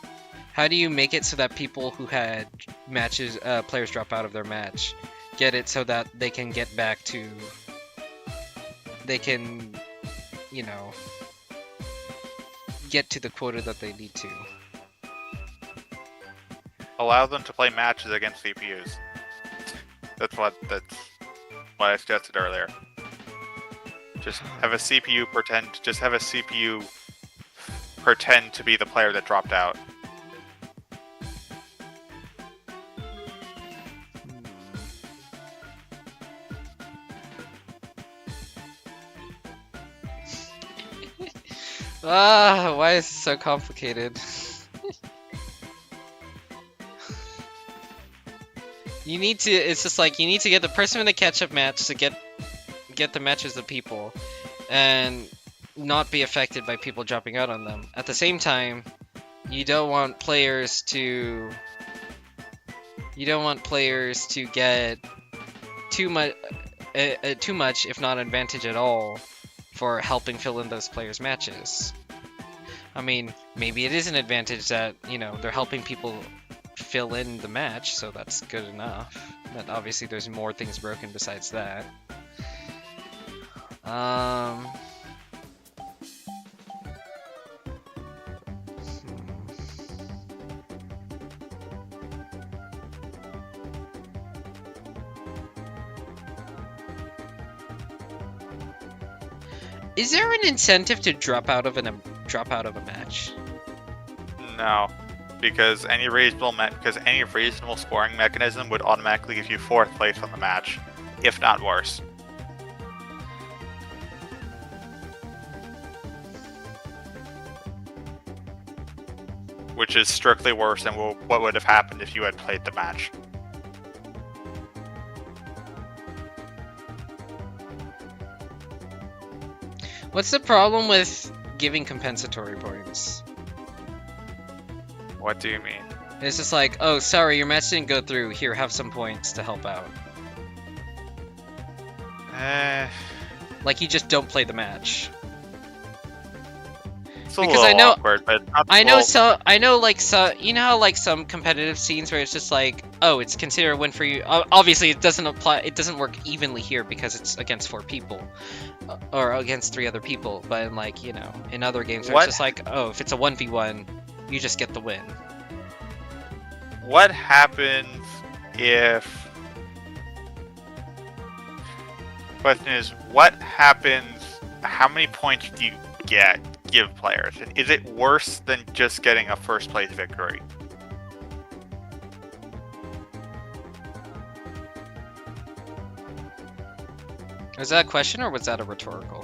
How do you make it so that people who had matches, players drop out of their match, get it so that they can get back to... They can, you know, get to the quota that they need to.
Allow them to play matches against CPUs. That's what I suggested earlier. Just have a CPU pretend to be the player that dropped out.
Ah, why is it so complicated? You need to, it's just like, you need to get the person in the catch-up match to get the matches of people, and not be affected by people dropping out on them. At the same time, you don't want players to get too much, if not advantage at all, for helping fill in those players' matches. I mean, maybe it is an advantage that, you know, they're helping people fill in the match, so that's good enough. But obviously there's more things broken besides that. Is there an incentive to drop out of a match?
No, because any reasonable scoring mechanism would automatically give you 4th place on the match, if not worse. Which is strictly worse than what would have happened if you had played the match.
What's the problem with giving compensatory points?
What do you mean?
It's just like, oh, sorry, your match didn't go through. Here, have some points to help out. Like you just don't play the match.
It's a
Because
little
I know-
awkward, but not
I know
well,
you know how like some competitive scenes where it's just like, oh, it's considered a win for you. Obviously, it doesn't work evenly here because it's against 4 people, or against 3 other people. But in like, you know, in other games where
What?
it's just like, oh, if it's a 1v1, you just get the win.
What happens if... Question is, what happens... How many points do you give players? Is it worse than just getting a 1st place victory?
Was that a question or was that a rhetorical?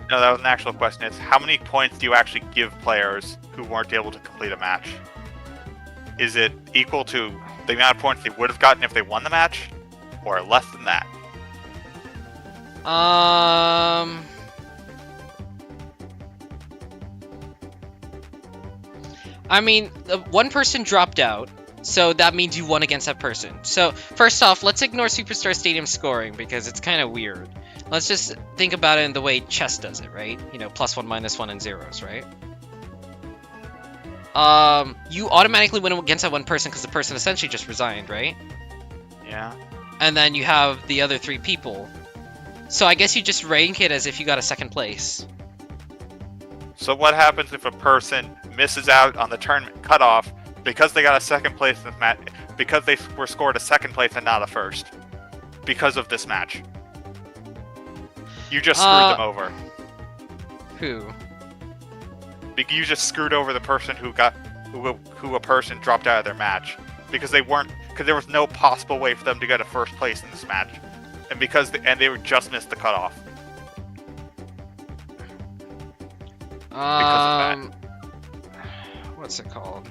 No, that was an actual question. It's how many points do you actually give players who weren't able to complete a match? Is it equal to the amount of points they would have gotten if they won the match? Or less than that?
I mean, one person dropped out, so that means you won against that person. So, first off, let's ignore Superstar Stadium scoring, because it's kind of weird. Let's just think about it in the way chess does it, right? You know, +1, -1, and zeros, right? You automatically win against that one person because the person essentially just resigned, right?
Yeah.
And then you have the other 3 people. So I guess you just rank it as if you got a 2nd place.
So what happens if a person misses out on the tournament cutoff because they got a 2nd place in this match, because they were scored a 2nd place and not a 1st, because of this match? You just screwed them over.
Who?
You just screwed over the person who a person dropped out of their match because there was no possible way for them to get a 1st place in this match, and they just missed the cutoff. Because of that.
What's it called?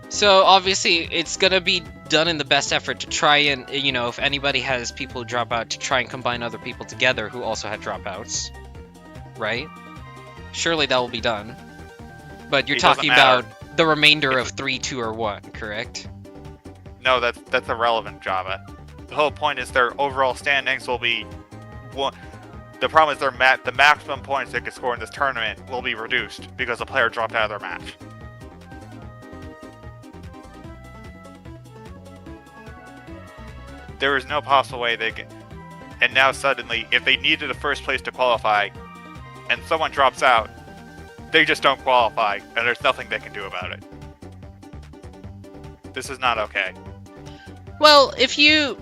So obviously it's gonna be done in the best effort to try and, you know, if anybody has people drop out, to try and combine other people together who also had dropouts, right? Surely that will be done. But you're talking about the remainder of 3, 2, or 1, correct?
No, that's irrelevant, Java. The whole point is their overall standings will be one. The problem is the maximum points they could score in this tournament will be reduced because a player dropped out of their match. There is no possible way they can. And now suddenly, if they needed a 1st place to qualify, and someone drops out, they just don't qualify, and there's nothing they can do about it. This is not okay.
Well, if you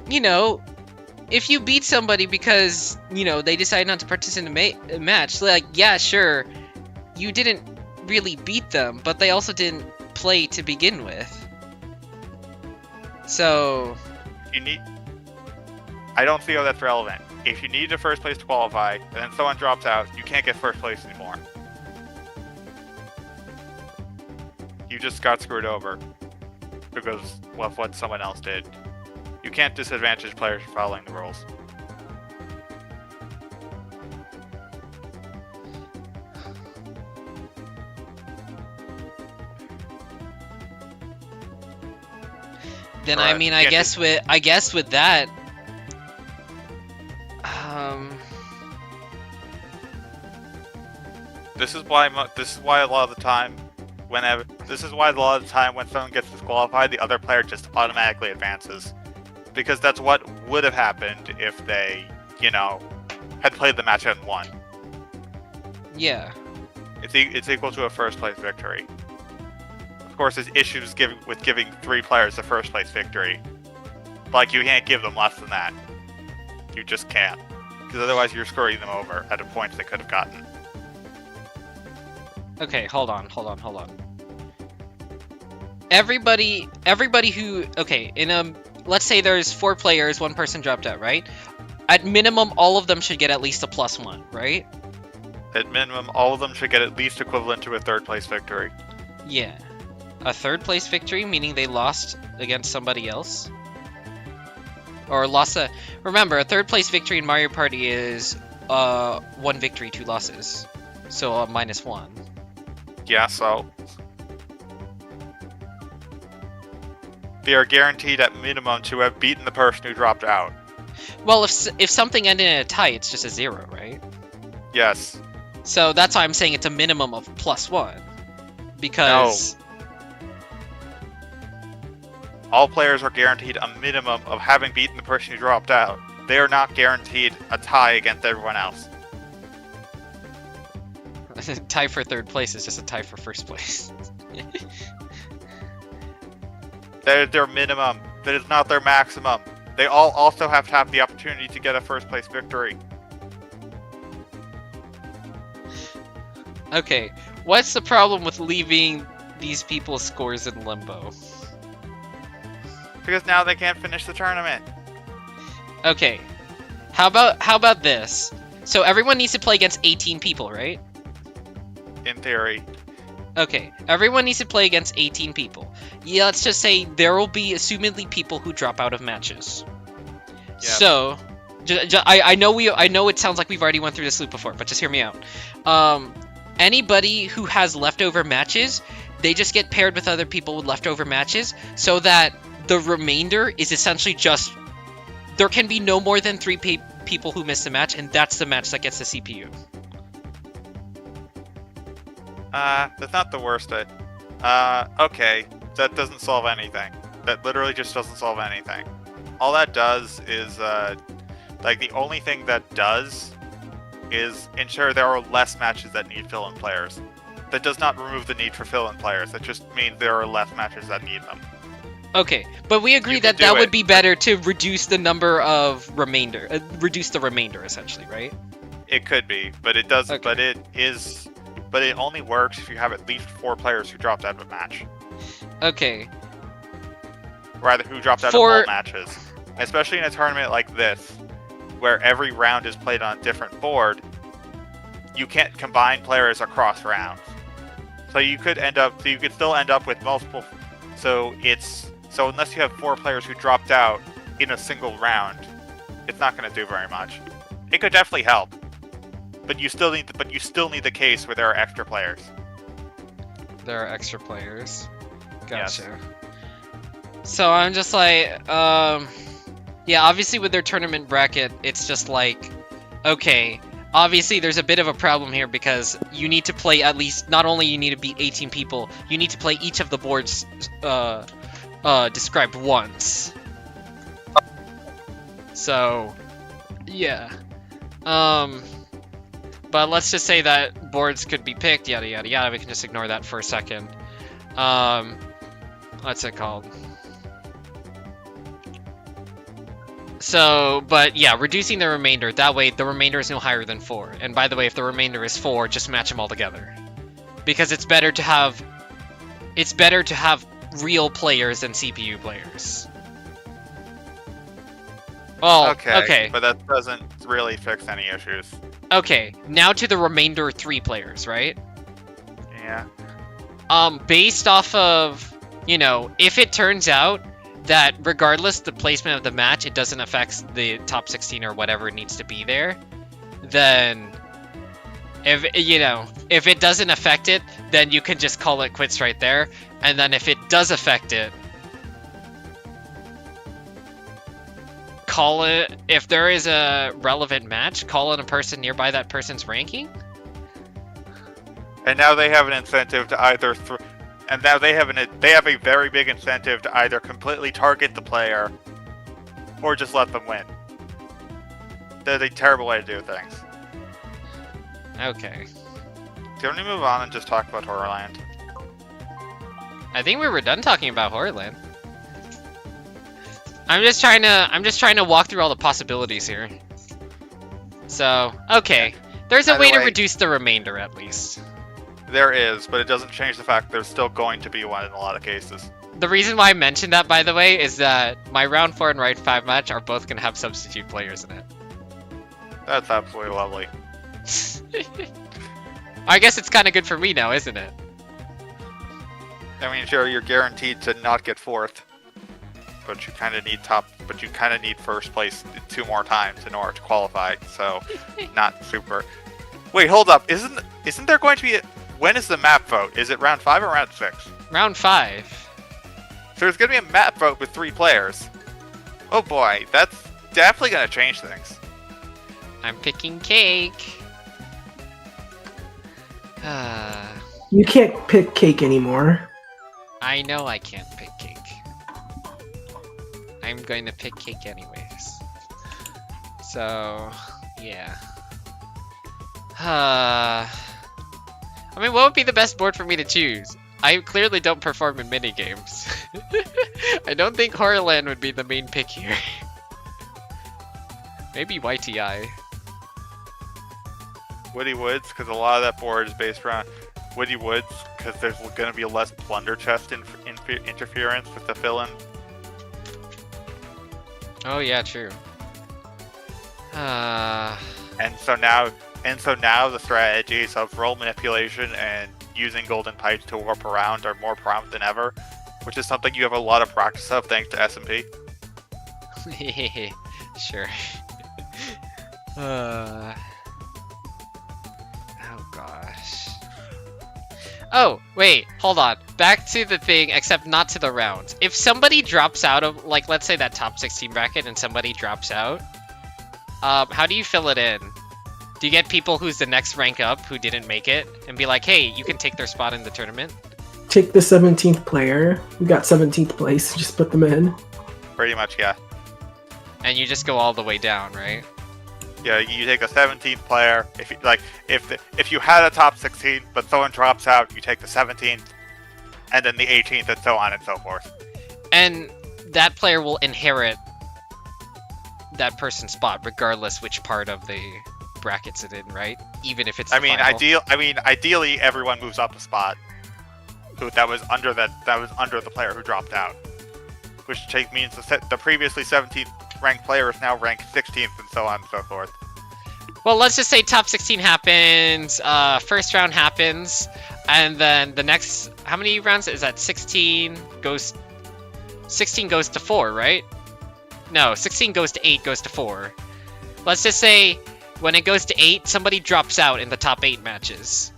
beat somebody because, you know, they decide not to participate in a match, like, yeah, sure, you didn't really beat them, but they also didn't play to begin with. So...
you need. I don't see how that's relevant. If you need a first place to qualify, and then someone drops out, you can't get first place anymore. You just got screwed over because of what someone else did. You can't disadvantage players for following the rules.
Then
Right.
I mean, I
Yeah,
guess with that,
This is why a lot of the time, when someone gets disqualified, the other player just automatically advances, because that's what would have happened if they, had played the match and won.
yeah.
It's equal to a first place victory. Of course, there's issues with giving 3 players the first place victory. Like, you can't give them less than that. You just can't. Because otherwise you're screwing them over at a point they could have gotten.
Okay, hold on. Everybody who, okay, let's say there's 4 players, 1 person dropped out, right? At minimum, all of them should get at least a +1, right?
At minimum, all of them should get at least equivalent to a third place victory.
Yeah. A third place victory, meaning they lost against somebody else? Or lost remember, a third place victory in Mario Party is 1 victory, 2 losses. So -1.
Yeah, so they are guaranteed at minimum to have beaten the person who dropped out.
Well, if something ended in a tie, it's just a 0, right?
Yes.
So that's why I'm saying it's a minimum of +1. Because...
All players are guaranteed a minimum of having beaten the person who dropped out. They are not guaranteed a tie against everyone else.
tie for third place is just a tie for first place.
That is their minimum. That is not their maximum. They all also have to have the opportunity to get a first place victory.
Okay, what's the problem with leaving these people's scores in limbo?
Because now they can't finish the tournament.
Okay, how about this? So everyone needs to play against 18 people, right?
In theory.
Okay, everyone needs to play against 18 people. Yeah, let's just say there will be assumedly people who drop out of matches.
Yeah.
So, I know it sounds like we've already went through this loop before, but just hear me out. Anybody who has leftover matches, they just get paired with other people with leftover matches, so that the remainder is essentially just... There can be no more than 3 people who miss the match, and that's the match that gets the CPU.
That's not the worst. Okay. That doesn't solve anything. That literally just doesn't solve anything. All that does is, like, the only thing that does is ensure there are less matches that need fill-in players. That does not remove the need for fill-in players. That just means there are less matches that need them.
Okay, but we agree that that would be better to reduce the number of remainder, reduce the remainder essentially, right?
It could be, but it doesn't.
Okay.
But it only works if you have at least 4 players who dropped out of a match.
Okay.
Rather, who dropped out of all matches. Especially in a tournament like this, where every round is played on a different board, you can't combine players across rounds. So you could still end up with multiple. So unless you have 4 players who dropped out in a single round, it's not going to do very much. It could definitely help, but you still need the case where there are extra players.
There are extra players. Gotcha.
Yes.
So I'm just like, yeah, obviously with their tournament bracket, it's just like, okay, obviously there's a bit of a problem here because you need to play at least, not only you need to beat 18 people, you need to play each of the boards described once. So, yeah. But let's just say that boards could be picked, yada yada yada, we can just ignore that for a second. What's it called? So, but yeah, reducing the remainder, that way the remainder is no higher than 4. And by the way, if the remainder is 4, just match them all together. Because it's better to have real players than CPU players. Well,
Okay,
okay.
but that doesn't really fix any issues.
Okay, now to the remainder 3 players, right?
Yeah.
Based off of, you know, if it turns out that regardless the placement of the match, it doesn't affect the top 16 or whatever needs to be there, then if, you know, if it doesn't affect it, then you can just call it quits right there. And then if it does affect it, call it, if there is a relevant match, call in a person nearby that person's ranking.
And now they have an incentive to either and now they have a very big incentive to either completely target the player or just let them win. That's a terrible way to do things.
Okay.
Do you want to move on and just talk about Horrorland?
I think we were done talking about Horrorland. I'm just trying to walk through all the possibilities here. So, okay. There's a
By the
way to
way-
reduce the remainder at least.
There is, but it doesn't change the fact there's still going to be one in a lot of cases.
The reason why I mentioned that, by the way, is that my round 4 and round 5 match are both going to have substitute players in it.
That's absolutely lovely.
I guess it's kind of good for me now, isn't it?
I mean, sure, you're guaranteed to not get 4th, but you kind of need first place 2 more times in order to qualify. So, not super. Wait, hold up. Isn't there going to be when is the map vote? Is it round 5 or round 6?
Round 5.
So there's going to be a map vote with 3 players. Oh boy, that's definitely going to change things.
I'm picking cake.
You can't pick cake anymore.
I know I can't pick cake. I'm going to pick cake anyways. So, yeah. I mean, what would be the best board for me to choose? I clearly don't perform in minigames. I don't think Horrorland would be the main pick here. Maybe YTI.
Woody Woods, because a lot of that board is based around Woody Woods, because there's going to be less plunder chest interference with the fill-in.
Oh yeah, true.
And so now the strategies of roll manipulation and using golden pipes to warp around are more prominent than ever, which is something you have a lot of practice of thanks to SMP.
Sure. Oh gosh. Oh, wait, hold on. Back to the thing, except not to the rounds. If somebody drops out of, like, let's say that top 16 bracket and somebody drops out, how do you fill it in? Do you get people who's the next rank up who didn't make it and be like, hey, you can take their spot in the tournament?
Take the 17th player. We got 17th place. Just put them in.
Pretty much, yeah.
And you just go all the way down, right?
Yeah, you take a 17th player. If you had a top 16, but someone drops out, you take the 17th, and then the 18th, and so on and so forth.
And that player will inherit that person's spot, regardless which part of the brackets it in, right? Even if it's the final.
Ideally, everyone moves up a spot. That was under the player who dropped out, which means the previously 17th ranked player is now ranked 16th, and so on and so forth.
Well, let's just say top 16 happens, first round happens, and then the next, how many rounds is that? 16 goes to 4, right? No, 16 goes to 8, goes to 4. Let's just say when it goes to 8, somebody drops out in the top 8 matches.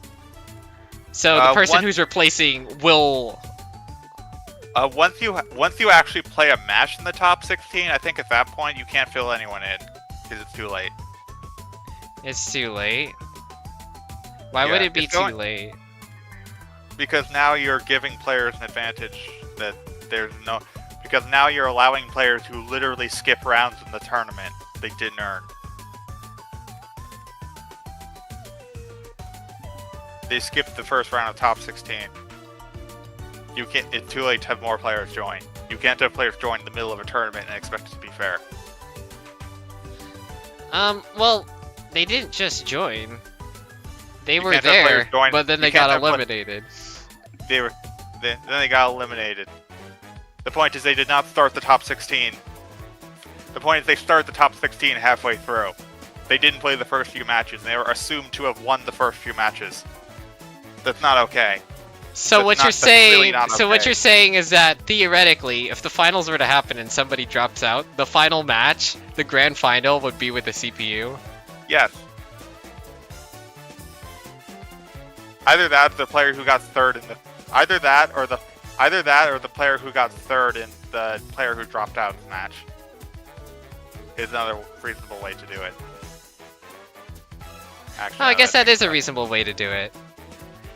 So the person who's replacing will...
Once you actually play a match in the top 16, I think at that point you can't fill anyone in because it's too late.
It's too late. Why would it be too late?
Because now you're giving players an advantage that there's no. Because now you're allowing players who literally skip rounds in the tournament they didn't earn. They skipped the first round of top 16. You can't. It's too late to have more players join. You can't have players join in the middle of a tournament and expect it to be fair.
Well, they didn't just join. They were
can't have players
there,
join-
but then
you
they
can't
got
have
eliminated.
Then they got eliminated. The point is they did not start the top 16 The point is they started the top 16 halfway through. They didn't play the first few matches, and they were assumed to have won the first few matches. That's not okay.
So
That's
what
not-
you're
that's really
saying,
not
so what
okay.
you're saying is that theoretically, if the finals were to happen and somebody drops out, the final match, the grand final, would be with the CPU.
Yes. Either that, the player who got third in the either that or the player who got third in the player who dropped out of the match is another reasonable way to do it. Actually,
Oh, I
now
guess that
I
is a
think
reasonable way to do it.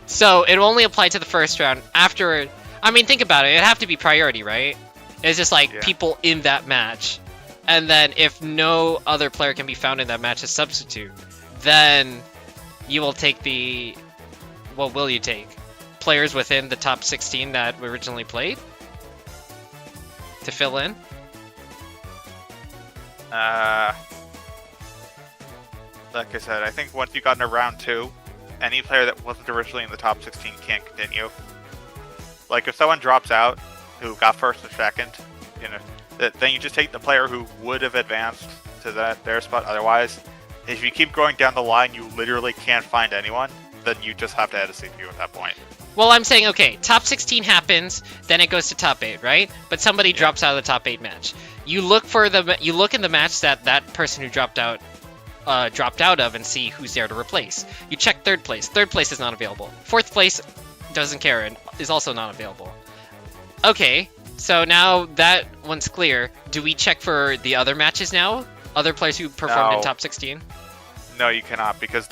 So it only applied to the first round. After, I mean, think about it. It'd have to be priority, right? It's just like
Yeah.
people in that match, and then if no other player can be found in that match as substitute, then you will take the. What will you take? Players within the top 16 that originally played to fill in.
Like I said, I think once you got into round 2, any player that wasn't originally in the top 16 can't continue. Like if someone drops out who got first or second, you know, then you just take the player who would have advanced to their spot otherwise. If you keep going down the line, you literally can't find anyone, then you just have to add a CPU at that point.
Well, I'm saying, okay, top 16 happens, then it goes to top 8, right? But somebody drops out of the top 8 match. You look in the match that person who dropped out of and see who's there to replace. You check third place. Third place is not available. Fourth place doesn't care and is also not available. Okay, so now that one's clear. Do we check for the other matches now? Other players who performed in
No.
top 16?
No, you cannot, because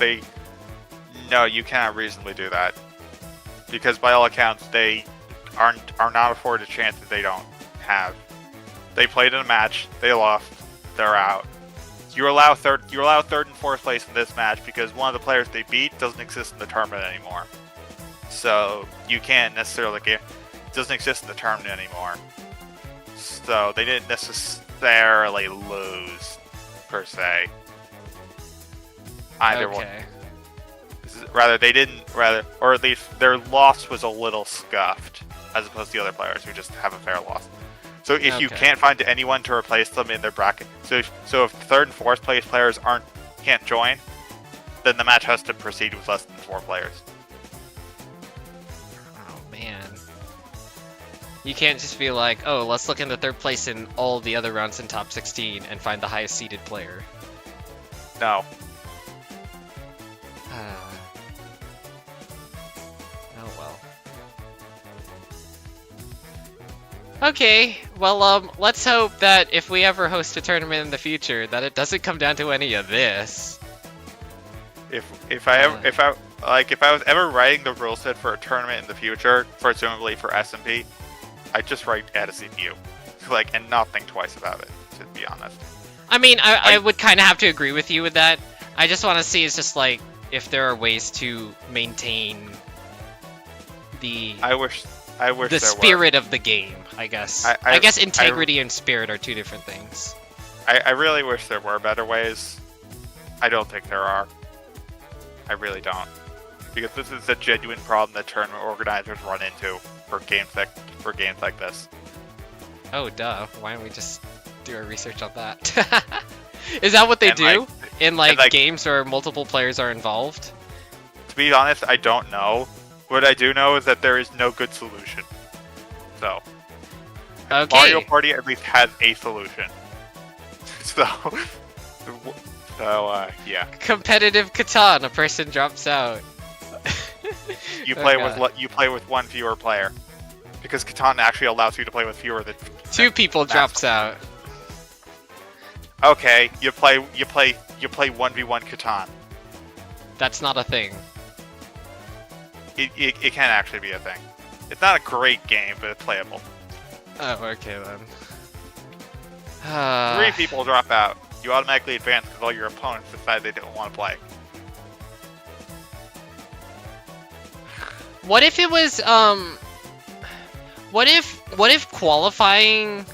No, you cannot reasonably do that. Because by all accounts, they are not afforded a chance that they don't have. They played in a match, they lost, they're out. You allow third and fourth place in this match because one of the players they beat doesn't exist in the tournament anymore. So you can't necessarily it doesn't exist in the tournament anymore. So they didn't necessarily lose per se. Either one.
Okay.
Or at least their loss was a little scuffed, as opposed to the other players who just have a fair loss. So if you
Okay.
can't find anyone to replace them in their bracket, so if third and fourth place players can't join, then the match has to proceed with less than 4 players.
Oh, man. You can't just be like, oh, let's look in the third place in all the other rounds in top 16 and find the highest seeded player.
No.
Oh well. Okay, well, let's hope that if we ever host a tournament in the future, that it doesn't come down to any of this.
If I was ever writing the rule set for a tournament in the future, presumably for SMP, I'd just write add a CPU, and not think twice about it. To be honest.
I mean, I would kind of have to agree with you with that. I just want to see is just like if there are ways to maintain the
I wish
the
there
spirit of the game. I guess. I guess integrity and spirit are two different things.
were. I really wish there were better ways. I don't think there are. I really don't, because this is a genuine problem that tournament organizers run into for games like this.
Oh, duh. Why don't we just do our research on that? Is that what they
And,
do in
like,
games where multiple players are involved?
To be honest, I don't know. What I do know is that there is no good solution. So,
Okay.
Mario Party at least has a solution. Yeah.
Competitive Catan, a person drops out.
You
Oh,
play
God.
with one fewer player, because Catan actually allows you to play with fewer than
2 people drops out.
Okay, you play 1v1 Catan.
That's not a thing.
It can actually be a thing. It's not a great game, but it's playable.
Oh, okay then.
3 people drop out. You automatically advance because all your opponents decide they don't want to play.
What if it was what if qualifying?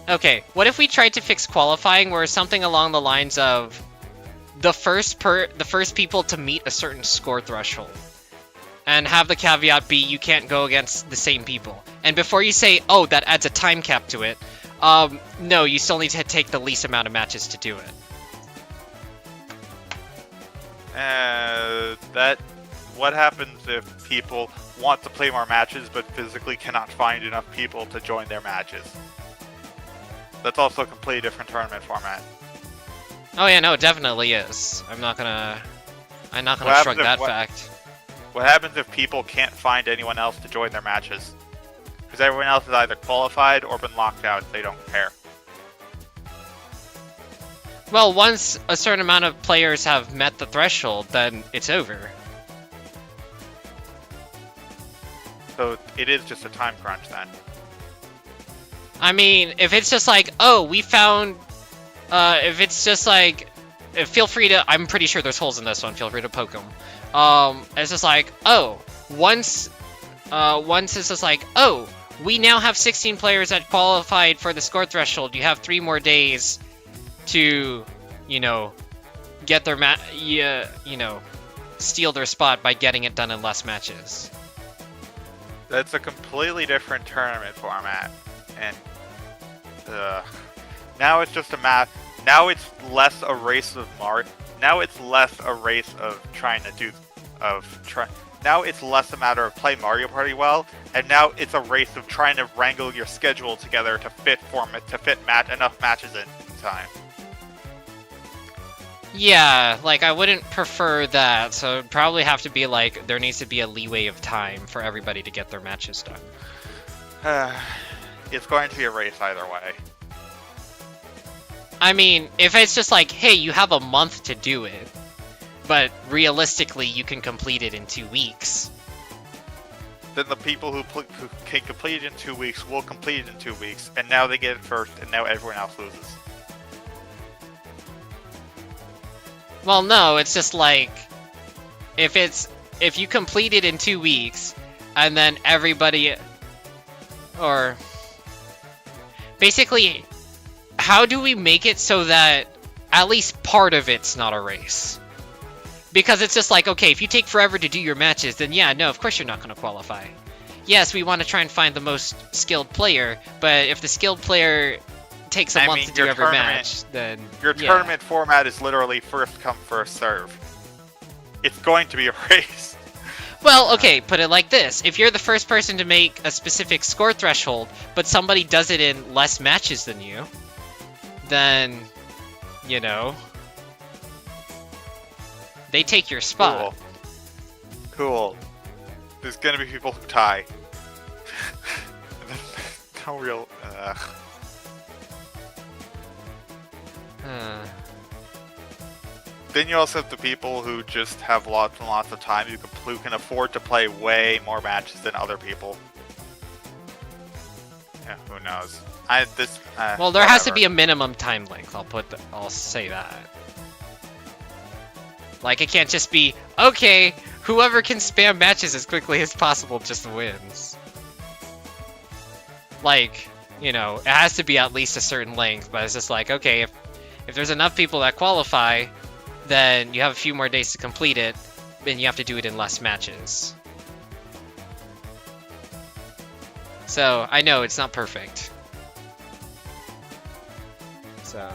Okay, what if we tried to fix qualifying where something along the lines of the first people to meet a certain score threshold, and have the caveat be you can't go against the same people. And before you say, oh, that adds a time cap to it, No, you still need to take the least amount of matches to do it.
What happens if people want to play more matches but physically cannot find enough people to join their matches? That's also a completely different tournament format.
Oh yeah, no, it definitely is. I'm not gonna
What
shrug
happens
that
if-
fact.
What happens if people can't find anyone else to join their matches? Because everyone else is either qualified or been locked out, they don't care.
Well, once a certain amount of players have met the threshold, then it's over.
So it is just a time crunch then.
I mean, if it's just like, oh, we found, if it's just like, feel free to, I'm pretty sure there's holes in this one, feel free to poke them. It's just like, oh, once it's just like, oh, we now have 16 players that qualified for the score threshold, you have 3 more days to, you know, get their steal their spot by getting it done in less matches.
That's a completely different tournament format, and now it's just a map. Now it's less a race of Now it's less a race of Now it's less a matter of playing Mario Party well, and now it's a race of trying to wrangle your schedule together to fit enough matches in time.
Yeah, like, I wouldn't prefer that, so it'd probably have to be like, there needs to be a leeway of time for everybody to get their matches done.
It's going to be a race either way.
I mean, if it's just like, hey, you have a month to do it, but realistically you can complete it in 2 weeks.
Then the people who can complete it in 2 weeks will complete it in 2 weeks, and now they get it first, and now everyone else loses.
Well, no, it's just like, if you complete it in 2 weeks, and then everybody, or basically, how do we make it so that at least part of it's not a race? Because it's just like, okay, if you take forever to do your matches, then yeah, no, of course you're not going to qualify. Yes, we want to try and find the most skilled player, but if the skilled player takes a month to do every match, then
your tournament format is literally first come, first serve. It's going to be a race.
Well, okay, put it like this. If you're the first person to make a specific score threshold, but somebody does it in less matches than you, then, you know, they take your spot.
Cool. There's gonna be people who tie. No real... Then you also have the people who just have lots and lots of time who can afford to play way more matches than other people. Yeah, who knows?
Well, there has to be a minimum time length. I'll say that. Like, it can't just be, okay, whoever can spam matches as quickly as possible just wins. Like, you know, it has to be at least a certain length, but it's just like, okay, if there's enough people that qualify, then you have a few more days to complete it, and you have to do it in less matches. So, I know, it's not perfect. So...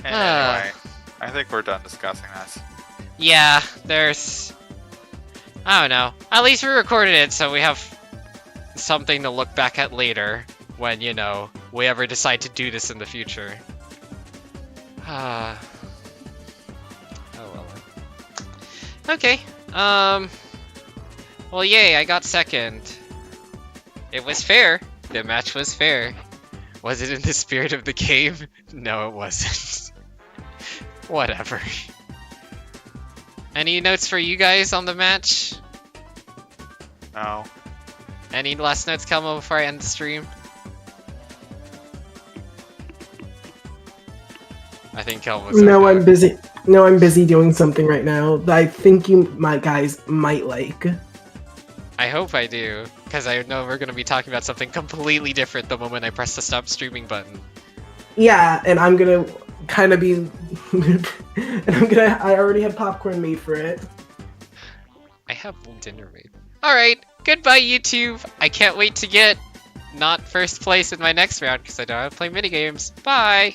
Anyway, I think we're done discussing this.
Yeah, I don't know. At least we recorded it, so we have something to look back at later when, you know, we ever decide to do this in the future. Oh well. Okay. Well, yay, I got second. It was fair. The match was fair. Was it in the spirit of the game? No, it wasn't. Whatever. Any notes for you guys on the match?
No.
Any last notes, Kelmo, before I end the stream? I think Kelmo's
No,
okay.
I'm busy. No, I'm busy doing something right now that I think you guys might like.
I hope I do, because I know we're going to be talking about something completely different the moment I press the stop streaming button.
Yeah, and I'm gonna kind of be, I already have popcorn made for it.
I have dinner made. Alright, goodbye YouTube! I can't wait to get not first place in my next round because I don't have to play minigames. Bye!